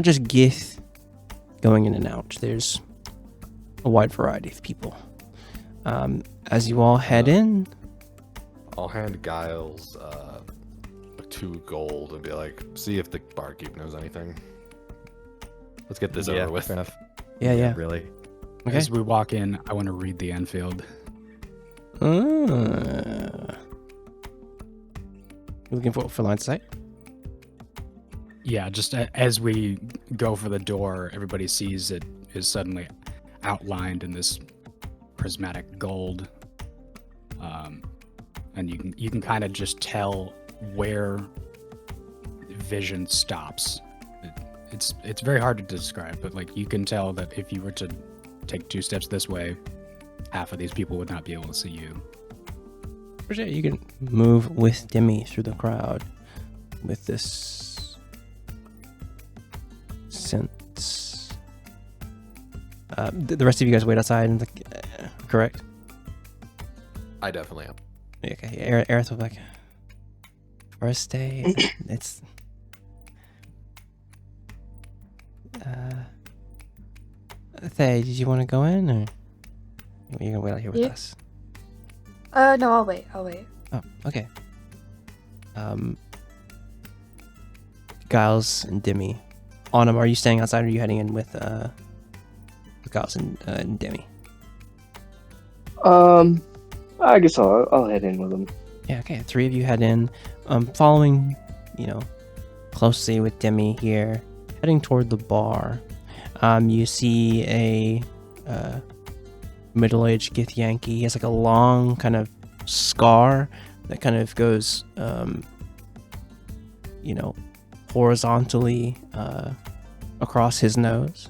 just gith going in and out. There's a wide variety of people. As you all head in, I'll hand Giles 2 gold and be like, see if the barkeep knows anything. Let's get this over with. Fair enough. yeah. Really. Okay. As we walk in, I want to read the Enfield. You looking for line of sight? Yeah, just as we go for the door, everybody sees it is suddenly outlined in this prismatic gold, and you can kind of just tell where vision stops. It's very hard to describe, but like you can tell that if you were to take 2 steps this way, half of these people would not be able to see you. Appreciate you can move with Demi through the crowd with this sense. The rest of you guys wait outside, and correct? I definitely am. Okay, Aerith will be like, first day, it's... Thay, did you want to go in, or you're gonna wait out here with Yeah. us? No, I'll wait. Oh, okay. Giles and Demi. Autumn, are you staying outside, or are you heading in with Giles and Demi? I guess I'll head in with them. Yeah, okay. 3 of you head in, following, closely with Demi here, heading toward the bar. You see a middle-aged Gith Yankee. He has like a long kind of scar that kind of goes, horizontally across his nose.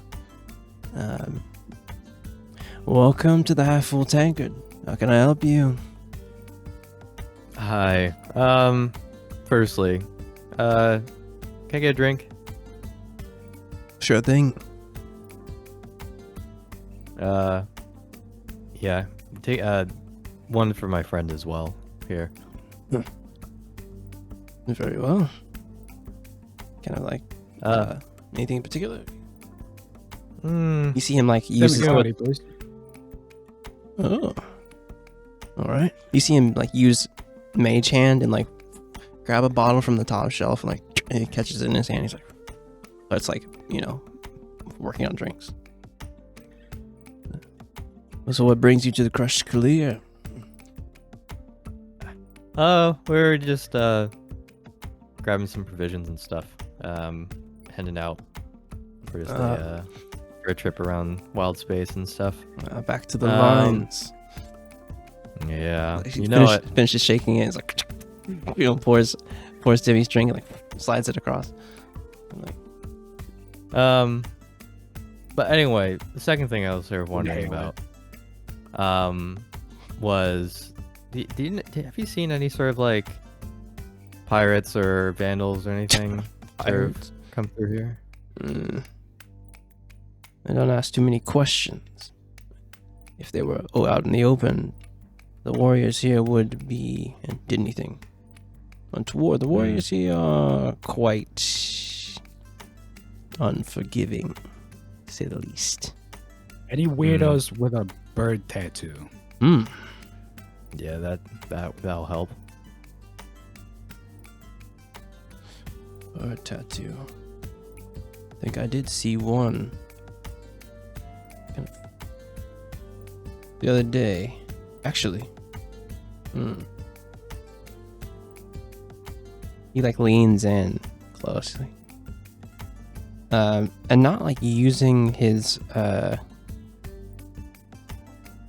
Welcome to the Half Full Tankard. How can I help you? Hi. Firstly, can I get a drink? Sure thing. Yeah. Take one for my friend as well. Here. Very well. Kind of like anything in particular? You see him like use his... Somebody, please. Oh. Alright. You see him like use Mage Hand and like grab a bottle from the top shelf and and he catches it in his hand. He's like, it's like, working on drinks. So what brings you to the Crèche K'liir? Oh, we were just grabbing some provisions and stuff. heading out for just for a trip around Wildspace and stuff. Back to the lines. Yeah, Finishes shaking it. It's like, pours Timmy's drink, like slides it across. But anyway, the second thing I was sort of wondering about, was, have you seen any sort of like pirates or vandals or anything come through here? I don't ask too many questions. If they were out in the open, the warriors here would be and did anything untoward. The warriors here are quite unforgiving, to say the least. Any weirdos with a bird tattoo? Yeah, that'll help. Bird tattoo. I think I did see one the other day, actually. He like leans in closely, and not like using his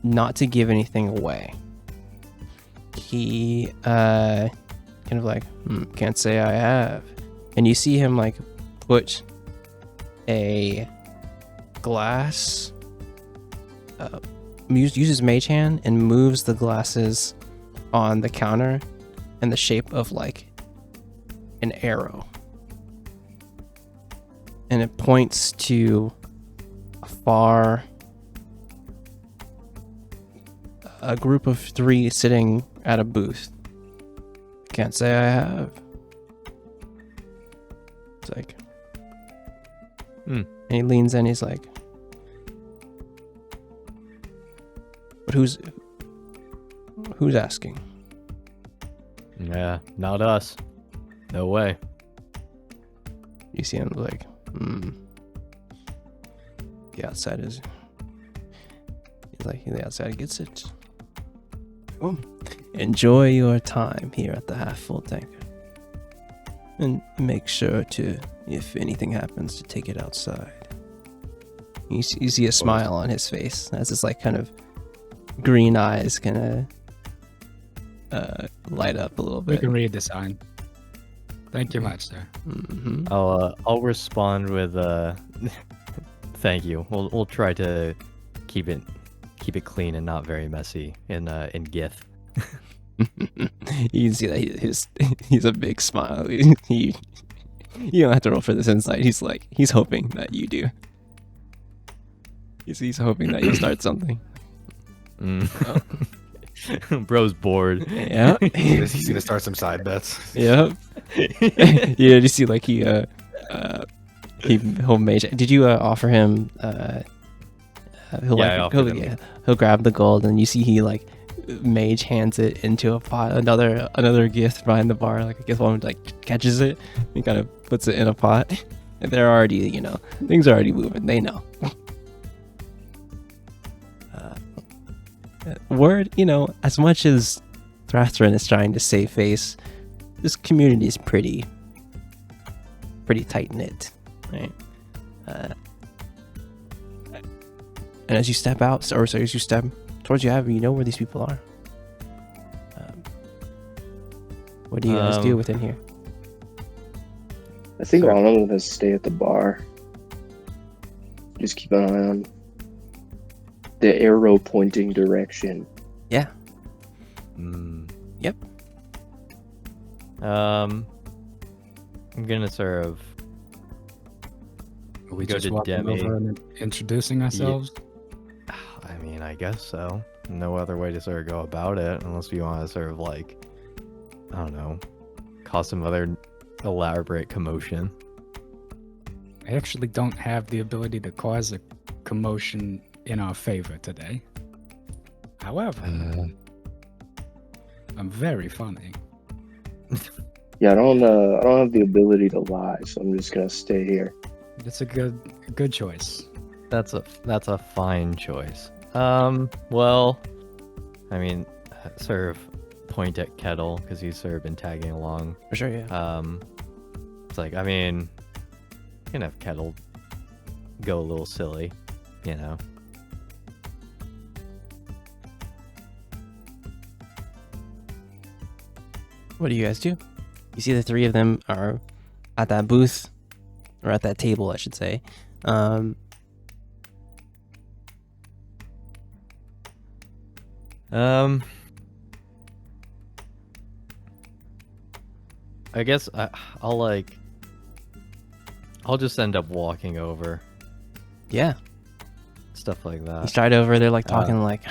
not to give anything away. He kind of like can't say I have, and you see him like put a glass, uses mage hand and moves the glasses on the counter in the shape of like an arrow, and it points to a group of 3 sitting at a booth. Can't say I have. It's like, and he leans in. He's like, but who's asking? Yeah, not us. No way. You see him like, the outside is. He's like, the outside gets it. Well, enjoy your time here at the half full tanker, and make sure to, if anything happens, to take it outside. You see a smile on his face as his like kind of green eyes kind of light up a little bit. We can read the sign. Thank you much, sir. Mm-hmm. I'll respond with thank you. We'll try to keep it clean and not very messy in GIF. You can see that he's a big smile. You don't have to roll for this insight. He's hoping that you do. He's hoping that you start something. Bro's bored. Yeah. He's gonna start some side bets. Yep. Yeah, you see like he'll mage. Did you offer him he'll grab the gold, and you see he like mage hands it into a pot, another gift behind the bar, like a gift one like catches it and kind of puts it in a pot. And they're already, things are already moving, they know. Word, as much as Thrathrin is trying to save face, this community is pretty tight knit, right? And as you step out, as you step towards your avenue, you know where these people are. What do you guys do within here? I think all of us stay at the bar. Just keep an eye on the arrow pointing direction. Yeah. Yep. I'm gonna sort of. Are we go just to walking Demi. over and introducing ourselves? I mean, I guess so. No other way to sort of go about it, unless we want to sort of like, I don't know, cause some other elaborate commotion. I actually don't have the ability to cause a commotion in our favor today. However, I'm very funny. Yeah, I don't have the ability to lie, so I'm just gonna stay here. It's a good choice. That's a fine choice. Well, I mean, sort of point at Kettle because he's sort of been tagging along. For sure, yeah. It's like, I mean, can have Kettle go a little silly, you know. What do you guys do? You see the three of them are at that booth, or at that table, I should say. I guess I'll just end up walking over. Yeah. Stuff like You that. stride over, they're like talking like,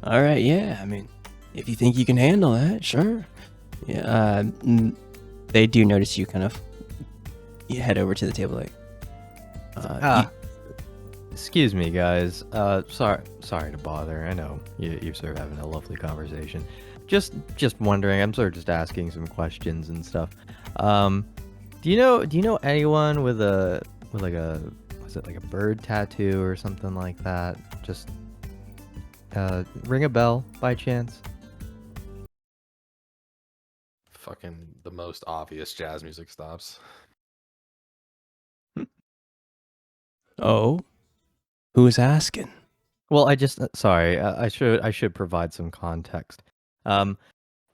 all right, yeah, I mean, if you think you can handle that, sure. Yeah, they do notice you kind of, you head over to the table like, Excuse me, guys. Sorry to bother. I know you're sort of having a lovely conversation. Just wondering. I'm sort of just asking some questions and stuff. Do you know anyone with like a was it like a bird tattoo or something like that? Just ring a bell by chance? Fucking the most obvious jazz music stops. oh, who's asking? Well, I just sorry. I should provide some context. I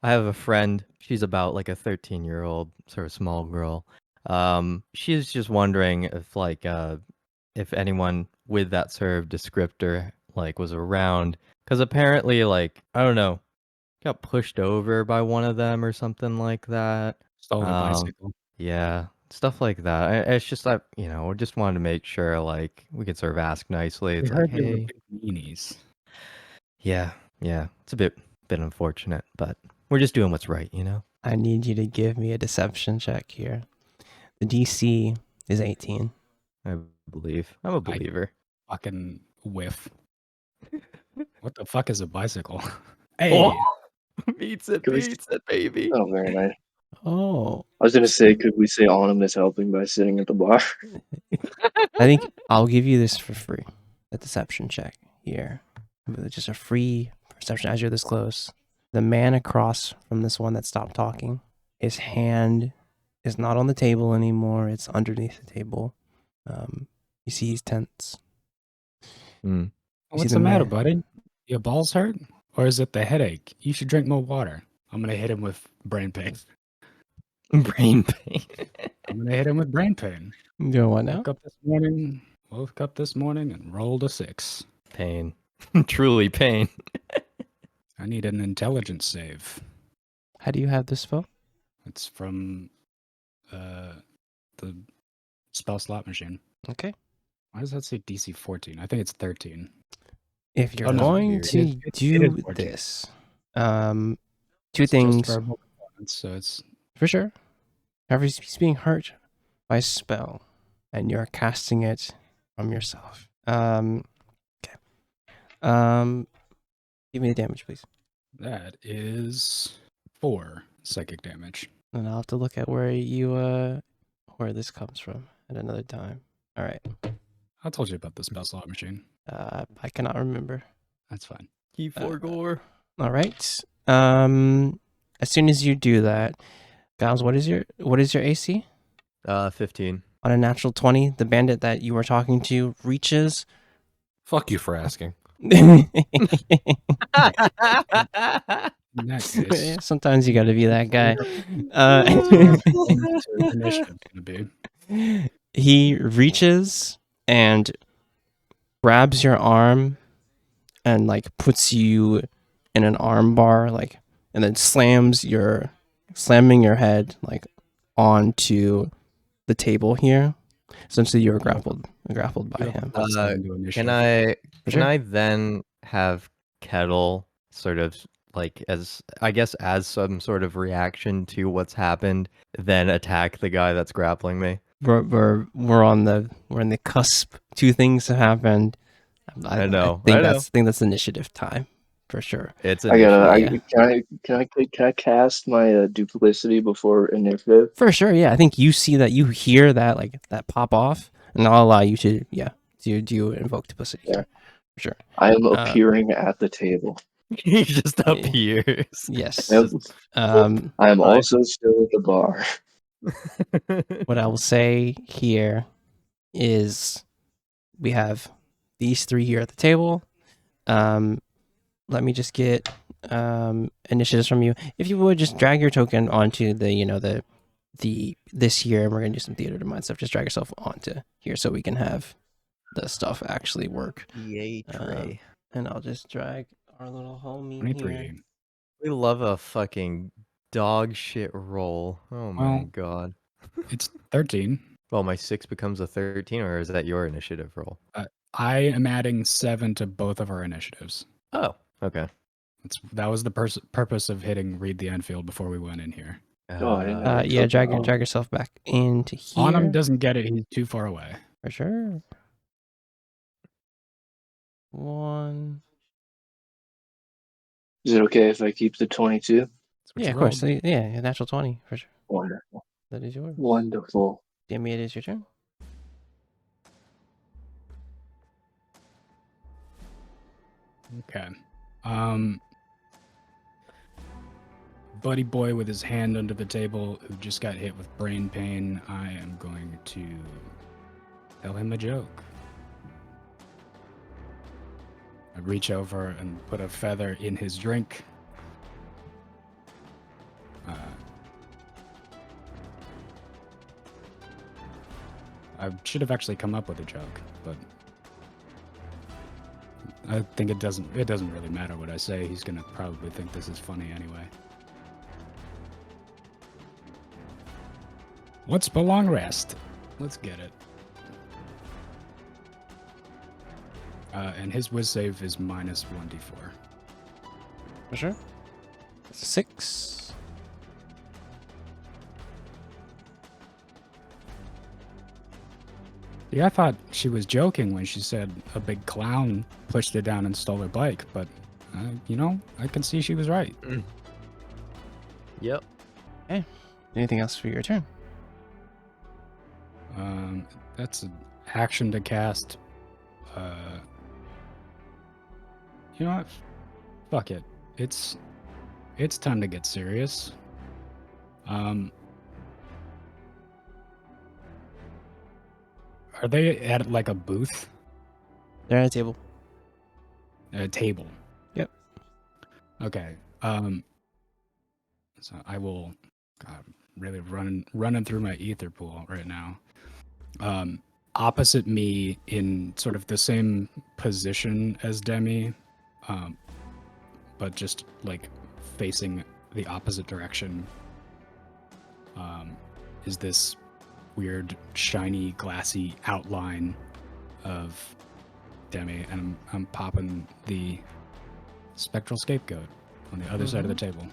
have a friend. She's about like a 13-year-old sort of small girl. She's just wondering if anyone with that sort of descriptor like was around, because apparently like I don't know, got pushed over by one of them or something like that. Stolen a bicycle. Yeah, stuff like that. It's just like, we just wanted to make sure like we could sort of ask nicely. We It's like, heard they were hey, big meanies. yeah, it's a bit unfortunate, but we're just doing what's right, I need you to give me a deception check here. The DC is 18. I believe. I'm a believer. Fucking whiff. What the fuck is a bicycle? Hey, Beats it, Can we- baby. Oh, very nice. Oh, I was gonna say, could we say Autumn is helping by sitting at the bar? I think I'll give you this for free. A deception check here. Just a free perception as you're this close. The man across from this one that stopped talking, his hand is not on the table anymore. It's underneath the table. You see he's tense. Mm. what's the the matter, man. buddy? Your balls hurt? Or is it the headache? You should drink more water. I'm gonna hit him with brain pain. Brain pain. I'm gonna hit him with brain pain. You doing what now? Woke up this morning and rolled a 6. Pain. Truly pain. I need an intelligence save. How do you have this spell? It's from the spell slot machine. Okay. Why does that say DC 14? I think it's 13. If you're Oh, no, going weird. to It is do 14. this, It's two just things verbal components, so it's for sure. However, he's being hurt by a spell, and you're casting it from yourself. Okay. Give me the damage, please. that is 4 psychic damage. And I'll have to look at where where this comes from at another time. All right. I told you about the spell slot machine. I cannot remember. That's fine. Key4 gore. All right. As soon as you do that, Giles, what is your AC? 15. On a natural 20, the bandit that you were talking to reaches. Fuck you for asking. In that case, Sometimes you got to be that guy. initiative gonna be. He reaches and grabs your arm and like puts you in an arm bar, like, and then slamming your head like onto the table here. Essentially, you were grappled by him. Can I Sure. then have Kettle sort of like as some sort of reaction to what's happened, then attack the guy that's grappling me? We're in the cusp. Two things have happened. I know. I think that's initiative time for sure. It's Can I cast my duplicity before initiative? For sure, yeah. I think you see that, you hear that, like that pop off, and I'll allow you to do invoke duplicity. Yeah. For sure. I am appearing at the table. He just appears. Yes. Yep. I am also still at the bar. What I will say here is we have these three here at the table. Let me just get initiatives from you. If you would just drag your token onto the this year, and we're gonna do some theater to mind stuff. Just drag yourself onto here so we can have the stuff actually work. Yay, Trey. And I'll just drag our little homie 23. here. We love a fucking dog shit roll. Oh my Well- god. It's 13. Well, my 6 becomes a 13, or is that your initiative roll? I am adding 7 to both of our initiatives. Oh, okay. That was the purpose of hitting read the Enfield before we went in here. Oh, I didn't know. Yeah, drag yourself back into here. Onum doesn't get it. He's too far away. For sure. 1. Is it okay if I keep the 22? That's what Yeah, you of course. rolled. Yeah, natural 20 for sure. Wonderful. That is yours. Wonderful. Demi, it is your turn. Okay. Buddy boy with his hand under the table who just got hit with brain pain. I am going to tell him a joke. I reach over and put a feather in his drink. I should have actually come up with a joke, but I think it doesn't really matter what I say. He's gonna probably think this is funny anyway. What's belong rest? Let's get it. And his whiz save is minus 1d4. For sure. 6. Yeah, I thought she was joking when she said a big clown pushed her down and stole her bike, but, I can see she was right. Yep. Anything else for your turn? That's an action to cast. You know what? Fuck it. It's time to get serious. Are they at like a booth? They're at a table. A table. Yep. Okay. So I will. God, really running through my ether pool right now. Opposite me in sort of the same position as Demi, but just like facing the opposite direction, is this weird, shiny, glassy outline of Demi, and I'm popping the spectral scapegoat on the other side of the table.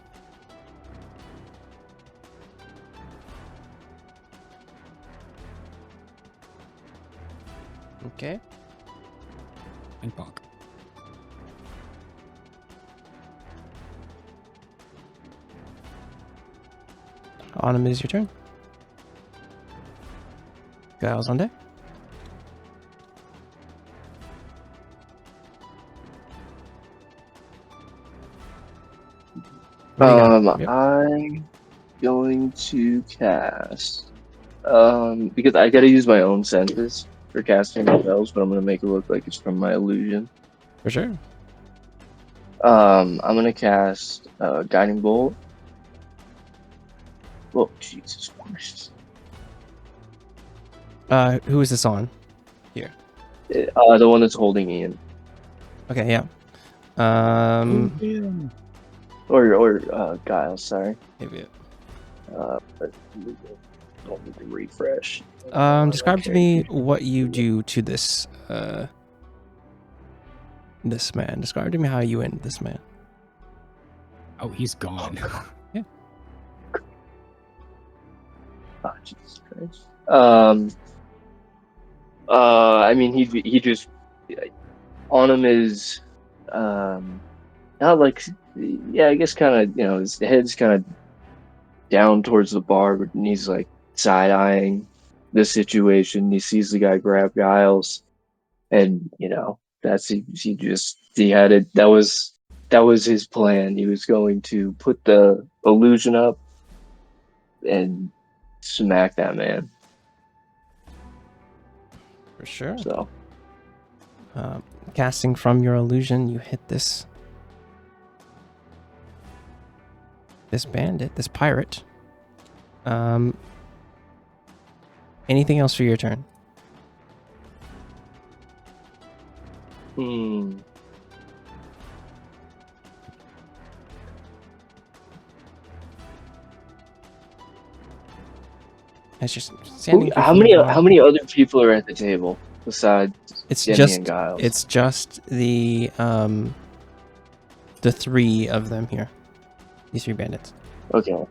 Okay. And bonk. Autumn, it is your turn. Giles on deck. Yep. I'm going to cast because I gotta use my own senses for casting spells, but I'm gonna make it look like it's from my illusion. For sure. I'm gonna cast Guiding Bolt. Oh, Jesus Christ. Who is this on? The one that's holding Ian. Okay, yeah. Or Giles, sorry. Maybe. But don't need to refresh. Describe to me what you do to this this man. Describe to me how you end this man. Oh, he's gone. Oh, Jesus Christ. I mean, he just on him is not like, yeah, I guess kind of, his head's kind of down towards the bar, but he's like side eyeing the situation. He sees the guy grab Giles, and that's he had it. That was his plan. He was going to put the illusion up and smack that man. For sure. So Casting from your illusion, you hit this bandit, this pirate. Anything else for your turn? It's just standing. How many other people are at the table besides Jenny and Giles? It's just the three of them here. These three bandits. Okay.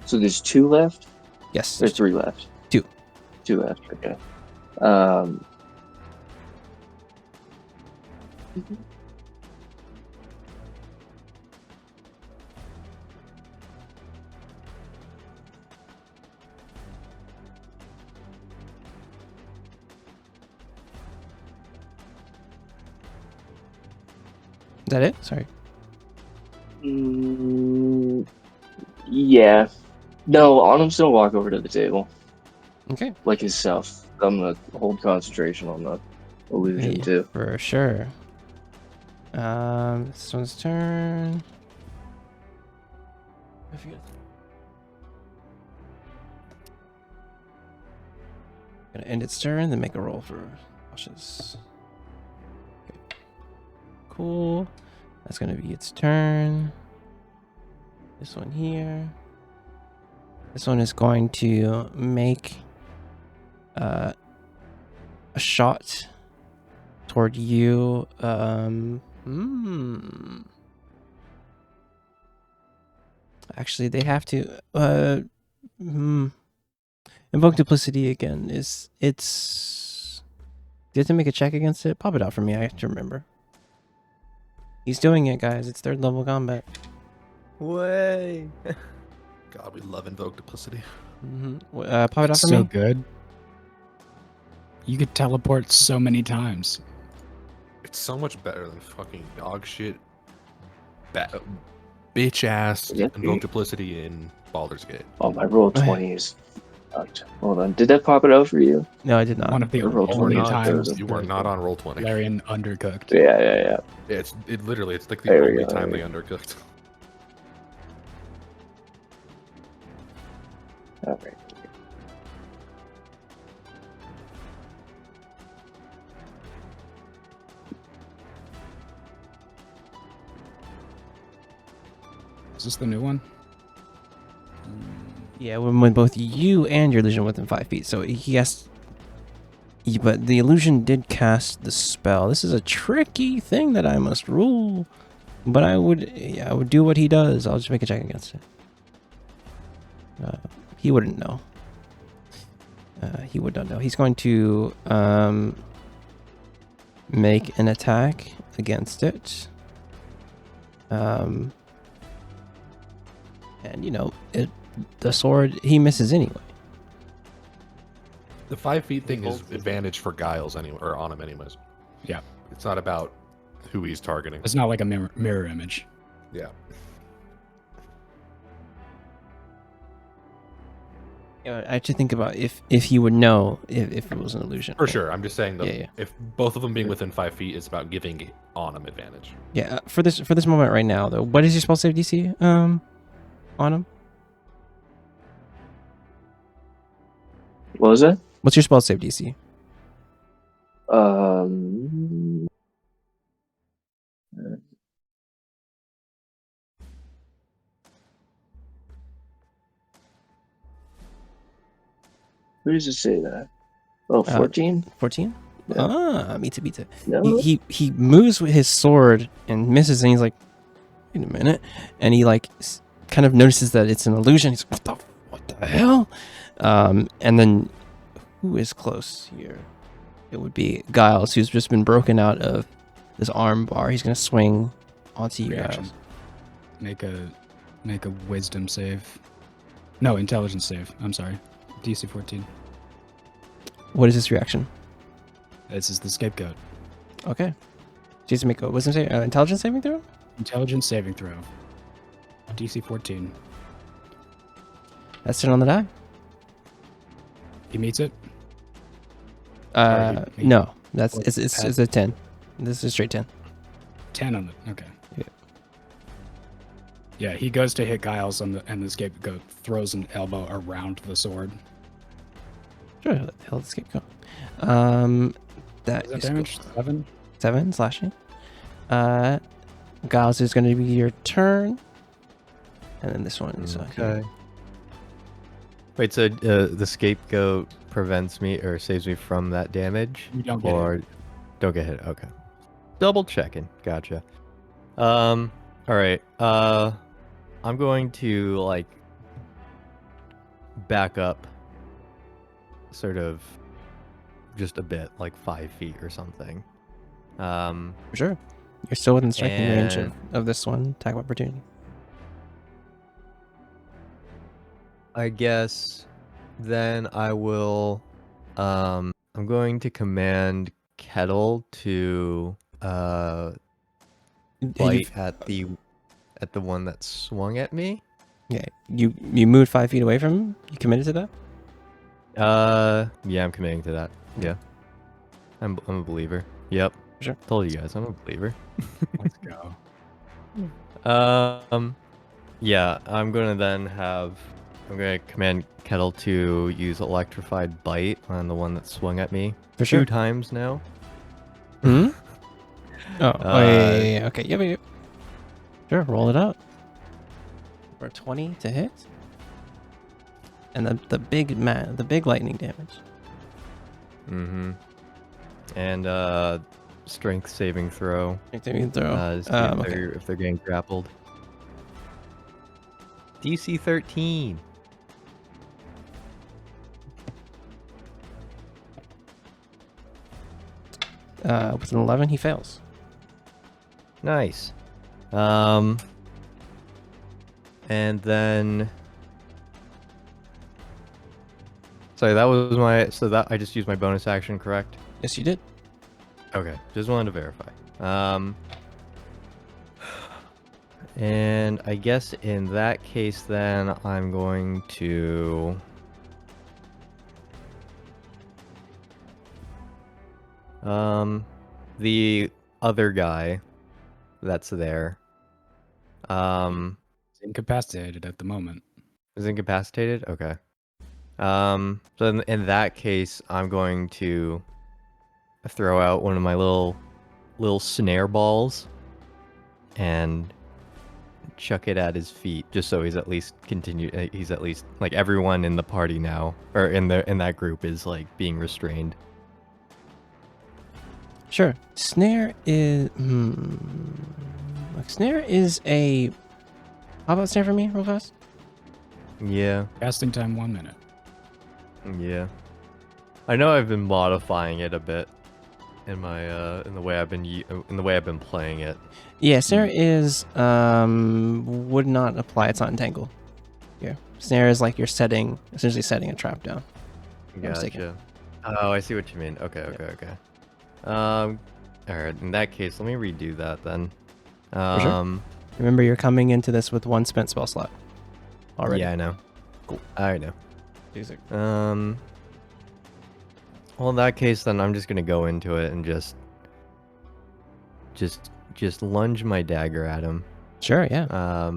So there's 2 left? Yes. There's 3 left. 2. 2 left, okay. Is that it? Sorry. Yeah. No, Autumn's gonna walk over to the table. Okay. Like himself. I'm gonna hold concentration on the illusion too. For sure. This one's turn. I forget. Gonna end its turn, then make a roll for cautious. Okay. Cool. That's gonna be its turn. This one here. This one is going to make a shot toward you. Actually, they have to. Invoke duplicity again. Do you have to make a check against it? Pop it out for me. I have to remember. He's doing it, guys. It's 3rd level combat. Way. God, we love invoke duplicity. Pop it out for me. So good. You could teleport so many times. It's so much better than fucking dog shit. Bitch ass invoke duplicity in Baldur's Gate. Oh, my roll 20 is fucked. Hold on. Did that pop it out for you? No, I did not. One of the Roll only 20 times You were not on roll 20. Larian undercooked. Yeah. Yeah, it's like the There we only go, time they there undercooked. Alright. Is this the new one? Yeah, when both you and your illusion within 5 feet. So he has. But the illusion did cast the spell. This is a tricky thing that I must rule. But I would do what he does. I'll just make a check against it. He wouldn't know. He would not know. He's going to make an attack against it. And the sword, he misses anyway. The 5 feet thing is advantage for Giles anyway, or on him anyways. Yeah. It's not about who he's targeting. It's not like a mirror image. Yeah. I have to think about if he would know if it was an illusion. For sure. I'm just saying that Yeah. if both of them being within 5 feet, it's about giving on him advantage. Yeah. For this moment right now, though, what is your spell save DC on him? What was it? What's your spell save DC? Where does it say that? Oh, 14? 14? Yeah. Ah, me too. No. He moves with his sword and misses, and he's like, wait a minute. And he kind of notices that it's an illusion. He's like, what the hell? And then who is close here? It would be Giles, who's just been broken out of this arm bar. He's gonna swing onto you Reaction. guys. Make a wisdom save. No, intelligence save. I'm sorry. DC 14. What is this reaction? This is the scapegoat. Okay. Just make a wisdom save, intelligence saving throw. Intelligence saving throw. DC 14. That's it on the die. He meets it. No, that's What's it's a 10. This is straight 10. 10 on the. Okay. Yeah. Yeah, he goes to hit Giles and the scapegoat throws an elbow around the sword. Sure, let the hell escape go. That Is that is damage? cool. 7? 7 slashing. Giles is going to be your turn, and then this one is Okay. Wait, so the scapegoat prevents me or saves me from that damage? You don't get or it. don't get hit. Okay. Double checking. Gotcha. All right. I'm going to like back up sort of just a bit, like 5 feet or something. For sure. You're still within striking range And- of this one. Attack of opportunity. I guess then I will I'm going to command Kettle to bite at the one that swung at me. Yeah, you moved 5 feet away from him? You committed to that? Yeah, I'm committing to that. Yeah. I'm a believer. Yep. Sure. Told you guys I'm a believer. Let's go. Yeah, I'm gonna command Kettle to use electrified bite on the one that swung at me. For sure. 2 times now. Hmm? Yeah. Okay, yep. Sure, roll it out. For 20 to hit. And the big lightning damage. Mm-hmm. And strength saving throw. Strength saving throw. To see if they're getting grappled. DC 13. With an 11, he fails. Nice. And then sorry, that was my I just used my bonus action, correct? Yes, you did. Okay, just wanted to verify. And I guess in that case then I'm going to the other guy that's there He's incapacitated at the moment. is incapacitated. Okay. So in that case, I'm going to throw out one of my little snare balls and chuck it at his feet, just so he's at least like everyone in the party now, or in that group is like being restrained. Sure. Snare is Snare is a. How about snare for me, real fast? Yeah. Casting time 1 minute. Yeah. I know I've been modifying it a bit in my in the way I've been playing it. Yeah, snare is would not apply. It's not entangle. Here, snare is like you're essentially setting a trap down. Gotcha. Oh, I see what you mean. Okay. All right. In that case, let me redo that then. Sure. Remember, you're coming into this with 1 spent spell slot already. Yeah, I know. Cool. I know. Music. Well, in that case, then I'm just gonna go into it and just lunge my dagger at him. Sure. Yeah.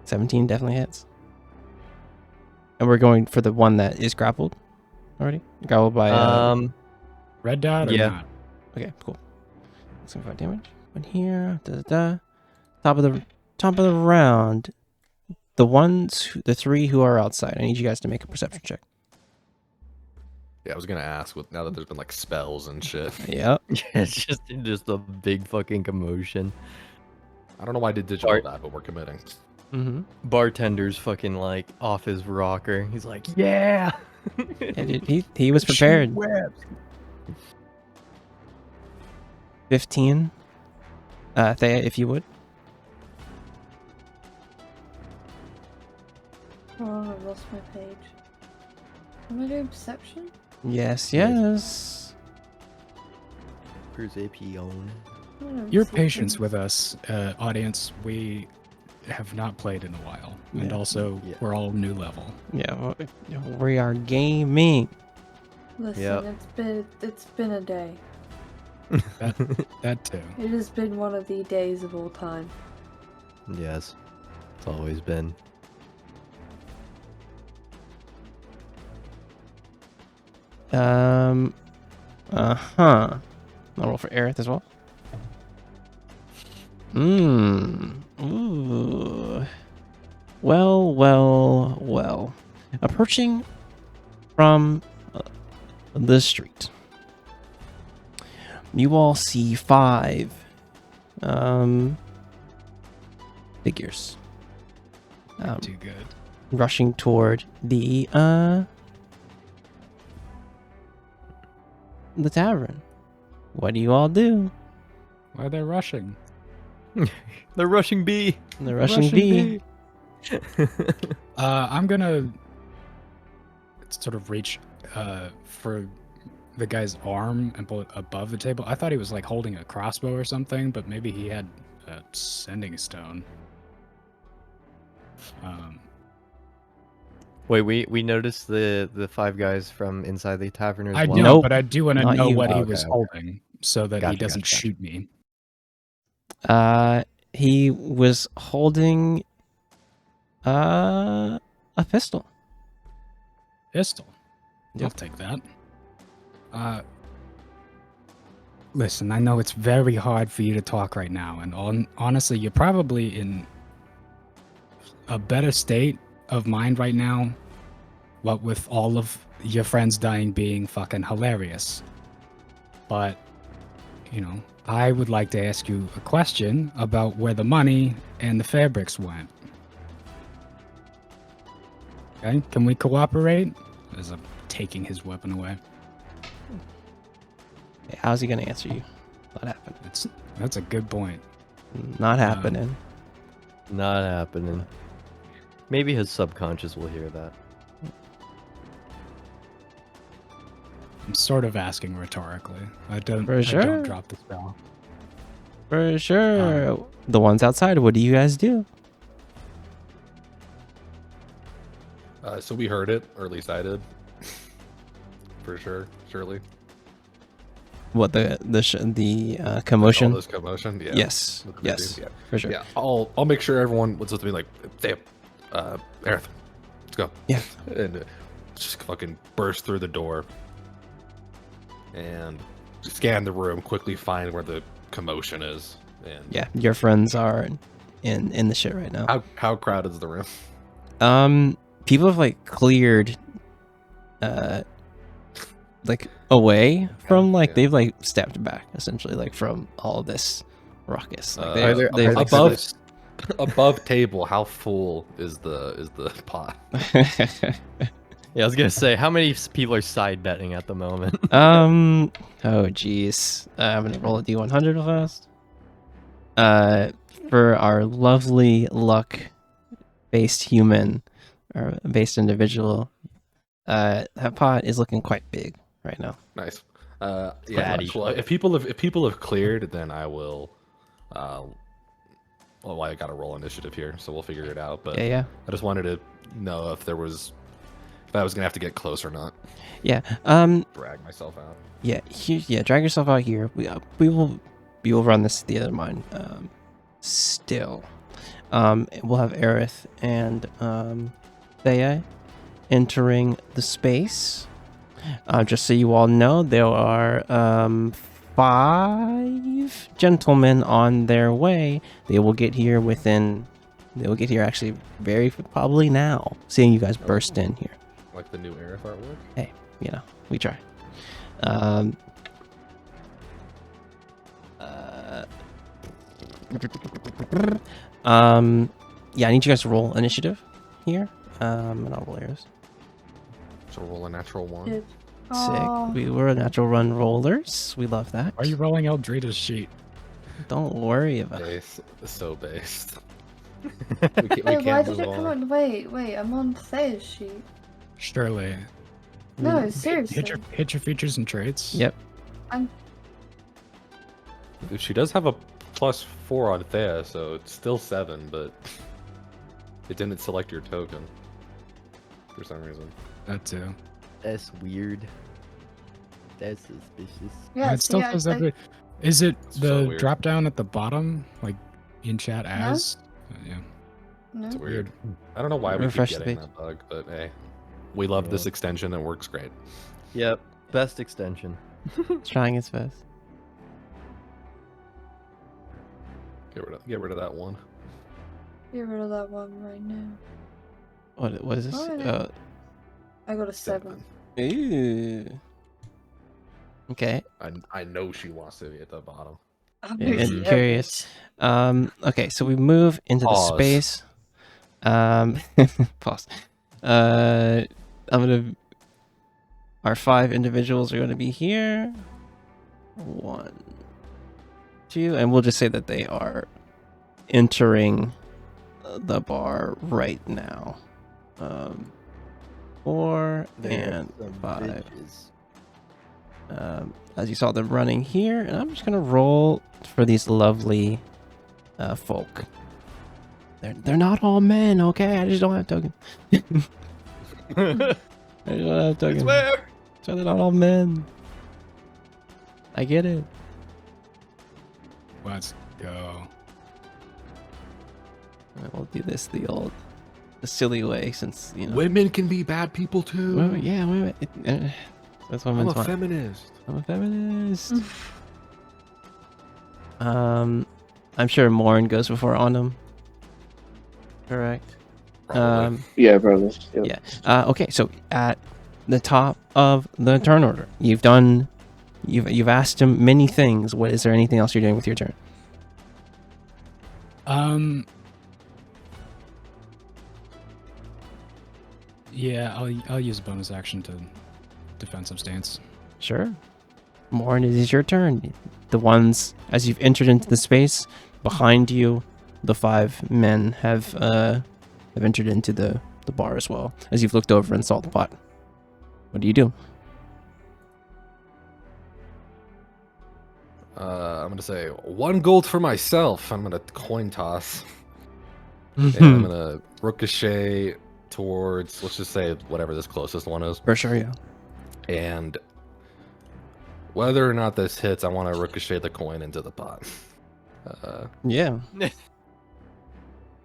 17 definitely hits. And we're going for the one that is grappled already. Grappled by. Red dot or yeah. not? Okay. Cool. 75 damage. One here. Top of the round. The 3 who are outside. I need you guys to make a perception check. Yeah, I was gonna ask. Now that there's been like spells and shit, Yep. Yeah, it's just a big fucking commotion. I don't know why I did digital that, but we're committing. Mm-hmm. Bartender's fucking like off his rocker. He's like, yeah. Yeah, dude, he was prepared. 15. Thea, if you would. Oh, I lost my page. Am I doing perception? Yes. Where's AP on? Oh, Your perception. patience with us, audience. We have not played in a while, and Yeah. also Yeah. we're all new level. Yeah, we are gaming. Listen, Yep. it's been a day. That too. It has been one of the days of all time. Yes, it's always been. Uh-huh. I'll roll for Aerith as well. Ooh. Well. Approaching from the street, you all see 5 figures Too good. rushing toward the tavern. What do you all do? Why are they rushing? They're rushing B. The rushing bee. I'm gonna sort of reach for the guy's arm and pull it above the table. I thought he was like holding a crossbow or something, but maybe he had a sending stone. Wait, we noticed the 5 guys from inside the tavern as I well. know, Nope, but I do want to not know you. what he Okay, was okay. holding so that he Gotcha, doesn't gotcha. shoot me. He was holding a pistol. Pistol. Yep. I'll take that. Listen, I know it's very hard for you to talk right now, and honestly, you're probably in a better state of mind right now, what with all of your friends dying being fucking hilarious. But, you know, I would like to ask you a question about where the money and the fabrics went. Okay, can we cooperate? As I'm taking his weapon away. How's he gonna answer you? Not happening. That's a good point. Not happening. Not happening. Maybe his subconscious will hear that. I'm sort of asking rhetorically. I don't sure. drop the spell. For sure. The ones outside, what do you guys do? So we heard it, or at least I did. For sure, surely. What the All commotion? this commotion. Yeah. Yes. Look what they Yes. do, Yeah. For sure. Yeah. I'll make sure everyone what's supposed to be like. Damn, Aerith, let's go. Yeah. And just fucking burst through the door and scan the room, quickly find where the commotion is. And Yeah. Your friends are in the shit right now. how crowded is the room? People have like cleared like away from like yeah. they've like stepped back essentially like from all this ruckus. Like Are there- they've like, above above table, how full is the pot? Yeah, I was gonna say, how many people are side betting at the moment? oh jeez. I'm gonna roll a D100 fast. For our lovely luck based human or based individual, that pot is looking quite big right now. Nice. Fatty. Yeah. Cool. If people have cleared, then I will. Well, I got to roll initiative here, so we'll figure it out. But Yeah. I just wanted to know if I was gonna have to get close or not. Yeah. Drag myself out. Yeah. Drag yourself out here. We will run this at the other mine. Still. We'll have Aerith and Thea entering the space. Just so you all know, there are 5 gentlemen on their way. They will get here actually very probably now, seeing you guys burst in here. Like the new Aerith artwork. Hey, we try. Yeah, I need you guys to roll initiative here. And I'll roll arrows. So roll a natural one. It- Aw. Sick. We were natural run rollers. We love that. Are you rolling Eldrita's sheet? Don't worry about it. Base, so based. we Wait, why can't did move it come on. on? Wait, I'm on Thea's sheet. Surely. No, seriously. Hit your features and traits. Yep. She does have a +4 on Thea, so it's still 7, but It didn't select your token for some reason. That too. That's weird. That's suspicious. Yeah, It still see, says every. Is it It's so the weird. drop down at the bottom, like in chat as? Yeah. no. It's weird. I don't know why we keep Refresh the getting page. that bug, but hey, we love this extension. It works great. Yep. Best extension. It's trying its best. Get rid of that one. Get rid of that one right now. What is this? Alright. I got a 7. Ooh. Okay. I know she wants to be at the bottom. I'm Yeah, moving curious. Okay, so we move into Pause. the space. Pause. I'm gonna. Our 5 individuals are gonna be here. 1, 2, and we'll just say that they are entering the bar right now. 4 and 5. As you saw them running here, and I'm just gonna roll for these lovely folk. They're not all men, okay? I just don't have token. I just don't have token. So they're not all men. I get it. Let's go. Alright, we'll do this the silly way, since you know. Women can be bad people too. Wait, yeah, wait. That's what I'm I'm a feminist. I'm a feminist. I'm sure Morn goes before Onum. Correct. Probably. Yeah, probably. Yep. Yeah. Okay, so at the top of the turn order, you've asked him many things. What is there anything else you're doing with your turn? Yeah, I'll use a bonus action to defend some stance. Sure. Morn, it is your turn. The ones, as you've entered into the space behind you, the 5 men have entered into the bar as well. As you've looked over and saw the pot. What do you do? I'm gonna say 1 gold for myself. I'm gonna coin toss. And I'm gonna ricochet towards, let's just say whatever this closest one is. For sure, yeah. And whether or not this hits, I want to ricochet the coin into the pot. Yeah.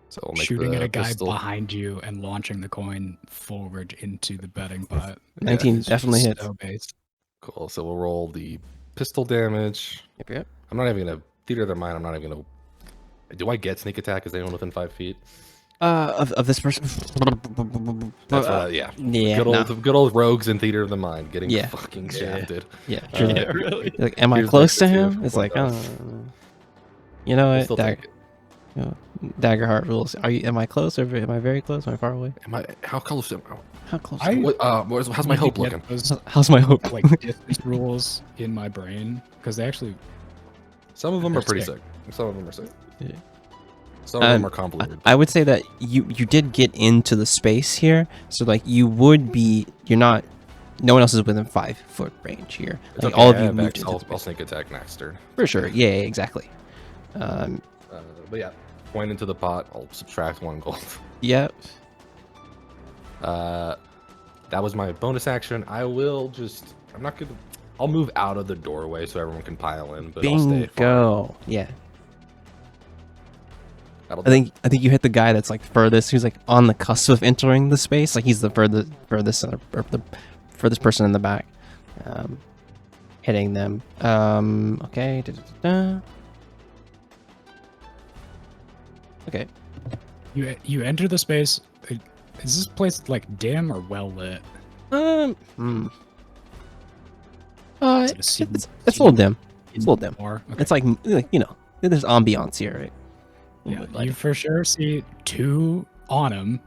So I'll make Shooting the at a guy pistol. behind you and launching the coin forward into the betting pot. 19 it's definitely hits. So based. Cool. So we'll roll the pistol damage. Yep. I'm not even gonna theater of their mind. I'm not even gonna. Do I get sneak attack? Is anyone within 5 feet? Of this person. That's what. Yeah. Yeah. Good old rogues in theater of the mind getting Yeah. fucking shafted. Yeah. True. Yeah, really. Like, am I Here's close to the him? It's like, you know I'll what? still take it. Daggerheart rules. Am I close or am I very close? Am I far away? How close am I? How close? How's my hope looking? How's my hope? Like distance rules in my brain because they actually. Some of them are They're pretty sick. sick. Some of them are sick. Yeah. Some of them are convoluted. I would say that you did get into the space here, so like you would be. You're not. No one else is within 5-foot range here. It's Like okay, all of I you have moved X. into the I'll space. sneak attack next turn. For sure. Yeah. Exactly. But yeah, point into the pot. I'll subtract 1 gold. Yep. That was my bonus action. I'm not gonna. I'll move out of the doorway so everyone can pile in, but I'll stay far. Bingo. Yeah. That'll I think you hit the guy that's like furthest, who's like on the cusp of entering the space. Like he's the furthest or the furthest person in the back, hitting them. Okay. Okay. You enter the space. Is this place like dim or well lit? Is it a scene- It's a little dim. It's a little dim. More? Okay. It's like, you know, there's ambiance here, right? Yeah, But, you for sure see 2 on him.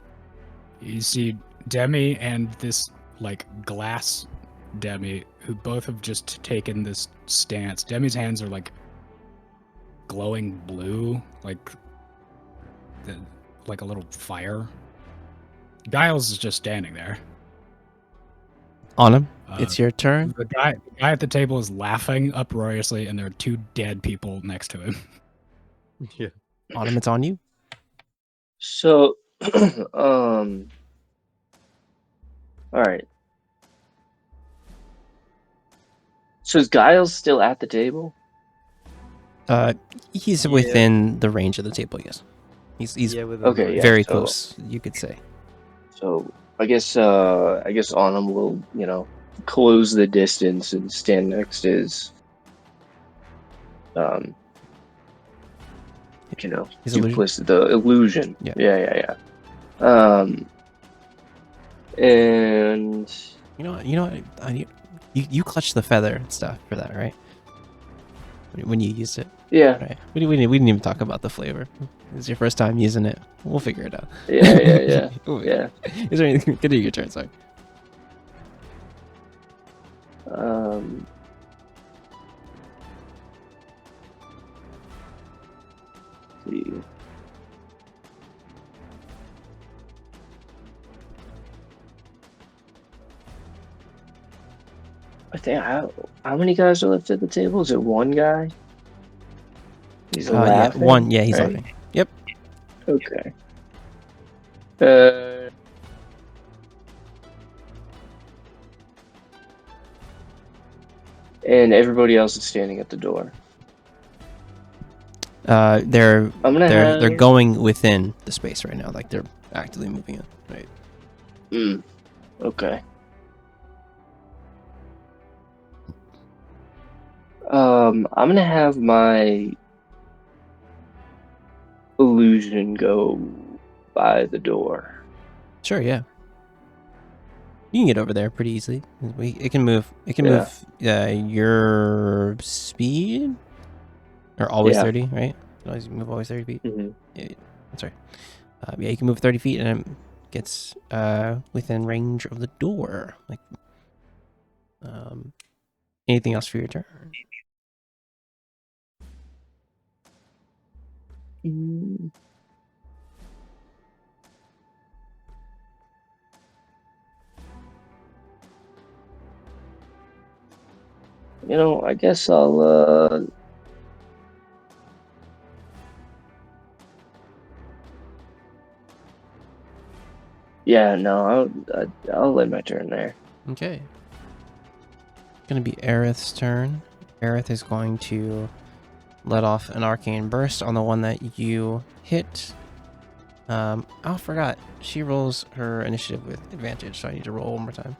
You see Demi and this like glass Demi, who both have just taken this stance. Demi's hands are like glowing blue, like a little fire. Giles is just standing there. On him. Uh, It's your turn. The guy at the table is laughing uproariously, and there are 2 dead people next to him. Yeah. On him. It's on you. So All right. So is Giles still at the table? He's Yeah. within the range of the table. Yes, he's within Okay, the- yeah. very so- close. You could say. So I guess Autumn will, close the distance and stand next to his His illusion? duplicity, the illusion. Yeah. Yeah. And You know what? You clutched the feather and stuff for that, right? When you used it, yeah, right? We didn't even talk about the flavor. It's your first time using it. We'll figure it out. yeah. We'll figure Yeah. it out. Is there anything? Continue your turn, sorry. See. I think how many guys are left at the table? Is it one guy? He's Yeah, laughing. one. Yeah, he's right? laughing. Yep. Okay. And everybody else is standing at the door. They're I'm gonna they're going within the space right now. Like they're actively moving in. Right. Okay. I'm gonna have my illusion go by the door. Sure. Yeah. You can get over there pretty easily. It can move. It can Yeah. move. Your speed, or always Yeah. 30, right? You always move always 30 feet. Mm-hmm. Yeah, that's right. Yeah, you can move 30 feet, and it gets within range of the door. Like, anything else for your turn? I guess I'll yeah, no, I'll end my turn there. Okay. Gonna be Aerith's turn. Aerith is going to let off an arcane burst on the one that you hit. Oh, I forgot. She rolls her initiative with advantage, so I need to roll one more time.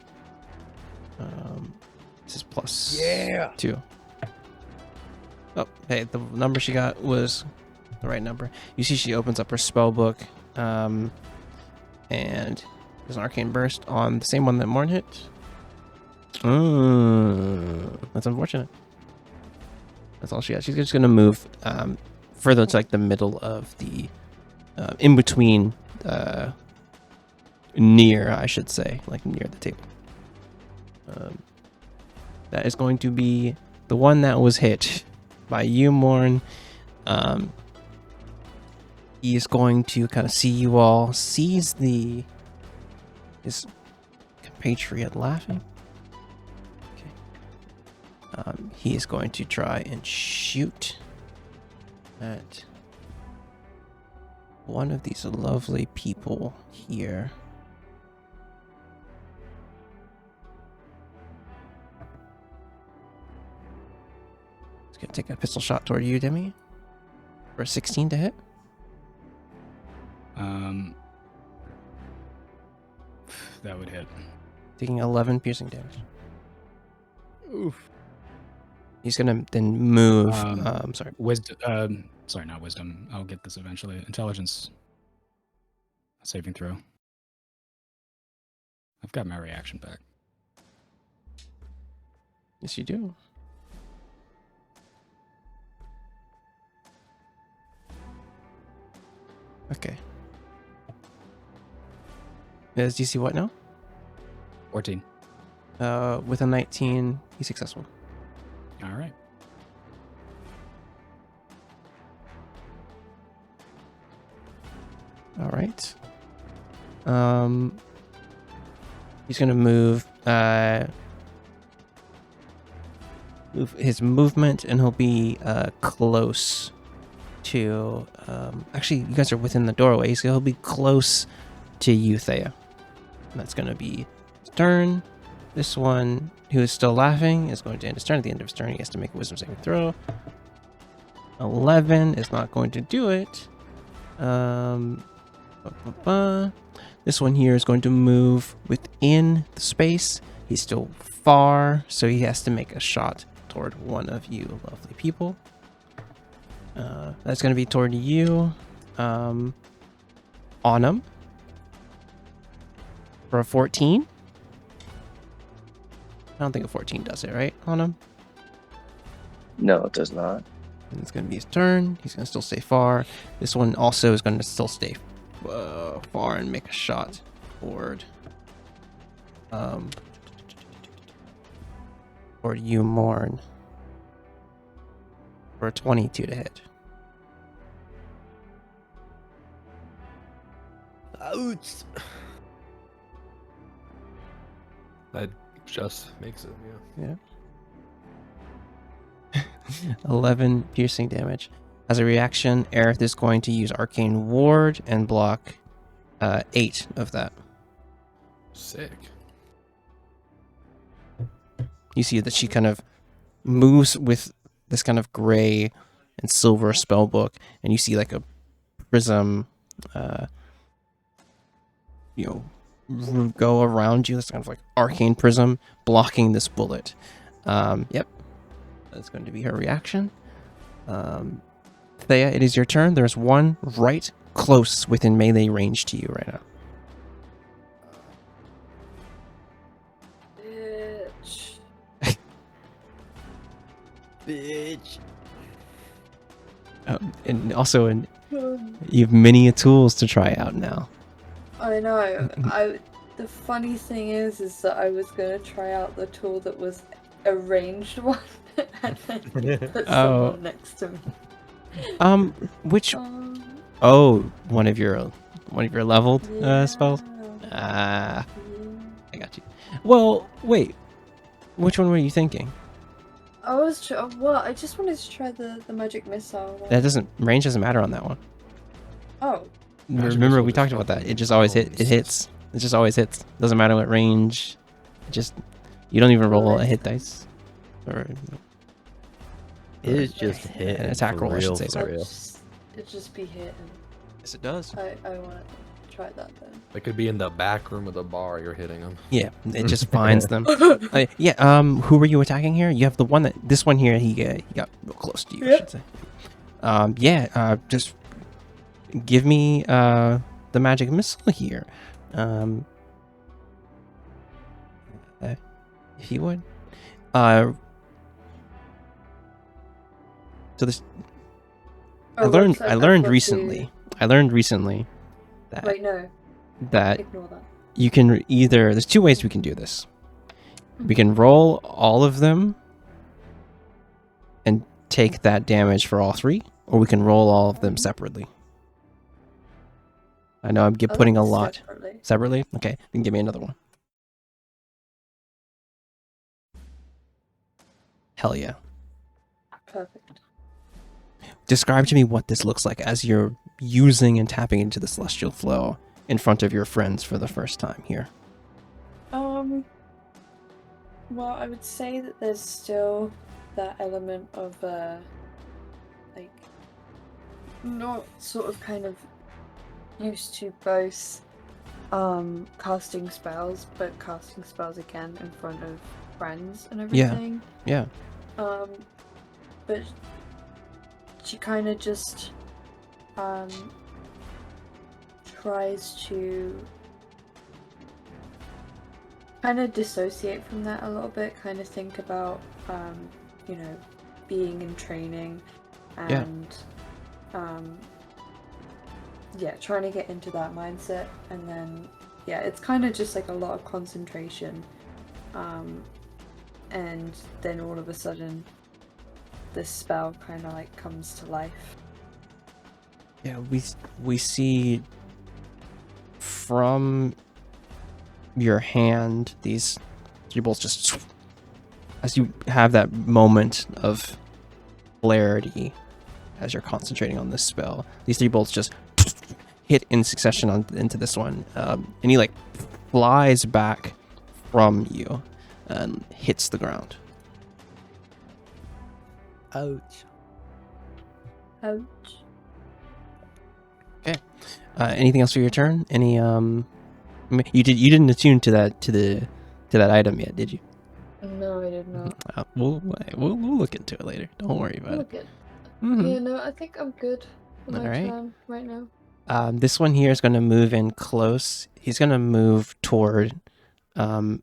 This is plus 2. Oh, hey, the number she got was the right number. You see she opens up her spell book, and there's an arcane burst on the same one that Morn hit. That's unfortunate. That's all she has. She's just gonna move further to like the middle of the in between near, I should say, like near the table. That is going to be the one that was hit by you, Morn. He is going to kind of see you all, sees his compatriot laughing. He is going to try and shoot at one of these lovely people here. He's going to take a pistol shot toward you, Demi. For a 16 to hit. That would hit. Taking 11 piercing damage. Oof. He's going to then move. Sorry. Wisdom. Sorry, not wisdom. I'll get this eventually. Intelligence. Saving throw. I've got my reaction back. Yes, you do. Okay. Is DC what now? 14. With a 19, he's successful. All right. All right. He's gonna move his movement, and he'll be close to actually, you guys are within the doorway, so he'll be close to you, Thea. And that's going to be his turn. This one, who is still laughing, is going to end his turn. At the end of his turn, he has to make a wisdom saving throw. 11 is not going to do it. This one here is going to move within the space. He's still far, so he has to make a shot toward one of you lovely people. That's going to be toward you, Autumn, for a 14. I don't think a 14 does it, right, Autumn? No, it does not. And it's going to be his turn. He's going to still stay far. This one also is going to still stay far and make a shot toward you, Morn, for a 22 to hit. Ouch. That just makes it, yeah. 11 piercing damage. As a reaction, Aerith is going to use Arcane Ward and block 8 of that. Sick. You see that she kind of moves with this kind of gray and silver spell book, and you see like a prism, go around you. This kind of like arcane prism blocking this bullet. Yep, that's going to be her reaction. Thea, it is your turn. There's one right close within melee range to you right now. Bitch. And also, you have many tools to try out now. I know. The funny thing is that I was gonna try out the tool that was a ranged one, and then you put someone next to me. Which? One of your leveled spells. I got you. Well, wait. Which one were you thinking? I just wanted to try the magic missile one. Range doesn't matter on that one. Oh. Remember we talked about that. It just always hits. It just always hits. Doesn't matter what range. You don't even roll a hit dice. It is just hit. An attack roll, I should say. Sorry. It just be hit. Yes, it does. I want to try that then. It could be in the back room of the bar. You're hitting them. Yeah, it just finds them. Who were you attacking here? You have the one this one here. He got real close to you. I should say. Just give me the magic missile here, if you would. So this, I learned recently that. Wait, no. That Ignore that. you can there's two ways we can do this. We can roll all of them and take that damage for all three, or we can roll all of them separately. I know I'm putting a lot separately. Okay, then give me another one. Hell yeah. Perfect. Describe to me what this looks like as you're using and tapping into the celestial flow in front of your friends for the first time here. Well, I would say that there's still that element of not sort of kind of used to both casting spells, but casting spells again in front of friends and everything. Yeah. But she kind of just tries to kind of dissociate from that a little bit, kind of think about being in training and trying to get into that mindset, and then it's kind of just like a lot of concentration, and then all of a sudden this spell kind of like comes to life. Yeah, we see from your hand these three bolts just as you have that moment of clarity, as you're concentrating on this spell. These 3 bolts just hit in succession into this one, and he like flies back from you and hits the ground. Ouch. Ouch. Anything else for your turn? Any you didn't attune to that item yet, did you? No, I did not. We'll look into it later. Don't worry about Look at. it. Mhm. Yeah, no, I think I'm good for my Alright. turn right now. This one here is going to move in close. He's going to move toward Aerith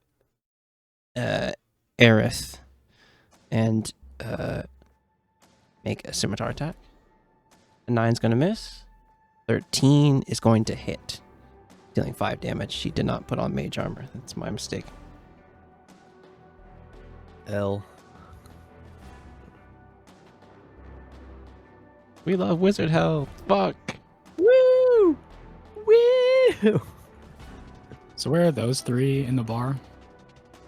and make a scimitar attack. A 9's going to miss. 13 is going to hit, dealing 5 damage. She did not put on mage armor. That's my mistake. L. We love wizard health. Fuck. Woo! Woo! So where are those 3 in the bar?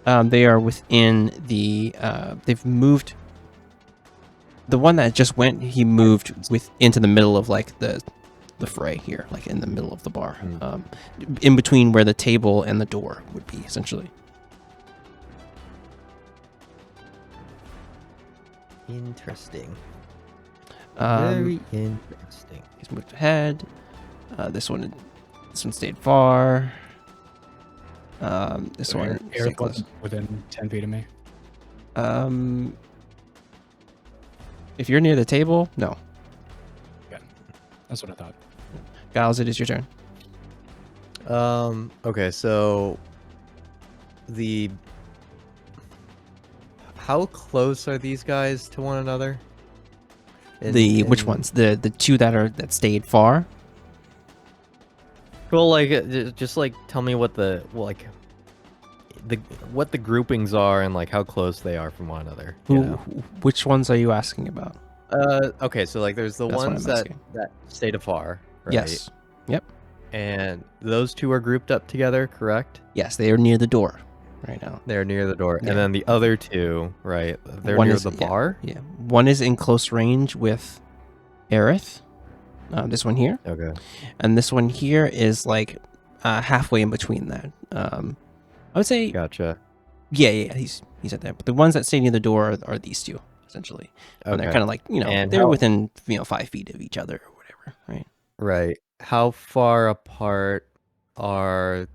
They are within the. They've moved. The one that just went, he moved into the middle of like the fray here, like in the middle of the bar, in between where the table and the door would be, essentially. Interesting. Um, Very interesting. He's moved ahead. This one stayed far. This one stayed Aerith close. wasn't within 10 feet of me. If you're near the table, no. That's what I thought. Giles, it is your turn. Okay, so how close are these guys to one another? Which ones? The 2 that stayed far. Well, like, just like tell me what the groupings are and like how close they are from one another. You know? Which ones are you asking about? Okay, so like there's the That's what ones I'm that asking. stayed afar, right? Yes. Yep. And those 2 are grouped up together, correct? Yes, they are near the door right now. They're near the door, Yeah. and then the other 2, right? They're One near is- the yeah. bar. Yeah. One is in close range with Aerith. This one here. Okay. And this one here is like halfway in between that. I would say, Gotcha. yeah, he's at there. But the ones that stay near the door are these 2, essentially. And they're Okay. kind of like, And they're how- within 5 feet of each other or whatever, right? Right. How far apart are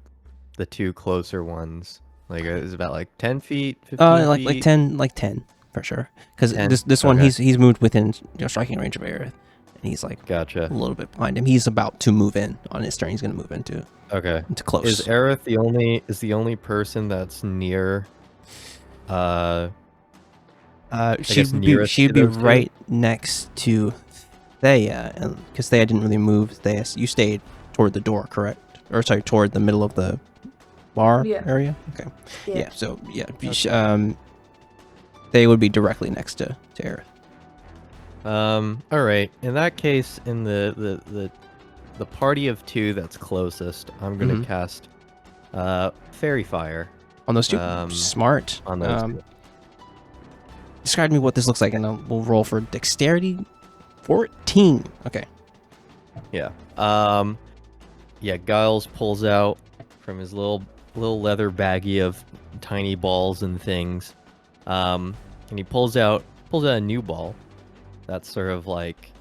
the 2 closer ones? Like, is it about like 10 feet, 15 Like feet? 10 for sure. Because 10? this one Okay. he's moved within striking range of Aerith, and he's like Gotcha. a little bit behind him. He's about to move in on his turn. He's gonna move into Okay. close. Is Aerith the only person that's near? She'd be nearest to those 2? right next to Thea, because Thea didn't really move. Thea, you stayed toward the door, correct? Or sorry, toward the middle of the bar Yeah. area. Okay. Yeah. Yeah. So yeah, they would be directly next to Aerith. All right. In that case, in the party of 2 that's closest, I'm gonna Mhm. cast Fairy Fire On those 2, Um, smart. on those 2. Describe to me what this looks like, and we'll roll for dexterity. 14. Okay. Yeah. Yeah. Giles pulls out from his little leather baggie of tiny balls and things, and he pulls out a new ball. That's sort of like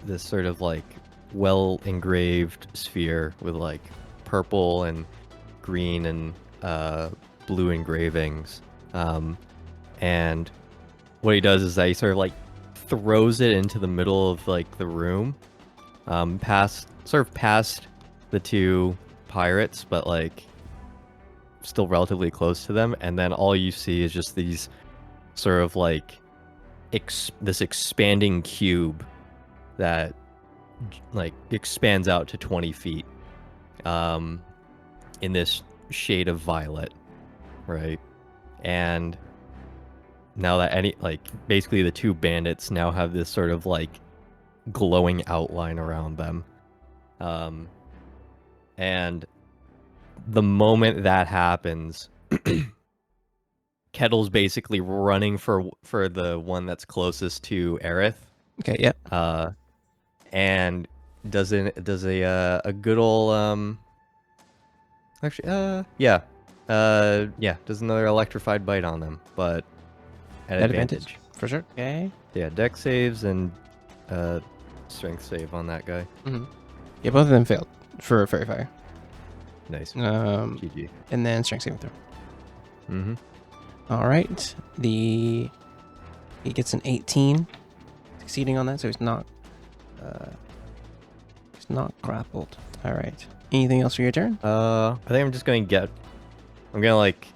this sort of like well engraved sphere with like purple and green and blue engravings. And what he does is that he sort of like throws it into the middle of like the room, past the 2 pirates, but like still relatively close to them. And then all you see is just these sort of like this expanding cube that like expands out to 20 feet, in this shade of violet, right? And now that basically the 2 bandits now have this sort of like glowing outline around them, and the moment that happens, Kettle's basically running for the one that's closest to Aerith, Okay. Yeah. and does a good old actually yeah does another electrified bite on them, but at advantage. for sure. Okay. Yeah, dex saves and strength save on that guy. Yeah, both of them failed for fairy fire. Nice. GG. And then strength saving throw. Mm-hmm. All right. He gets an 18, succeeding on that, so he's not grappled. All right. Anything else for your turn? I think I'm just going to get. I'm gonna like.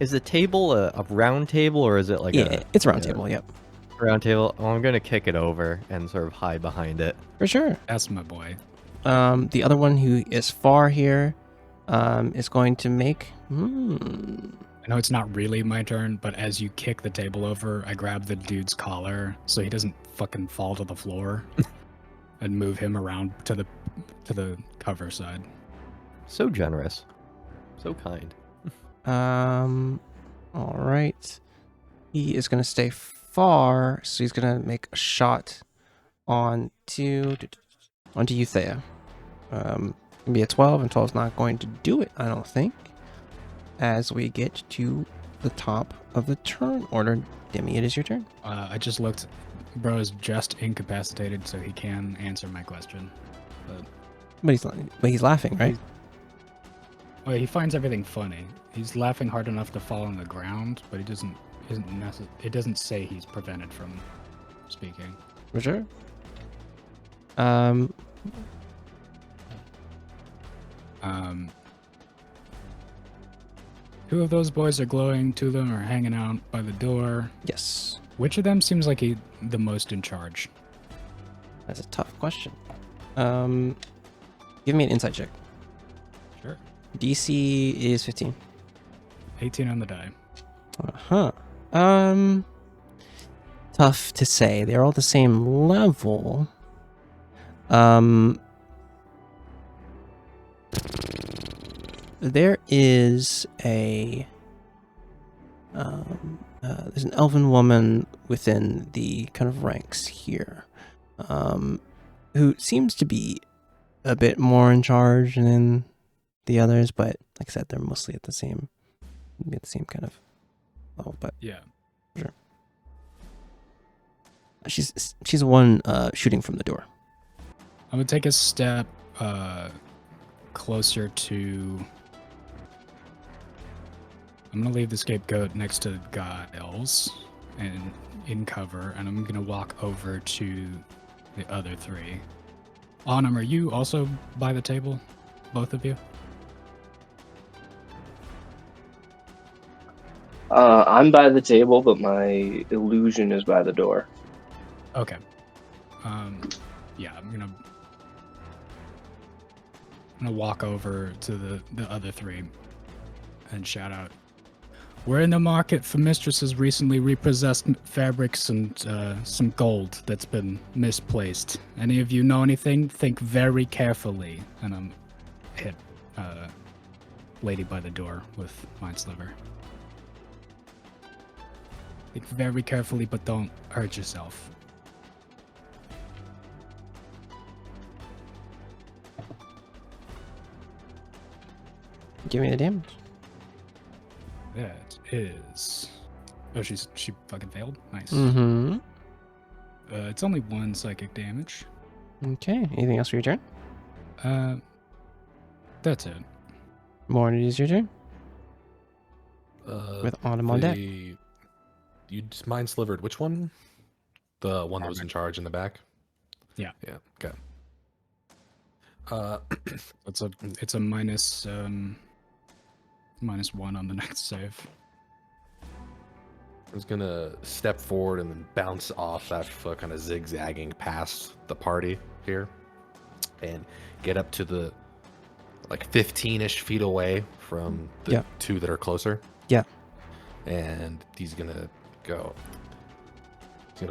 Is the table a round table, or is it like it's a round table? Yep. Round table. Well, I'm gonna kick it over and sort of hide behind it. For sure. That's my boy. The other one who is far here, is going to make. I know it's not really my turn, but as you kick the table over, I grab the dude's collar so he doesn't fucking fall to the floor, and move him around to the cover side. So generous, so kind. All right. He is going to stay far, so he's going to make a shot onto you, Thea. Gonna be a 12, and 12 is not going to do it, I don't think. As we get to the top of the turn order, Demi, it is your turn. I just looked. Bro is just incapacitated, so he can answer my question. But he's laughing, right? Well, he finds everything funny. He's laughing hard enough to fall on the ground, but it doesn't say he's prevented from speaking. For sure. Two of those boys are glowing. Two of them are hanging out by the door. Yes. Which of them seems like the most in charge? That's a tough question. Give me an insight check. Sure. DC is 15. 18 on the die. Tough to say. They're all the same level. There is there's an elven woman within the kind of ranks here, who seems to be a bit more in charge than the others, but like I said, they're mostly at the same kind of level. But yeah, sure. She's the one shooting from the door. I'm gonna take a step closer to. I'm gonna leave the scapegoat next to Giles and in cover, and I'm gonna walk over to the other three. Autumn, are you also by the table? Both of you? I'm by the table, but my illusion is by the door. Okay. Yeah, I'm gonna walk over to the other three and shout out, "We're in the market for mistresses recently repossessed fabrics and some gold that's been misplaced. Any of you know anything? Think very carefully." And I'm hit lady by the door with Mind Sliver. Think very carefully, but don't hurt yourself. Give me the damage. That is. Oh, she fucking failed. Nice. Mm-hmm. It's only 1 psychic damage. Okay. Anything else for your turn? That's it. Morn, it is your turn. With Autumn on deck. You just mind slivered. Which one? The one that was in charge in the back. Yeah. Yeah. Okay. It's a minus -1 on the next save. I was gonna step forward and then bounce off that foot, kind of zigzagging past the party here, and get up to the 15-ish feet away from the two that are closer. Yeah. And he's gonna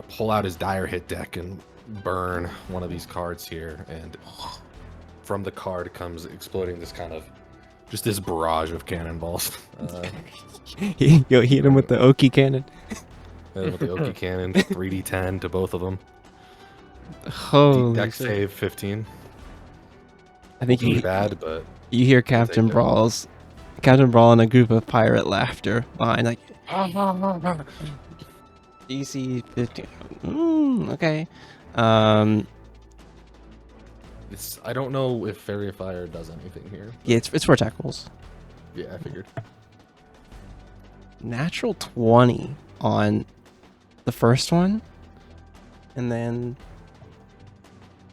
pull out his dire hit deck and burn one of these cards here, and from the card comes exploding this this barrage of cannonballs. Yo, hit him with the Oki cannon. With the Oki cannon, 3d10 to both of them. Holy Dex shit. save 15. I think Pretty you bad, but you hear take Captain it. Captain Brawl and a group of pirate laughter behind, like DC 15. Okay. I don't know if Fairy Fire does anything here. Yeah, it's for tackles. Yeah, I figured. Natural 20 on the first one, and then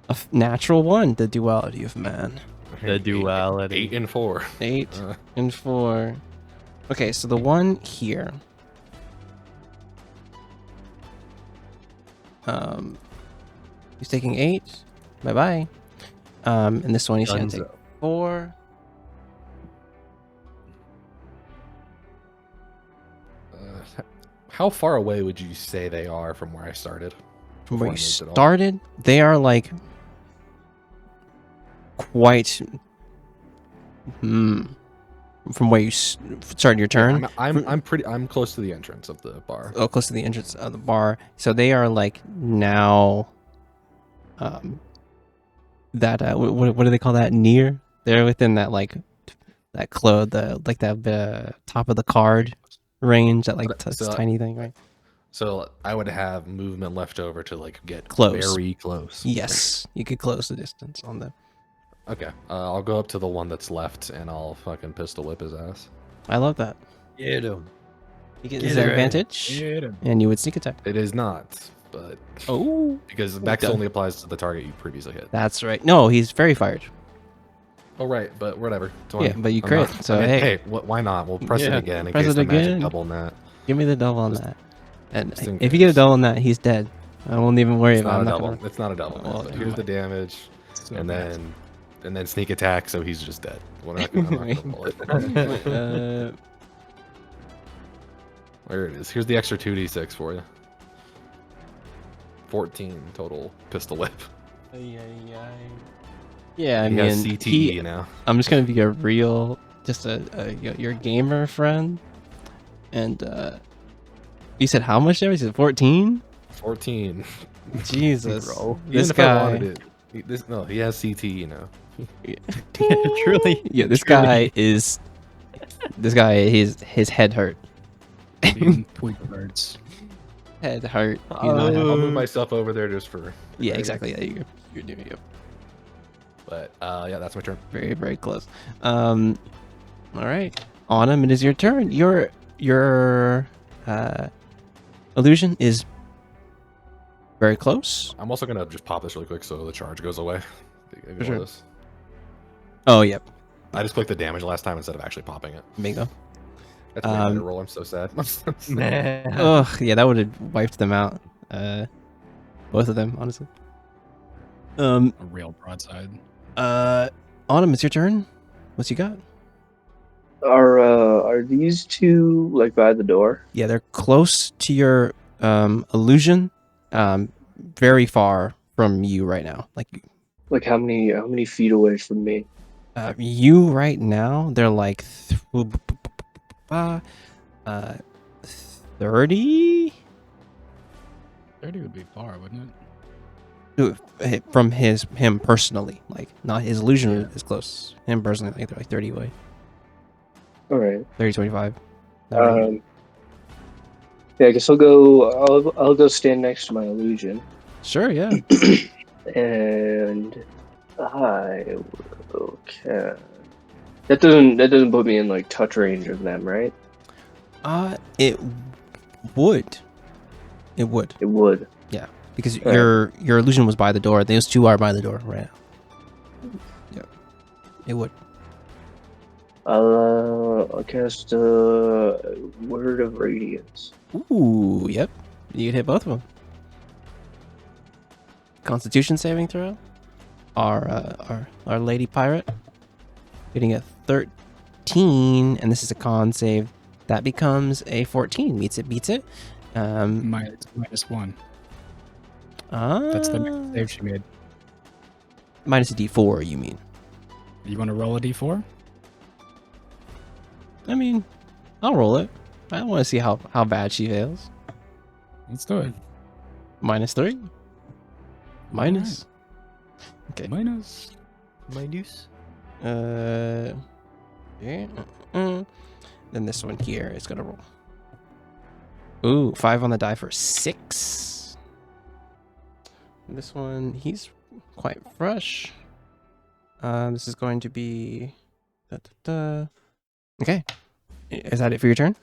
a natural 1, the duality of man. The duality. 8 and 4. 8 and 4. Okay, so the one here. He's taking 8. Bye bye. And this one he's gonna take Dunzo. 4. How far away would you say they are from where I started? From where you Before I moved at all? started, they are like quite. From where you started your turn. Yeah, I'm close to the entrance of the bar. Oh, close to the entrance of the bar. So they are like now. That what do they call that? Near. They're within that that the top of the card range. That tiny thing, right? So I would have movement left over to like get Close. very close. Yes, you could close the distance on them. Okay, I'll go up to the one that's left and I'll fucking pistol whip his ass. I love that. Get him. You get Get his it. advantage, Get him. and you would sneak attack. It is not, but Oh, because Vex Okay. only applies to the target you previously hit. that's right. No, he's very fired. Oh right, but whatever. Yeah, but you I'm crit, not- so hey. why not? We'll press it Yeah, again in press case it the magic again. double net. Give me the double on Just- that. And just in if you get a case. double on that, he's dead. I won't even worry It's about not it. a I'm not double. It's not a double. Oh, but here's the damage, So and bad. then sneak attack, so he's just dead. I'm not gonna roll it. gonna... There it is. Here's the extra 2d6 for you. 14 total pistol whip. Yeah, I He mean, has CTE now. I'm just gonna be a real, just your gamer friend, and you said how much damage? Is it 14? 14. Jesus, Bro. this Even if I guy. wanted it. No, he has CTE now. Truly. Yeah, this truly. guy is. This guy, his head hurt. Tweak birds. Head hurt. I'll move myself over there just for. Yeah, exactly. Yeah, you're doing it. But yeah, that's my turn. Very, very close. All right, Autumn, it is your turn. Your illusion is very close. I'm also gonna just pop this really quick so the charge goes away. For sure. This. Oh, yep. I just clicked the damage last time instead of actually popping it. Bingo. That's a better roll. I'm so sad. Ugh, yeah, that would have wiped them out. Both of them, honestly. A real broadside. Autumn, it's your turn. What's you got? Are these two like by the door? Yeah, they're close to your illusion. Very far from you right now. Like how many feet away from me? You right now, they're like 30. 30 would be far, wouldn't it? From him personally, like not his illusion is close. Him personally, like they're like 30 away. All right. 30, 25. Yeah, I guess I'll go stand next to my illusion, Sure, yeah. and I will cast. That doesn't put me in like touch range of them, right? It would. It would. It would. Because Right. your illusion was by the door. Those two are by the door right now. Yeah. It would. I'll cast Word of Radiance. Ooh, yep. You could hit both of them. Constitution saving throw. Our lady pirate getting a 13, and this is a con save. That becomes a 14. Meets it, beats it. Minus 1. That's the next save she made. Minus a d4, you mean? You want to roll a d4? I mean, I'll roll it. I want to see how bad she fails. Let's do it. Minus 3. Minus. Okay. Minus. Minus. Yeah. Then this one here is gonna roll. Ooh, 5 on the die for 6. This one, he's quite fresh. This is going to be... Okay. Is that it for your turn?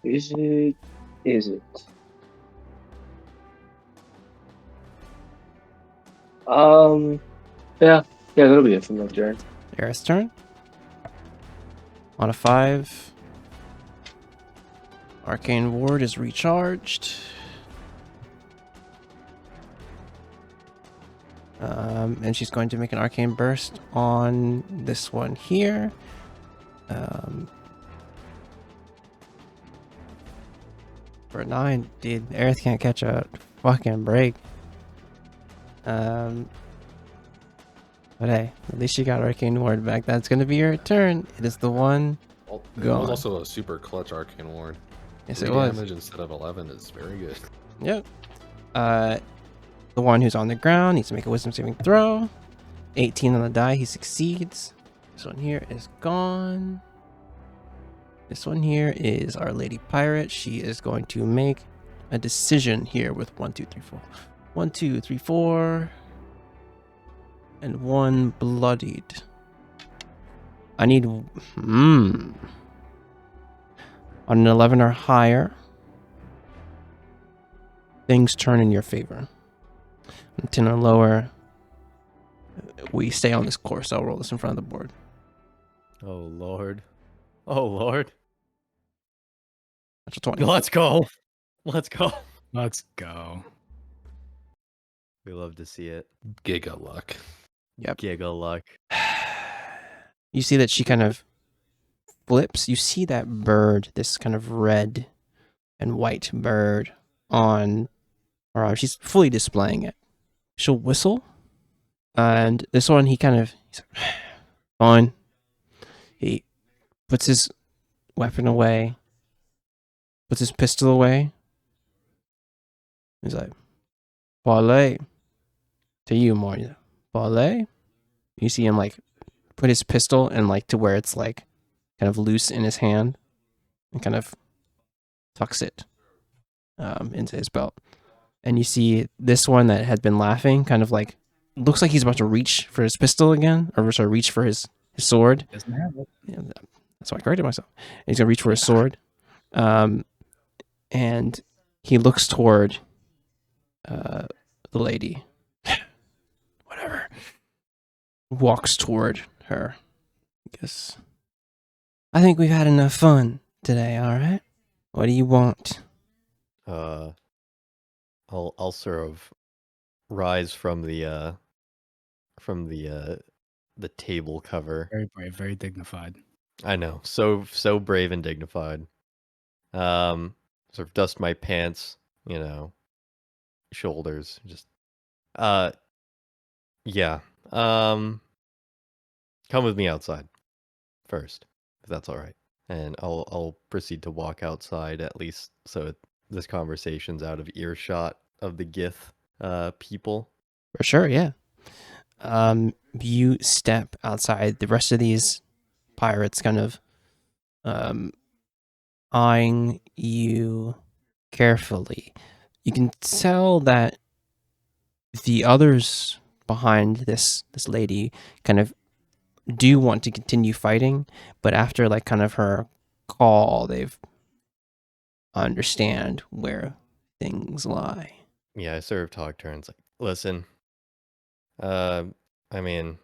Is it? Is it? Yeah, that'll be it for my turn. Aerith's turn. On a 5. Arcane Ward is recharged. And she's going to make an Arcane Burst on this one here. For a 9, dude, Aerith can't catch a fucking break. But hey, at least she got Arcane Ward back. That's going to be your turn. It is the one. It Gone. was also a super clutch Arcane Ward. Yes, 3 it was. damage instead of 11 is very good. Yep. The one who's on the ground needs to make a wisdom saving throw. 18 on the die, he succeeds. This one here is gone. This one here is our Lady Pirate. She is going to make a decision here with 1, 2, 3, 4. 1, 2, 3, 4. And 1 bloodied. I need... on an 11 or higher, things turn in your favor. 10 or lower, we stay on this course. I'll roll this in front of the board. Oh Lord. Oh Lord. Natural 20. Let's go. Let's go. Let's go. We love to see it. Giga luck. Yep. Giga luck. You see that she kind of flips. You see that bird, this kind of red and white bird on her arm. She's fully displaying it. She'll whistle. And this one, he's like, fine. He puts his weapon away, puts his pistol away. He's like, parlay. To you, more. Parlay. You see him like put his pistol and like to where it's like kind of loose in his hand and kind of tucks it into his belt. And you see this one that had been laughing kind of like looks like he's about to reach for his pistol again, or sorry, reach for his sword. Doesn't have it. Yeah, that's why I corrected myself. And he's gonna reach for his sword, and he looks toward the lady. Whatever. Walks toward her. Guess. I think we've had enough fun today. All right. What do you want? I'll sort of rise from the table cover. Very brave, very dignified. I know, so brave and dignified. Sort of dust my pants, shoulders, just yeah. Come with me outside first, if that's all right. And I'll proceed to walk outside, at least so this conversation's out of earshot of the Gith people. For sure, yeah. You step outside. The rest of these pirates kind of eyeing you carefully. You can tell that the others behind this lady kind of do want to continue fighting, but after like kind of her call, they've understand where things lie. Yeah, I sort of talk to her and it's like, listen, I mean,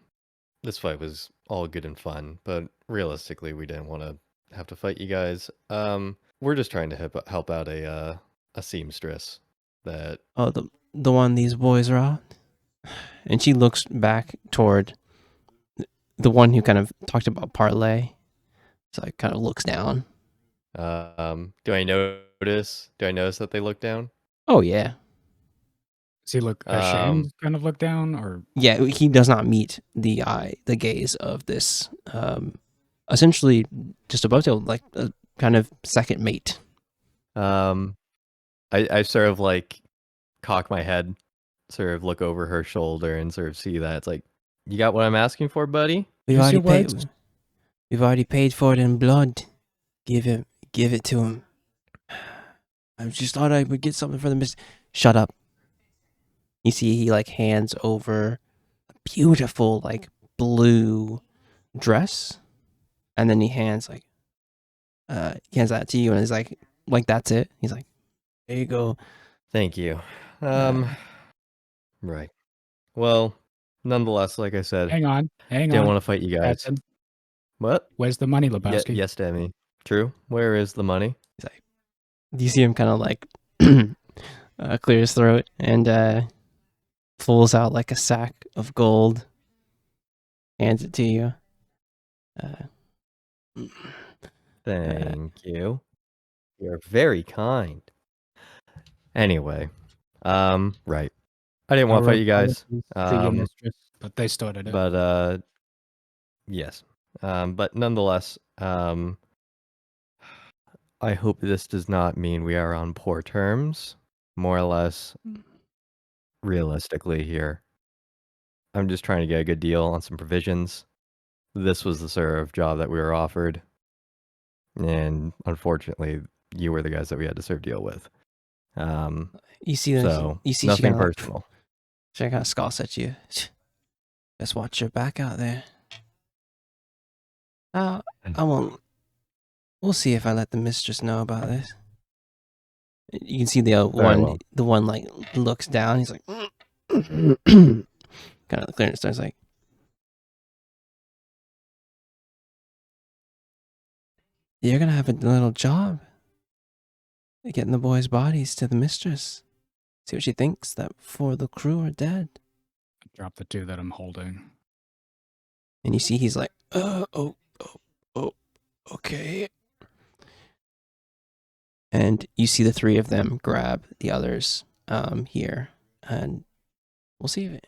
this fight was all good and fun, but realistically, we didn't want to have to fight you guys. We're just trying to help out a seamstress that... Oh, the one these boys robbed? And she looks back toward the one who kind of talked about parlay. So it kind of looks down. Do I notice that they look down? Oh, yeah. Does he look ashamed, kind of look down, or? Yeah, he does not meet the gaze of this, essentially just above tail, like a kind of second mate. I sort of like cock my head, sort of look over her shoulder, and sort of see that it's like, you got what I'm asking for, buddy? We've Use already your paid. words. We've already paid for it in blood. Give it to him. I just thought I would get something for the miss. Shut up. You see, he like hands over a beautiful like blue dress, and then he hands that to you, and he's like that's it. He's like, there you go. Thank you. Uh, Right. Well, nonetheless, like I said, Hang on. didn't want to fight you guys. Captain. What? Where's the money, Lebowski? Yes, Demi. True. Where is the money? He's like, do you see him kind of like clear his throat and pulls out like a sack of gold, hands it to you. Thank you. You're very kind. Anyway, right. I didn't want to fight you guys. To your mistress, but they started it. But yes. But nonetheless, I hope this does not mean we are on poor terms. More or less, realistically here, I'm just trying to get a good deal on some provisions. This was the sort of job that we were offered, and unfortunately, you were the guys that we had to sort of deal with. You see, So you see, nothing she personal. kind of scoffs at you. Just watch your back out there. I won't. We'll see if I let the mistress know about this. You can see the well. the one like looks down. He's like, kind of clearing his throat. Like, you're gonna have a little job getting the boys' bodies to the mistress. See what she thinks that 4 of the crew are dead. Drop the 2 that I'm holding. And you see he's like, okay. And you see the 3 of them grab the others here, and we'll see if it.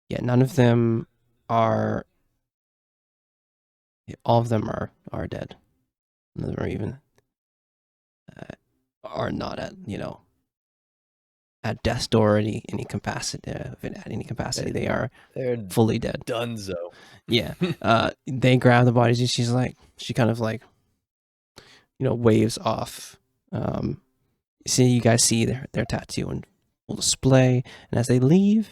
Yeah, none of them are. All of them are dead. None of them are even are not at at death's door any capacity. At any capacity, they're fully dead. Dunzo. Yeah. They grab the bodies, and she kind of like, waves off. You guys see their tattoo and full display, and as they leave,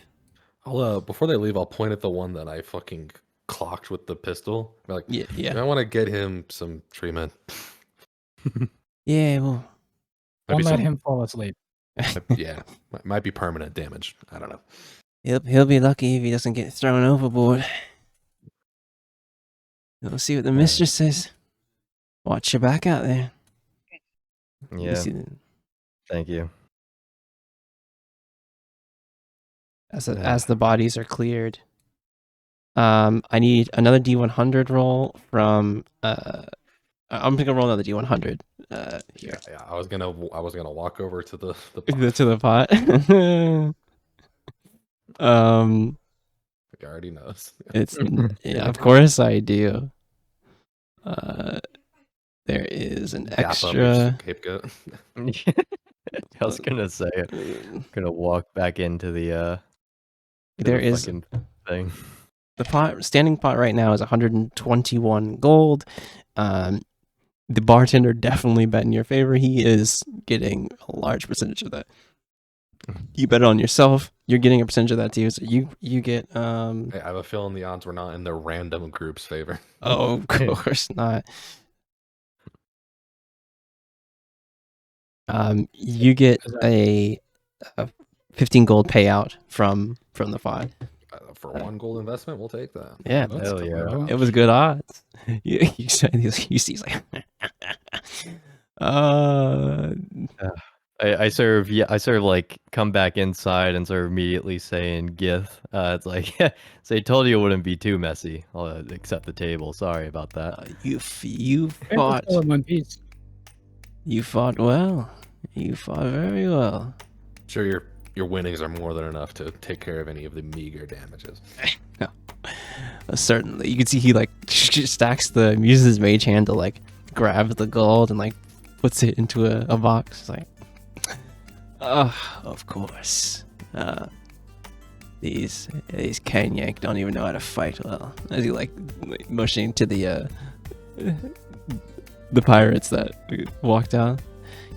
Before they leave, I'll point at the one that I fucking clocked with the pistol. Be like, yeah, I want to get him some treatment. yeah. Well, Don't let him fall asleep. Yeah, might be permanent damage. I don't know. he'll be lucky if he doesn't get thrown overboard. We'll see what the mistress says. Watch your back out there. Yeah. Thank you. As the bodies are cleared, I need another D100 roll from. I'm gonna roll another D100. Here. Yeah. I was gonna walk over to the To the pot. Like, I already knows. It's yeah, of course I do. There is an extra. Scapegoat. I was gonna say, gonna walk back into the There the is fucking thing. the standing pot right now is 121 gold. The bartender definitely bet in your favor. He is getting a large percentage of that. You bet it on yourself. You're getting a percentage of that too. So you get. I have a feeling the odds were not in the random group's favor. Oh, of course not. You get a 15 gold payout from the pot. For 1 gold investment, we'll take that. Yeah, Hell yeah. it was good odds. You see, he's like, I sort of like come back inside and sort of immediately say in Gith, it's like, so they told you it wouldn't be too messy. I'll accept the table. Sorry about that. you fought. Still in one piece. You fought well. You fought very well. Sure, your winnings are more than enough to take care of any of the meager damages. Certainly. You can see he like uses his mage hand to like grab the gold and like puts it into a box. It's like, of course. These Kanyak don't even know how to fight well. As he like motioning to the pirates that walked out.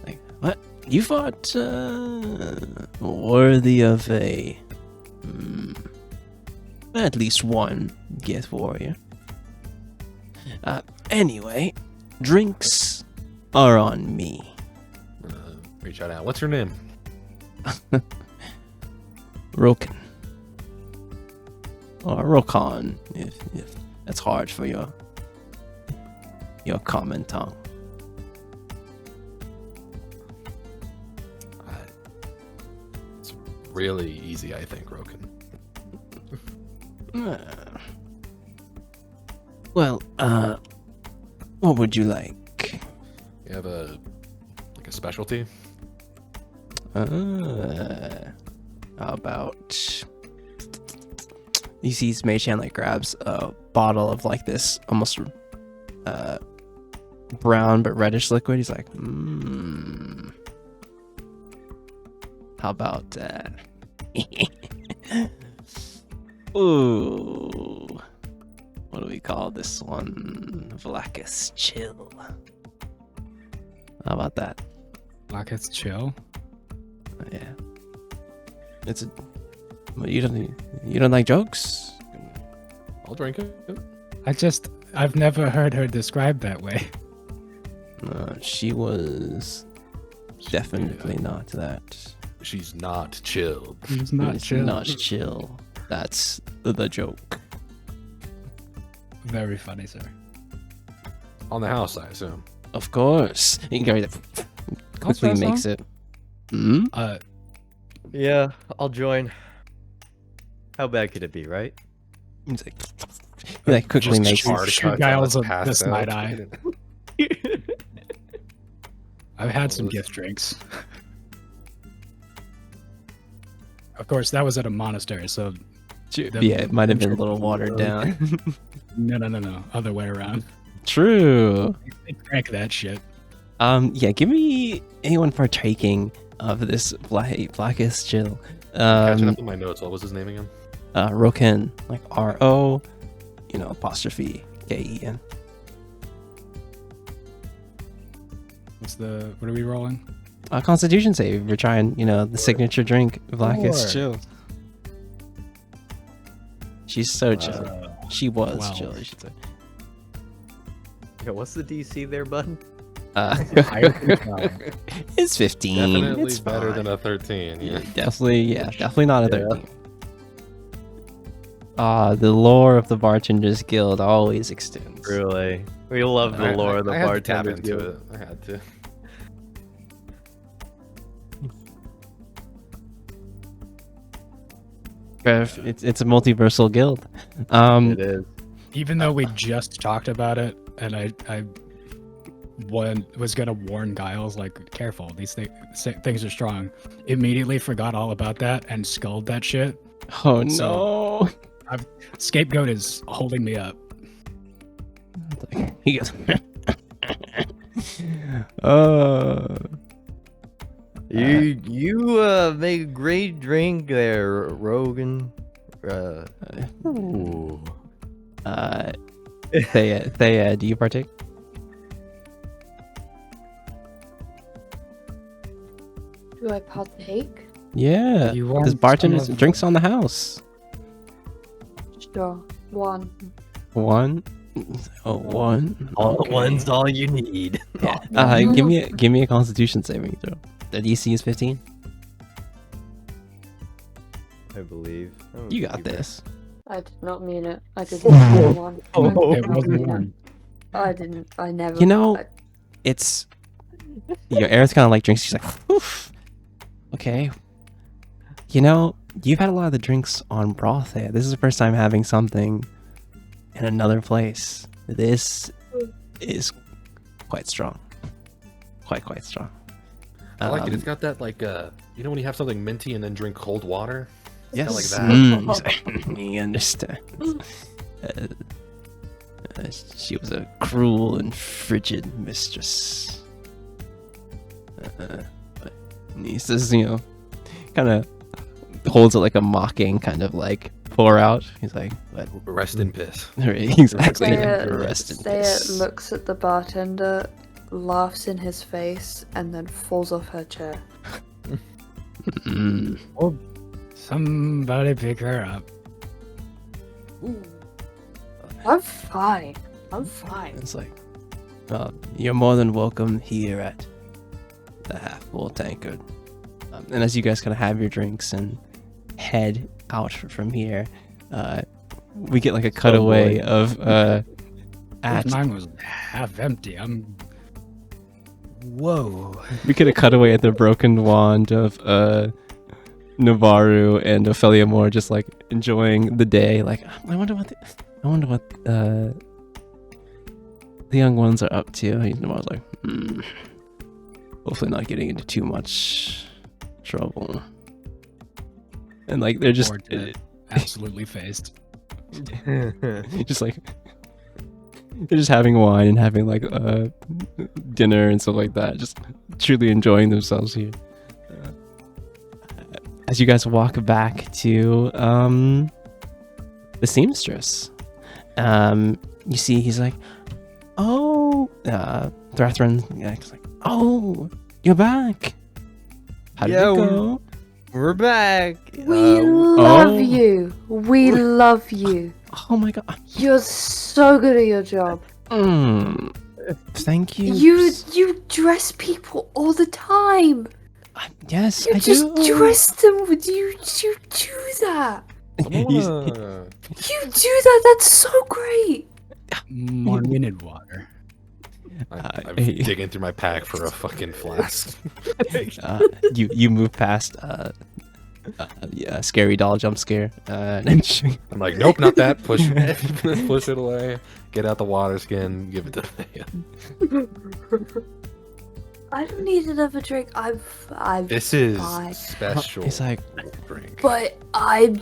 Like, what? You fought worthy of at least one gift warrior. Anyway, drinks are on me. Reach out. What's your name? Roken. Or Rokan, if that's hard for your common tongue. It's really easy, I think, Roken. Well, what would you like? You have a specialty? How about you see his mage hand like grabs a bottle of like this almost brown but reddish liquid. He's like, how about that? Ooh, what do we call this one? Vlacus Chill. How about that? Blackhead's chill. Yeah. It's a. Well, you don't like jokes? I'll drink it. I've never heard her described that way. She was definitely not that. She's not chilled. She's not It's chill. not chill. That's the joke. Very funny, sir. On the house, I assume. Of course. You can carry that. Quickly that makes it. Hmm? Yeah, I'll join. How bad could it be, right? He's like, he like quickly Just makes charge. it. Shoot Giles the side eye. I've had some gift drinks. Of course, that was at a monastery, so Yeah, it might have been a little watered down. no. Other way around. True. They crank that shit. Yeah, give me anyone partaking of this Blackest Chill. Catching up with my notes. What was his name again? Roken, like R-O, apostrophe K-E-N. What are we rolling? Constitution save. We're trying, the signature drink, Blackest Four. Chill. She's so chill. She was 12. chill, I should say. Yeah, what's the DC there, bud? It's 15. Definitely It's better fine. than a 13. Yeah. Definitely not a 13. The lore of the Bartenders Guild always extends. Really? We love the lore of the I had to tap bartenders. into Guild. it. I had to. It's a multiversal guild. It is. Even though we just talked about it, and I was gonna warn Giles, like, careful, these things are strong. Immediately forgot all about that and sculled that shit. Oh no! So- Scapegoat is holding me up. He goes. You make a great drink there, Rogan. Ooh. Thea, do you partake? Do I partake? Yeah. You want There's bartenders some of- drinks on the house. Sure. One. One. Oh, one. Okay. One's all you need. Yeah. Give me a Constitution saving throw. The DC is 15. I believe. You got this. I did not mean it. I didn't mean one. Oh. I It did not wasn't mean one. I didn't. I never. You know, I- It's Aerith kind of like drinks. She's like, oof. Okay. You've had a lot of the drinks on broth there. This is the first time having something in another place. This is quite strong. Quite strong. I like it. It's got that when you have something minty and then drink cold water. Yes. Kinda like that. He understands. She was a cruel and frigid mistress. But he says, kind of holds it like a mocking kind of like pour out. He's like, "What?" Rest in piss. Exactly. Saya, Rest in Saya peace. looks at the bartender, laughs in his face, and then falls off her chair. Mm. Oh, somebody pick her up. I'm fine. I'm fine. It's like, you're more than welcome here at the Half-Full Tankard. And as you guys kind of have your drinks and head out from here, we get like a cutaway of at Mine was half empty. Whoa. we get a cutaway at the broken wand of Navarro and Ophelia Moore just like enjoying the day. Like, I wonder what the young ones are up to. Navarro's like, hopefully not getting into too much trouble. And like they're just Poor Ted. Absolutely phased. just like they're just having wine and having like dinner and stuff like that, just truly enjoying themselves here. As you guys walk back to the seamstress, you see he's like, "Oh, Thrathrin," he's like, "Oh, you're back. How did Yeah, it go?" We're back. We love oh. you. We love you. Oh my god. You're so good at your job. Thank you. You dress people all the time. Yes, You I just do. dress them. You do that. He's- You do that. That's so great. More minute water. I'm digging through my pack for a fucking flask. you move past scary doll jump scare. And I'm like, nope, not that. Push it away. Get out the water skin. Give it to me. I don't need another drink. I'm This is fine. special. It's like, drink. But I'm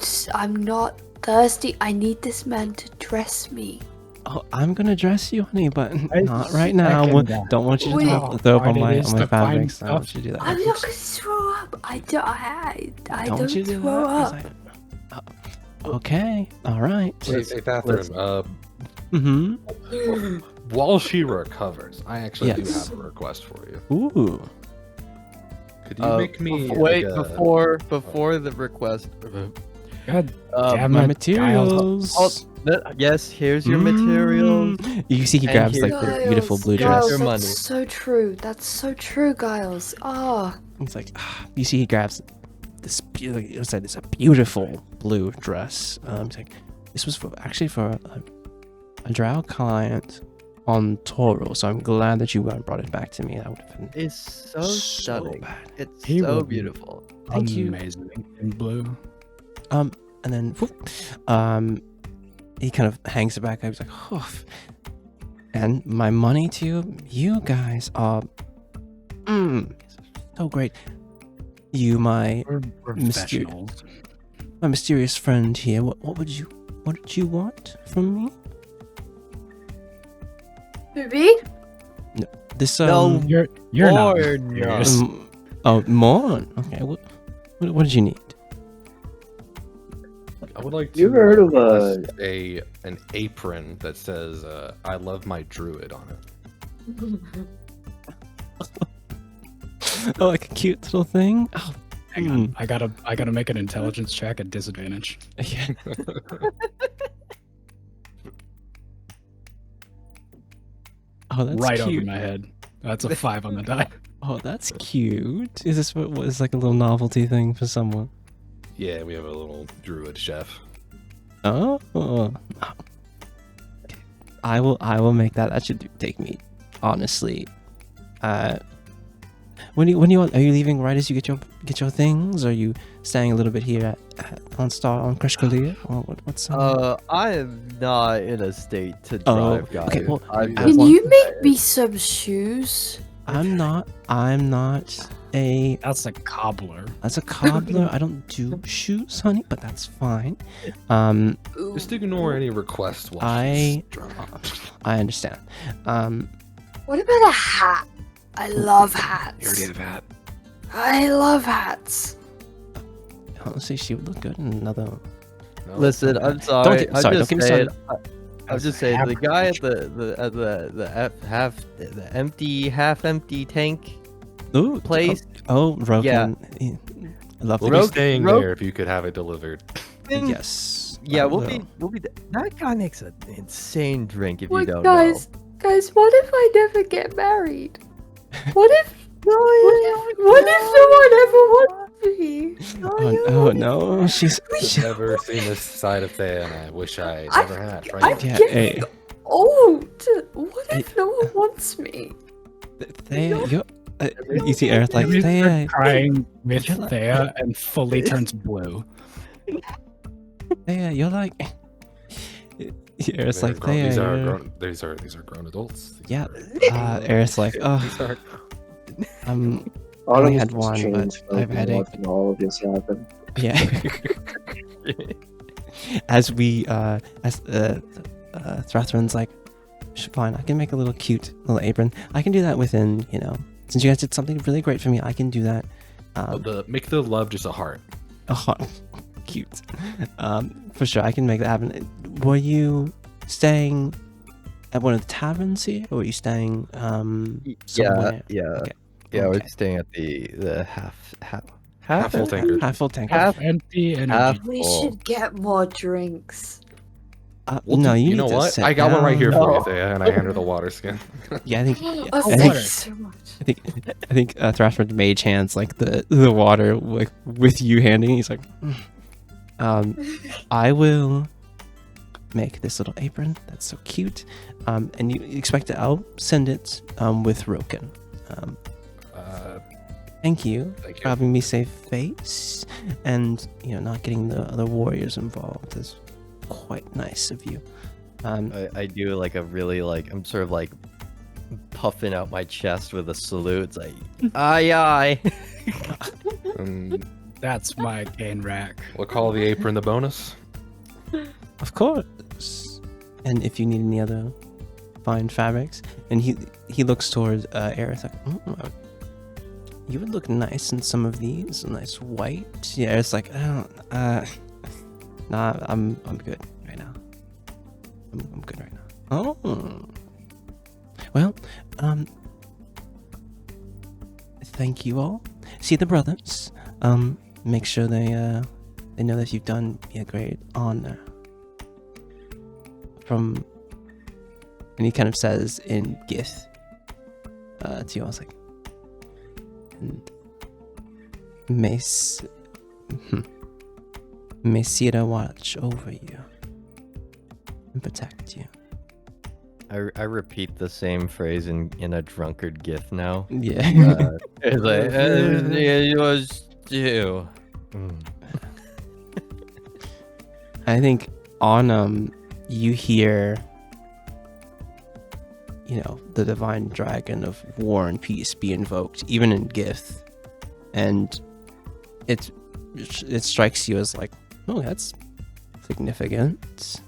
not thirsty. I need this man to dress me. oh, I'm gonna dress you, honey, but I not right now. second that. Don't want you to Wait. throw up on Hard it my is to find fabrics. I don't want stuff. you to do that. I'm not gonna throw up. I Don't don't you do throw that? up. He's like, okay, all right. Hey, Catherine, Mm-hmm. while she recovers, I actually do Yes. have a request for you. Ooh. Could you make me wait like a- before the request. God Um, damn My it. materials. yes, here's your materials. You see, he And grabs here- like the beautiful blue dress. Giles, Your that's money. so true. That's so true, Giles. Ah, He's like, you see, he grabs this. It's like this a beautiful blue dress. He's like, this was actually for a drow client on Toro. So I'm glad that you brought it back to me. That would have been It's so so stunning. bad. It's He so will be- beautiful. Thank you. Amazing. In blue. And then, whoop, he kind of hangs it back. He's like, "Hoof." And my money to you guys are, so great. You, my We're Mystery- professionals. mysterious friend here. What did you want from me? Ruby? This No. You're not Or mysterious. more. Okay. What did you need? I would like to You ever heard of request an apron that says "I love my druid" on it. Oh, like a cute little thing. Oh, Hang on. I gotta make an intelligence check at disadvantage. yeah. Oh, that's Right cute. over my head. That's a 5 on the die. Oh, that's cute. Is this what is like a little novelty thing for someone? Yeah, we have a little druid chef. Oh, okay. I will make that. That should take me, honestly. When you are you leaving right as you get your things? Or are you staying a little bit here on Crèche K'liir? Or what's I am not in a state to Oh, drive, guys. okay, well, I'm I Can want- you make me some shoes? I'm not. a That's a cobbler. That's a cobbler. I don't do shoes, honey, but that's fine. Ooh. Just ignore any requests while I- she's drunk. I understand. What about a hat? I love hats. You already have that. I love hats. Honestly, she would look good in another. No? Listen, I'm sorry. get- sorry, don't get me started. I'm just saying the guy at the empty, half empty tank Ooh, place. Oh, Rogan. Yeah. I love We'll the be Rogue- staying Rogue- there if you could have it delivered. Yes. Yeah, I we'll will. be. That guy makes an insane drink. If you What, don't guys? know. Guys, what if I never get married? What if? What if no one ever wants me? Oh no, she's. I've never seen this side of Thea, and I wish I never had. I'm Right? Yeah, getting hey. old. What if no one wants me? Thea, you see Aerith like Maybe Thea. they're crying with you're like- Thea and fully turns blue. Thea, you're like. Aerith's They're like grown- Thea. these are you're- grown. These are grown adults. Yeah. Aerith's like, oh, These are- I only Autumn had has one, changed but I've from had it. watching all of this happen. Yeah. As Thrathron's like, fine, I can make a little cute little apron. I can do that within, since you guys did something really great for me, I can do that. make the love just a heart. Cute. For sure, I can make that happen. Were you staying at one of the taverns here, or were you staying somewhere? Yeah. Okay. Yeah, Okay. we're staying at the half Half full tankard. Half full tank. Half- Empty energy. half We full. should get more drinks. No, you you need know to what? sit I got one right here for you, down. Thea, and I hand her the water skin. Yeah, I think. Oh, I thank think- you so much. I think Thrashford mage hands like the water with you handing. He's like, I will make this little apron. That's so cute. And you expect that I'll send it with Roken. Thank you Thank for having me save face, and not getting the other warriors involved is quite nice of you. I do like a really I'm sort of like puffing out my chest with a salute. It's like aye aye. That's my gain rack. We'll call the apron the bonus. Of course. And if you need any other fine fabrics, and he looks towards Aerith like, you would look nice in some of these, a nice white. Yeah, it's like, nah, I'm good right now. I'm good right now. Oh, well, thank you all. See the brothers. Make sure they know that you've done me a great honor. And he kind of says in Gith to you, I was like, and may Sira watch over you and protect you. I repeat the same phrase in a drunkard gif now. Yeah. It's like yeah, yours too. I think on you hear the divine dragon of war and peace be invoked, even in Gith, and it strikes you as like, oh, that's significant.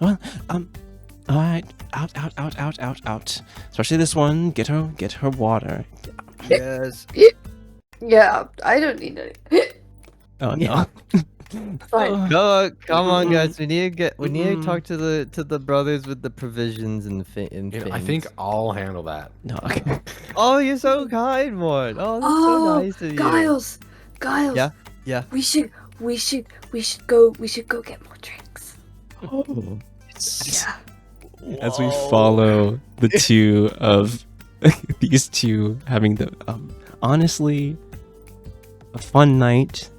Well, all right, out. Especially this one. Get her water. Yes. Yeah, I don't need any. Oh no. Fine. Come on, guys. We need to talk to the brothers with the provisions and I think I'll handle that. No. Okay. Oh, you're so kind, one. Oh, that's Oh, so nice of you. Giles. Yeah. We should go get more drinks. Yeah. As we follow the two of these two having the honestly a fun night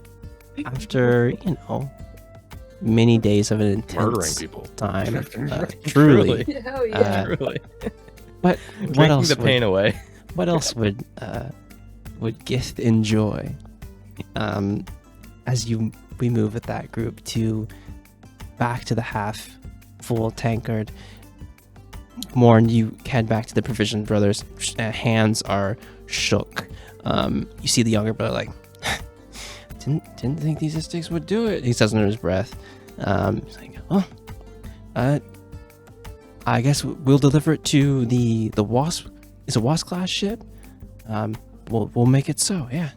after many days of an Murdering intense people. time. Truly. Hell yeah. Truly. But Drinking what else the pain away. What else would Gith enjoy? As we move with that group to back to the half full tankard. Morn, you head back to the Provision Brothers. Hands are shook. You see the younger brother like, didn't think these sticks would do it. He says under his breath. He's like, oh, I guess we'll deliver it to the Wasp. It's a Wasp class ship. We'll make it so. Yeah.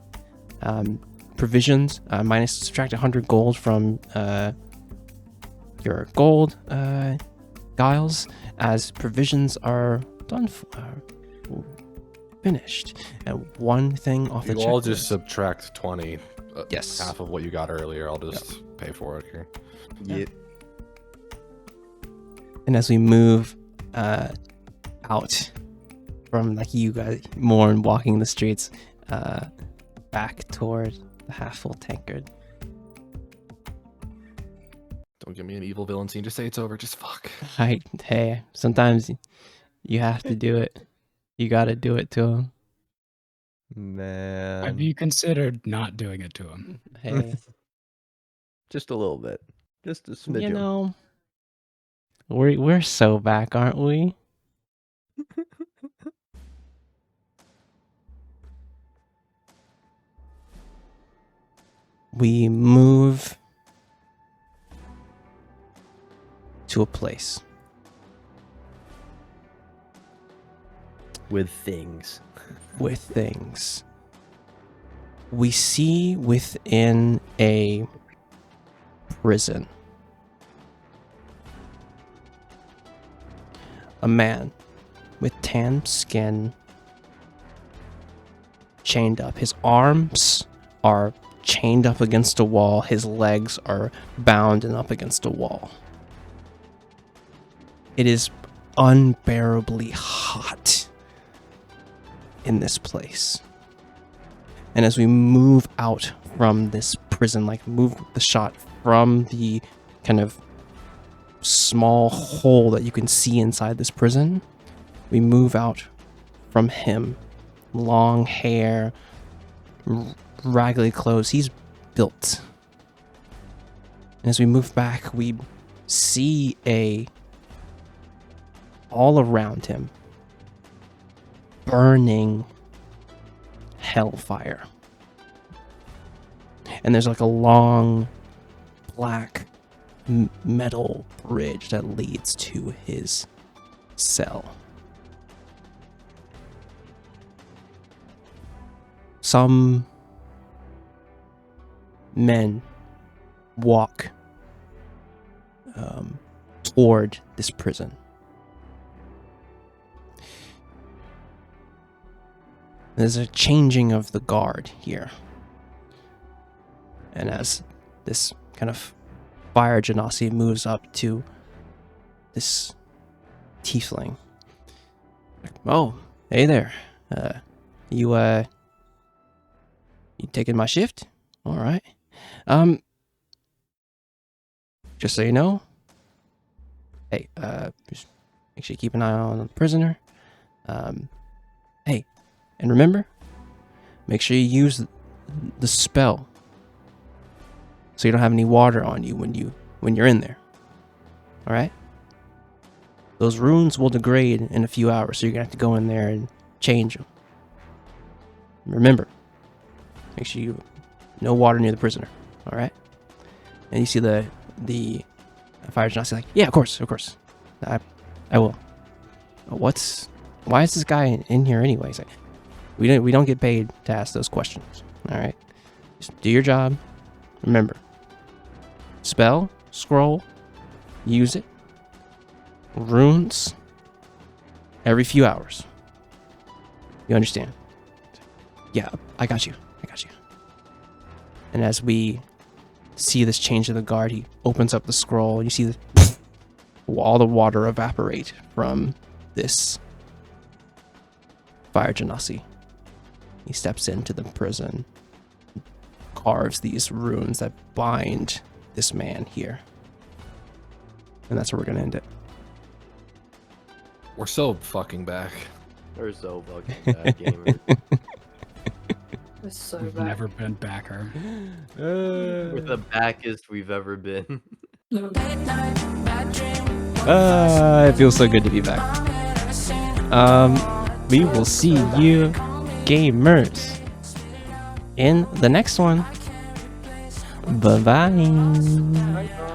Provisions minus subtract 100 gold from your gold guiles as provisions are done finished, and one thing off the checklist. I'll just subtract 20. Yes. Half of what you got earlier. I'll just pay for it here. Yeah. And as we move out from like you guys more and walking the streets back toward the half-full tankard. Don't give me an evil villain scene. Just say it's over. Just fuck. Hey, sometimes you have to do it. You got to do it to him. Man. Have you considered not doing it to him? Hey, Just a little bit. Just a smidgen. you know, we're so back, aren't we? We move to a place With things. with things. We see within a prison a man with tan skin chained up. His arms are chained up against a wall. His legs are bound and up against a wall. It is unbearably hot in this place. And as we move out from this prison, like move the shot from the kind of small hole that you can see inside this prison, we move out from him. Long hair, raggedy clothes. He's built. And as we move back, we see all around him burning hellfire. And there's like a long black metal bridge that leads to his cell. Some men walk toward this prison. There's a changing of the guard here. And as this kind of fire genasi moves up to this tiefling. Oh, hey there. You taking my shift? All right. Just so you know, hey, just make sure you keep an eye on the prisoner. Hey, and remember, make sure you use the spell so you don't have any water on you when you're in there. All right? Those runes will degrade in a few hours, so you're gonna have to go in there and change them. Remember, make sure you no water near the prisoner. All right? And you see the fire genasi like, yeah, of course, I will. Why is this guy in here anyways? Like, we don't get paid to ask those questions. All right, just do your job. Remember, spell, scroll, use it. Runes every few hours. You understand? Yeah, I got you. And as we see this change of the guard, he opens up the scroll. You see all the water evaporate from this fire genasi. He steps into the prison, carves these runes that bind this man here. And that's where we're going to end it. We're so fucking back. We're so fucking bad gamers. We're so We've bad. never been backer. We're the backest we've ever been. It feels so good to be back. We will see you gamers in the next one. Bye bye.